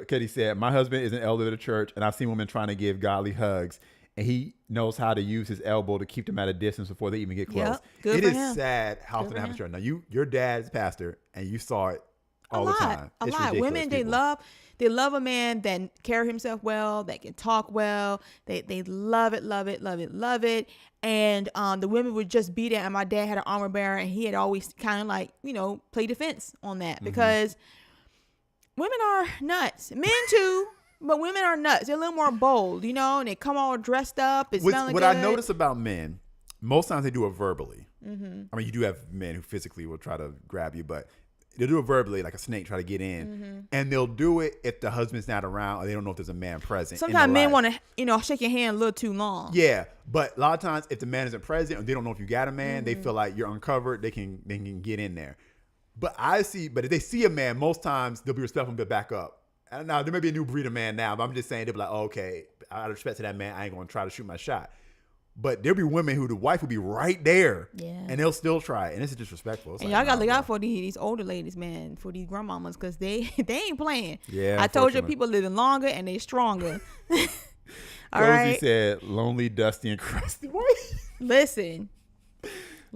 Katie said, my husband is an elder of the church, and I've seen women trying to give godly hugs, and he knows how to use his elbow to keep them at a distance before they even get close. Yep, good It for is him. sad how often that happens. Now, your dad's pastor, and you saw it all the time. A It's lot. ridiculous, Women, people. they love a man that carry himself well, that can talk well. They love it. And the women would just be there. And my dad had an armor bearer, and he had always kind of like, play defense on that because women are nuts. Men too, but women are nuts. They're a little more bold, and they come all dressed up. It's smelling What good. I notice about men, most times they do it verbally. I mean, you do have men who physically will try to grab you, but they'll do it verbally, like a snake, try to get in. And they'll do it if the husband's not around or they don't know if there's a man present. Sometimes men want to, shake your hand a little too long. Yeah, but a lot of times if the man isn't present or they don't know if you got a man, they feel like you're uncovered. They can get in there. But if they see a man, most times they'll be respectful and they'll back up. And now there may be a new breed of man now, but I'm just saying they'll be like, oh, okay, out of respect to that man, I ain't gonna try to shoot my shot. But there'll be women who the wife will be right there, and they'll still try, and this is disrespectful. It's And like, y'all gotta nah, look bro. out for these older ladies, man, for these grandmamas, because they ain't playing. Yeah, I told you, unfortunately. people living longer and they stronger. All Cozy right, said, lonely, dusty, and crusty. listen.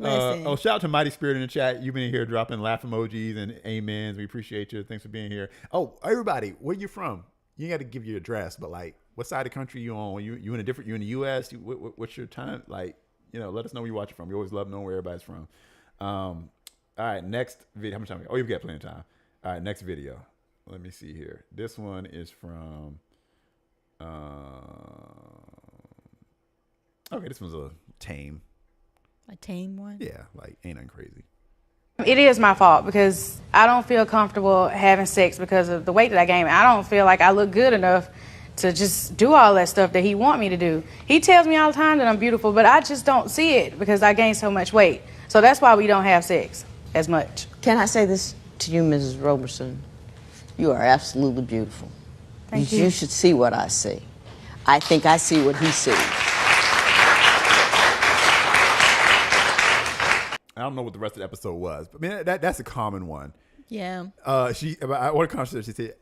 Shout out to Mighty Spirit in the chat. You've been here dropping laugh emojis and amens. We appreciate you. Thanks for being here. Oh, everybody, where you from? You ain't got to give your address, but like, what side of the country you on? You in the U.S.? What's your time? Like, let us know where you watching from. We always love knowing where everybody's from. All right, next video. How much time? Oh, you've got plenty of time. All right, next video. Let me see here. This one is from. Okay, this one's a tame. A tame one? Yeah, like ain't nothing crazy. It is my fault because I don't feel comfortable having sex because of the weight that I gained. I don't feel like I look good enough to just do all that stuff that he want me to do. He tells me all the time that I'm beautiful, but I just don't see it because I gained so much weight. So that's why we don't have sex as much. Can I say this to you, Mrs. Roberson? You are absolutely beautiful. Thank you. You should see what I see. I think I see what he sees. I don't know what the rest of the episode was, but man, that's a common one. Yeah. What a conversation. She said,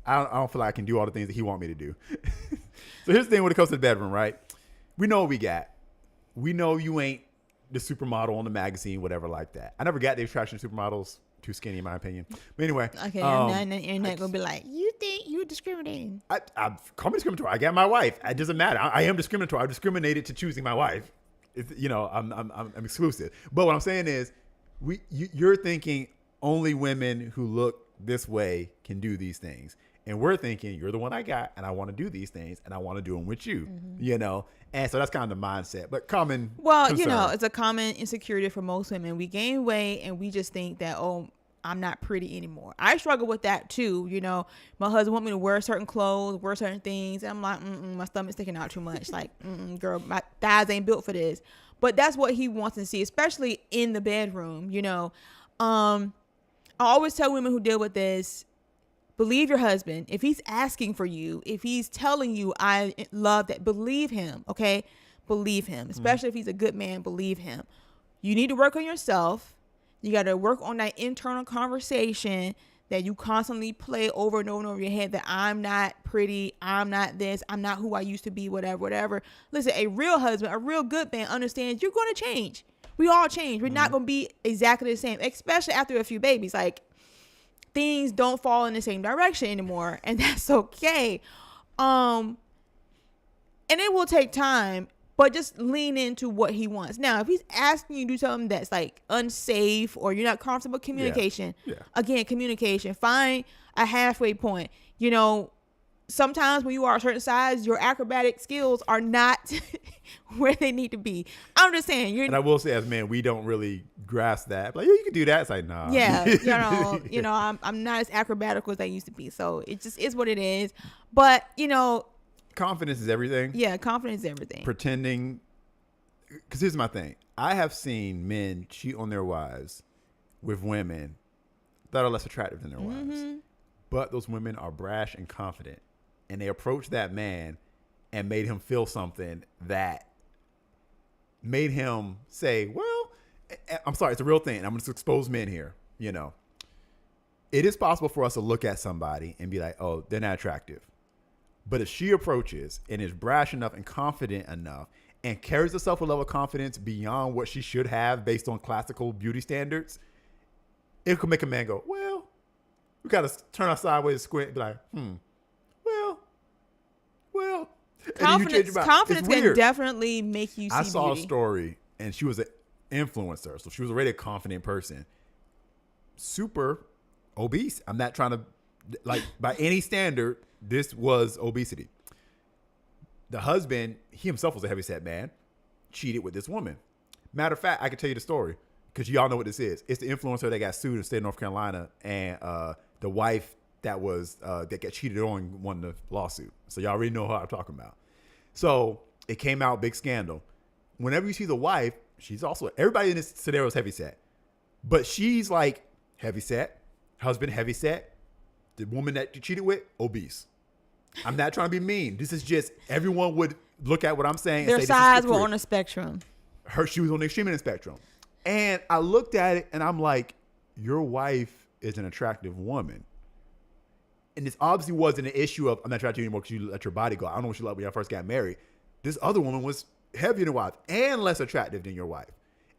I don't feel like I can do all the things that he want me to do. So here's the thing when it comes to the bedroom, right? We know what we got. We know you ain't the supermodel on the magazine, whatever like that. I never got the attraction of supermodels. Too skinny in my opinion. But anyway. Okay, and the internet gonna be like, you think you're discriminating? I call me discriminatory. I got my wife. It doesn't matter. I am discriminatory. I discriminated to choosing my wife. It's, you know, I'm exclusive. But what I'm saying is, you're thinking only women who look this way can do these things. And we're thinking, you're the one I got, and I want to do these things, and I want to do them with you, you know? And so that's kind of the mindset. But common concern. You know, it's a common insecurity for most women. We gain weight, and we just think that, oh, I'm not pretty anymore. I struggle with that, too. You know, my husband want me to wear certain clothes, wear certain things. And I'm like, my stomach's sticking out too much. Like, girl, my thighs ain't built for this. But that's what he wants to see, especially in the bedroom, you know? I always tell women who deal with this, believe your husband. If he's asking for you, if he's telling you, I love that, believe him, okay? Believe him, especially if he's a good man, believe him. You need to work on yourself. You got to work on that internal conversation that you constantly play over and over and over your head that I'm not pretty, I'm not this, I'm not who I used to be, whatever. Listen, a real husband, a real good man understands you're going to change. We all change. We're not going to be exactly the same, especially after a few babies. Like, things don't fall in the same direction anymore, and that's okay. And it will take time, but just lean into what he wants. Now, if he's asking you to do something that's like unsafe or you're not comfortable with communication, again, communication, find a halfway point. You know, sometimes when you are a certain size, your acrobatic skills are not where they need to be. I'm just saying. And I will say, as men, we don't really grasp that. Like, you can do that. It's like, nah. Yeah, you know, I'm not as acrobatical as I used to be. So it just is what it is. But, you know, confidence is everything. Yeah, confidence is everything. Pretending. Because here's my thing. I have seen men cheat on their wives with women that are less attractive than their wives. But those women are brash and confident. And they approached that man and made him feel something that made him say, well, I'm sorry, it's a real thing. I'm going to expose men here. You know, it is possible for us to look at somebody and be like, oh, they're not attractive. But if she approaches and is brash enough and confident enough and carries herself with a level of confidence beyond what she should have based on classical beauty standards, it could make a man go, well, we got to turn our sideways, squint, and be like, well. Confidence can definitely make you see I saw beauty. A story, and she was an influencer, so she was already a confident person. Super obese. I'm not trying to, like, by any standard, this was obesity. The husband, he himself was a heavyset man, cheated with this woman. Matter of fact, I can tell you the story, because y'all know what this is. It's the influencer that got sued in the state of North Carolina, and the wife that got cheated on won the lawsuit. So y'all already know what I'm talking about. So it came out, big scandal. Whenever you see the wife, she's also, everybody in this scenario is heavyset. But she's like heavyset, husband heavyset, the woman that you cheated with, obese. I'm not trying to be mean. This is just, everyone would look at what I'm saying Their and say, sides were on a spectrum. She was on the extreme end of the spectrum. And I looked at it and I'm like, your wife is an attractive woman. And this obviously wasn't an issue of, I'm not attracted to you anymore because you let your body go. I don't know what you like when y'all first got married. This other woman was heavier than your wife and less attractive than your wife.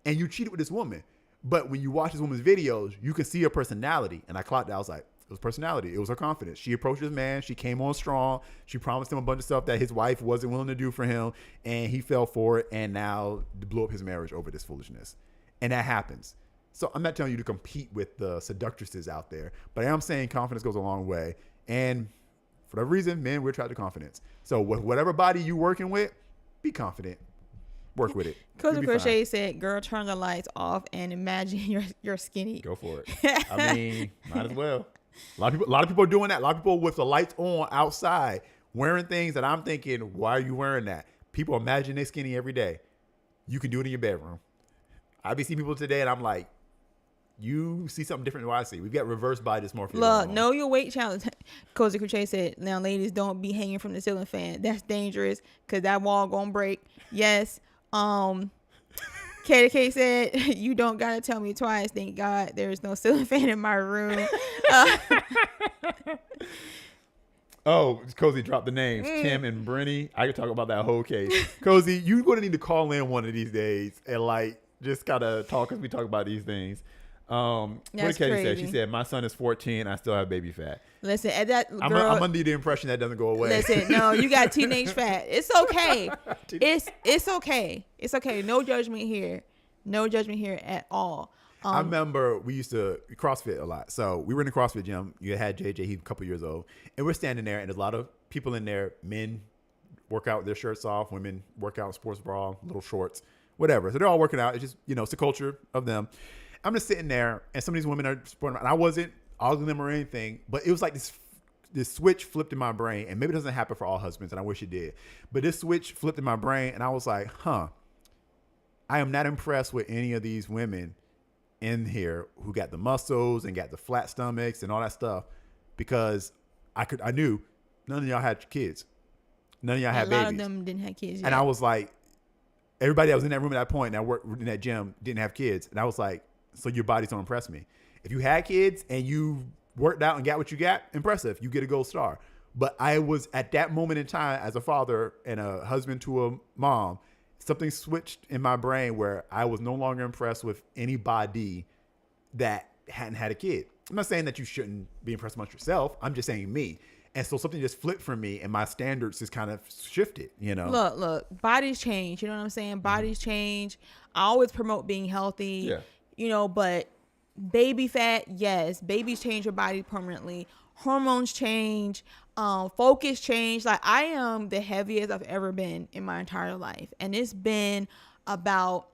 And you cheated with this woman. But when you watch this woman's videos, you can see her personality. And I clocked that. I was like, it was personality. It was her confidence. She approached this man. She came on strong. She promised him a bunch of stuff that his wife wasn't willing to do for him. And he fell for it. And now blew up his marriage over this foolishness. And that happens. So I'm not telling you to compete with the seductresses out there, but I am saying confidence goes a long way. And for that reason, men, we're attracted to confidence. So with whatever body you working with, be confident. Work with it. Cozy Crochet said, girl, turn the lights off and imagine you're skinny. Go for it. I mean, might as well. A lot of people are doing that. A lot of people with the lights on outside wearing things that I'm thinking, why are you wearing that? People imagine they're skinny every day. You can do it in your bedroom. I've been seeing people today and I'm like, you see something different than what I see. We've got reverse body dysmorphia. Look, know your weight challenge. Cozy Crochet said, now ladies, don't be hanging from the ceiling fan. That's dangerous because that wall gonna break. Yes. Katie K said, you don't gotta tell me twice. Thank God there's no ceiling fan in my room. Oh, Cozy dropped the names. Kim and Brenny. I could talk about that whole case. Cozy, you're gonna need to call in one of these days and like just gotta talk as we talk about these things. What did Katie say? She said, "My son is 14. I still have baby fat." Listen, at that girl, I'm under the impression that doesn't go away. Listen, no, you got teenage fat. It's okay. It's okay. It's okay. No judgment here. No judgment here at all. I remember we used to CrossFit a lot. So we were in the CrossFit gym. You had JJ, he's a couple years old. And we're standing there, and there's a lot of people in there. Men work out with their shirts off. Women work out in sports bra, little shorts, whatever. So they're all working out. It's just, it's the culture of them. I'm just sitting there, and some of these women are sporting, and I wasn't ogling them or anything, but it was like this switch flipped in my brain, and maybe it doesn't happen for all husbands, and I wish it did. But this switch flipped in my brain, and I was like, I am not impressed with any of these women in here who got the muscles and got the flat stomachs and all that stuff, because I knew none of y'all had kids. None of y'all had babies. A lot of them didn't have kids yet. And I was like, everybody that was in that room at that point, and I worked in that gym, didn't have kids. And I was like, so your bodies don't impress me. If you had kids and you worked out and got what you got, impressive. You get a gold star. But I was at that moment in time, as a father and a husband to a mom, something switched in my brain where I was no longer impressed with anybody that hadn't had a kid. I'm not saying that you shouldn't be impressed amongst yourself. I'm just saying me. And so something just flipped for me, and my standards just kind of shifted, Look, bodies change. You know what I'm saying? Bodies change. I always promote being healthy. Yeah. But baby fat, yes. Babies change your body permanently. Hormones change. Focus change. Like, I am the heaviest I've ever been in my entire life. And it's been about,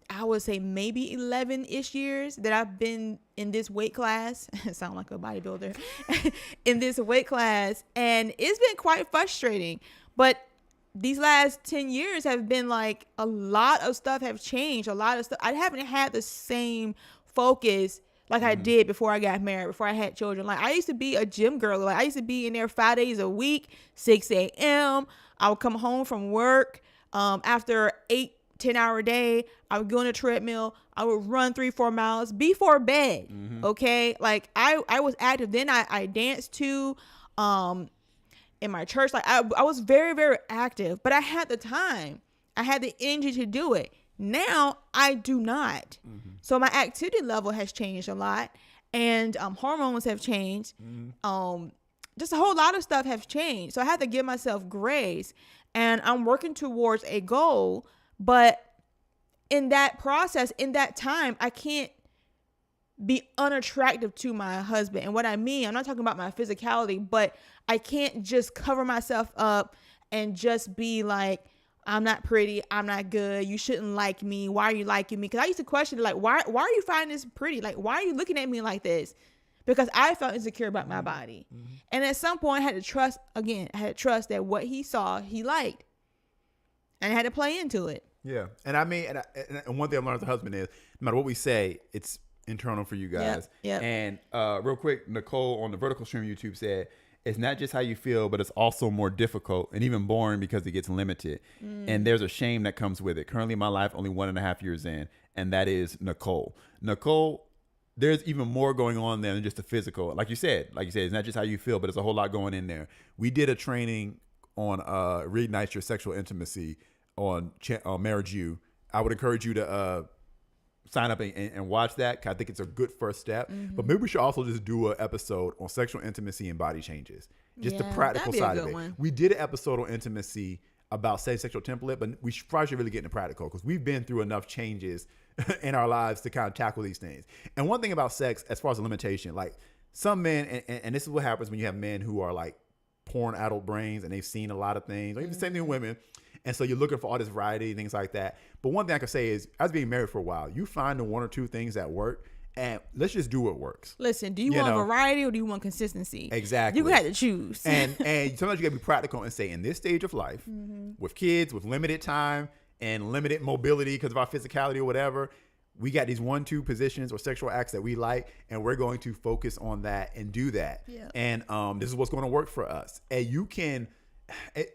I would say, maybe 11-ish years that I've been in this weight class. I sound like a bodybuilder. In this weight class. And it's been quite frustrating. But these last 10 years have been like, a lot of stuff have changed. A lot of stuff. I haven't had the same focus like I did before I got married, before I had children. Like, I used to be a gym girl. Like, I used to be in there 5 days a week, 6 a.m. I would come home from work after 8-10-hour day. I would go on a treadmill. I would run 3-4 miles before bed. Okay. Like, I was active. Then I danced too. In my church, like I was very, very active, but I had the time. I had the energy to do it. Now I do not. So my activity level has changed a lot, and hormones have changed. Just a whole lot of stuff has changed. So I have to give myself grace, and I'm working towards a goal. But in that process, in that time, I can't be unattractive to my husband. And what I mean, I'm not talking about my physicality, but I can't just cover myself up and just be like, I'm not pretty, I'm not good, you shouldn't like me, why are you liking me? Because I used to question, like, why are you finding this pretty? Like, why are you looking at me like this? Because I felt insecure about my body. And at some point I had to trust that what he saw, he liked. And I had to play into it. Yeah. And I mean, and one thing I've learned as a husband is, no matter what we say, it's internal for you guys. Yep. And real quick, Nicole on the Vertical Stream YouTube said, it's not just how you feel, but it's also more difficult and even boring because it gets limited. And there's a shame that comes with it. Currently in my life, only 1.5 years in, and that is Nicole. Nicole, there's even more going on there than just the physical. Like you said, it's not just how you feel, but there's a whole lot going in there. We did a training on Reignite Your Sexual Intimacy on Marriage U. I would encourage you to sign up and watch that, 'cause I think it's a good first step. But maybe we should also just do an episode on sexual intimacy and body changes. Just the practical side of it. We did an episode on intimacy about sexual template, but we probably should really get into practical, because we've been through enough changes in our lives to kind of tackle these things. And one thing about sex, as far as a limitation, like some men, and this is what happens when you have men who are like porn adult brains and they've seen a lot of things, or even the same thing with women. And so you're looking for all this variety, things like that. But one thing I can say is, I was being married for a while. You find the 1 or 2 things that work, and let's just do what works. Listen, do you want variety or do you want consistency? Exactly. You're going to have to choose. And sometimes you got to be practical and say, in this stage of life, with kids, with limited time and limited mobility because of our physicality or whatever, we got these 1-2 positions or sexual acts that we like, and we're going to focus on that and do that. Yeah. And this is what's going to work for us. And you can...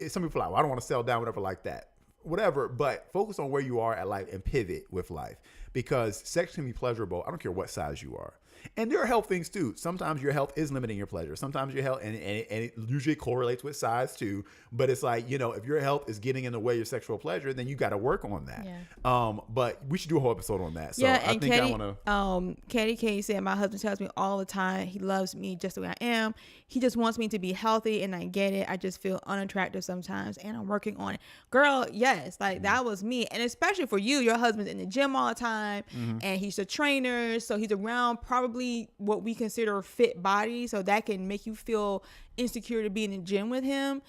some people are like, well, I don't want to settle down, whatever, like that, whatever, but focus on where you are at life and pivot with life, because sex can be pleasurable. I don't care what size you are. And there are health things too. Sometimes your health is limiting your pleasure. Sometimes your health, and it usually correlates with size too. But it's like, if your health is getting in the way of your sexual pleasure, then you got to work on that. Yeah. But we should do a whole episode on that. So yeah, I and think Katie, I want to. Katie K said, my husband tells me all the time he loves me just the way I am. He just wants me to be healthy, and I get it. I just feel unattractive sometimes, and I'm working on it. Girl, yes, like that was me. And especially for you, your husband's in the gym all the time, and he's a trainer, so he's around probably what we consider fit body, so that can make you feel insecure to be in the gym with him.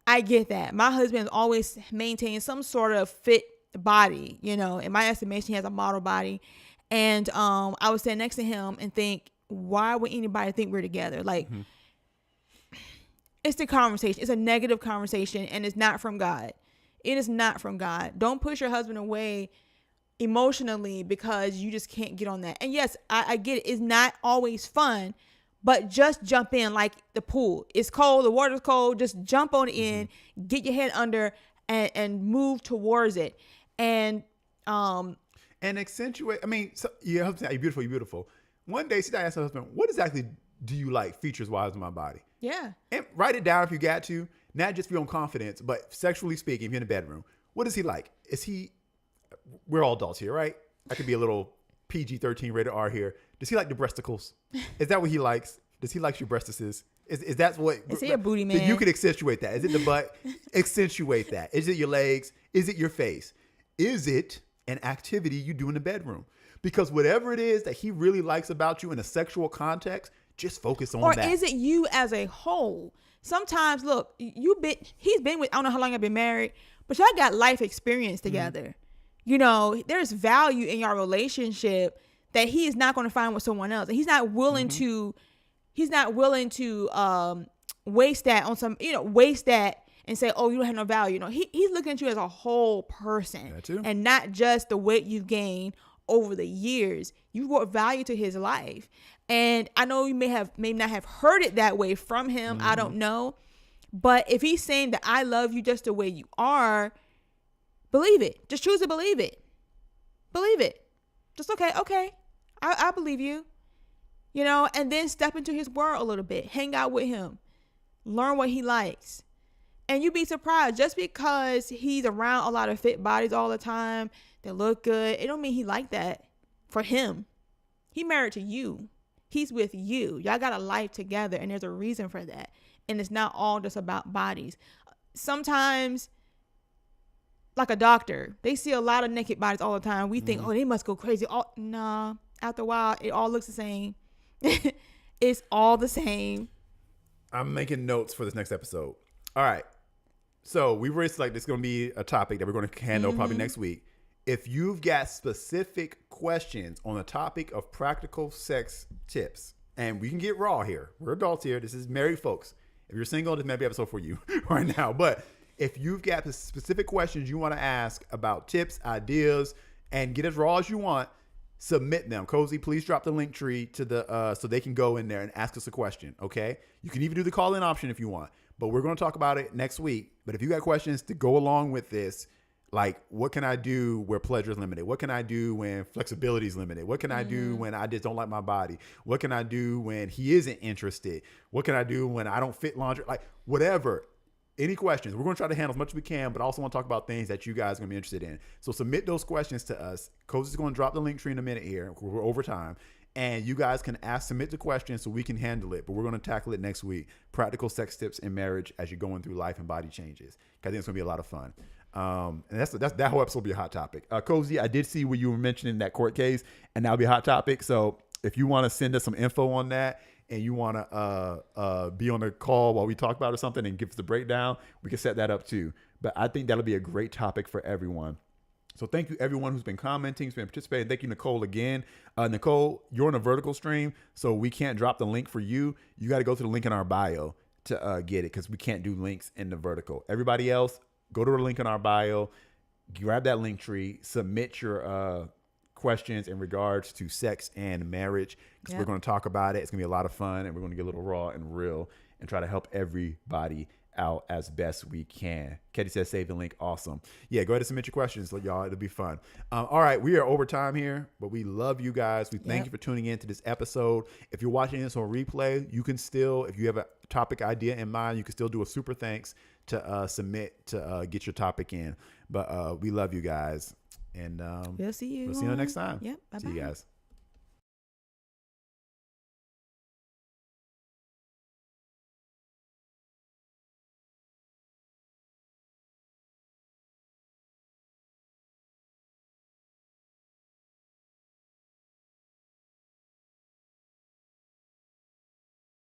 I get that. My husband has always maintained some sort of fit body, in my estimation, he has a model body. And I would stand next to him and think, why would anybody think we're together? Like, it's the conversation. It's a negative conversation, and it's not from God. It is not from God. Don't push your husband away emotionally because you just can't get on that. And yes, I get it. It's not always fun, but just jump in like the pool. It's cold. The water's cold. Just jump on in, get your head under, and move towards it. And accentuate. I mean, so your husband, you're beautiful. You're beautiful. One day, sit down and ask her husband, what exactly do you like features-wise in my body? Yeah. And write it down if you got to. Not just for your own confidence, but sexually speaking, if you're in the bedroom. What is he like? We're all adults here, right? I could be a little PG-13 rated R here. Does he like the breasticles? Is that what he likes? Does he like your breastises? Is that what? Is he a booty man? You could accentuate that. Is it the butt? Accentuate that. Is it your legs? Is it your face? Is it an activity you do in the bedroom? Because whatever it is that he really likes about you in a sexual context, just focus on that. Or is it you as a whole? Sometimes, look, he's been with, I don't know how long I've been married, but y'all got life experience together. There's value in your relationship that he is not going to find with someone else. And he's not willing to waste that on some, waste that and say, oh, you don't have no value. He's looking at you as a whole person and not just the weight you've gained over the years. You brought value to his life. And I know you may not have heard it that way from him. I don't know. But if he's saying that I love you just the way you are, believe it. Just choose to believe it. Believe it. Just okay. I believe you. And then step into his world a little bit. Hang out with him. Learn what he likes. And you'd be surprised. Just because he's around a lot of fit bodies all the time that look good, it don't mean he like that for him. He married to you. He's with you. Y'all got a life together, and there's a reason for that. And it's not all just about bodies. Sometimes, like a doctor, they see a lot of naked bodies all the time. We think, oh, they must go crazy. Nah, after a while, it all looks the same. It's all the same. I'm making notes for this next episode. All right. So we were like, this is going to be a topic that we're going to handle probably next week. If you've got specific questions on the topic of practical sex tips, and we can get raw here. We're adults here. This is married folks. If you're single, this may be an episode for you right now. But if you've got the specific questions you want to ask about tips, ideas, and get as raw as you want, submit them. Cozy, please drop the link tree to the so they can go in there and ask us a question. Okay. You can even do the call-in option if you want. But we're going to talk about it next week. But if you got questions to go along with this, like, what can I do where pleasure is limited? What can I do when flexibility is limited? What can I do when I just don't like my body? What can I do when he isn't interested? What can I do when I don't fit lingerie? Like, whatever. Any questions? We're going to try to handle as much as we can, but also want to talk about things that you guys are going to be interested in. So submit those questions to us. Cozy's going to drop the link tree in a minute here. We're over time. And you guys can submit the questions so we can handle it. But we're going to tackle it next week. Practical sex tips in marriage as you're going through life and body changes. I think it's going to be a lot of fun. And that whole episode will be a hot topic. Cozy, I did see where you were mentioning that court case, and that'll be a hot topic. So if you want to send us some info on that, and you want to be on the call while we talk about it or something and give us the breakdown, we can set that up too. But I think that'll be a great topic for everyone. So thank you everyone who's been commenting, who's been participating. Thank you, Nicole, again. Nicole, you're on a vertical stream, so we can't drop the link for you. You got to go to the link in our bio to get it, because we can't do links in the vertical. Everybody else, go to the link in our bio, grab that link tree, submit your questions in regards to sex and marriage, because we're going to talk about it. It's going to be a lot of fun, and we're going to get a little raw and real and try to help everybody out as best we can. Katie says, save the link. Awesome. Yeah, go ahead and submit your questions, y'all. It'll be fun. All right, we are over time here, but we love you guys. We thank you for tuning in to this episode. If you're watching this on replay, you can still, if you have a topic idea in mind, you can still do a super thanks to submit to get your topic in. But we love you guys. And we'll see you next time. Yep. Bye-bye. See you guys.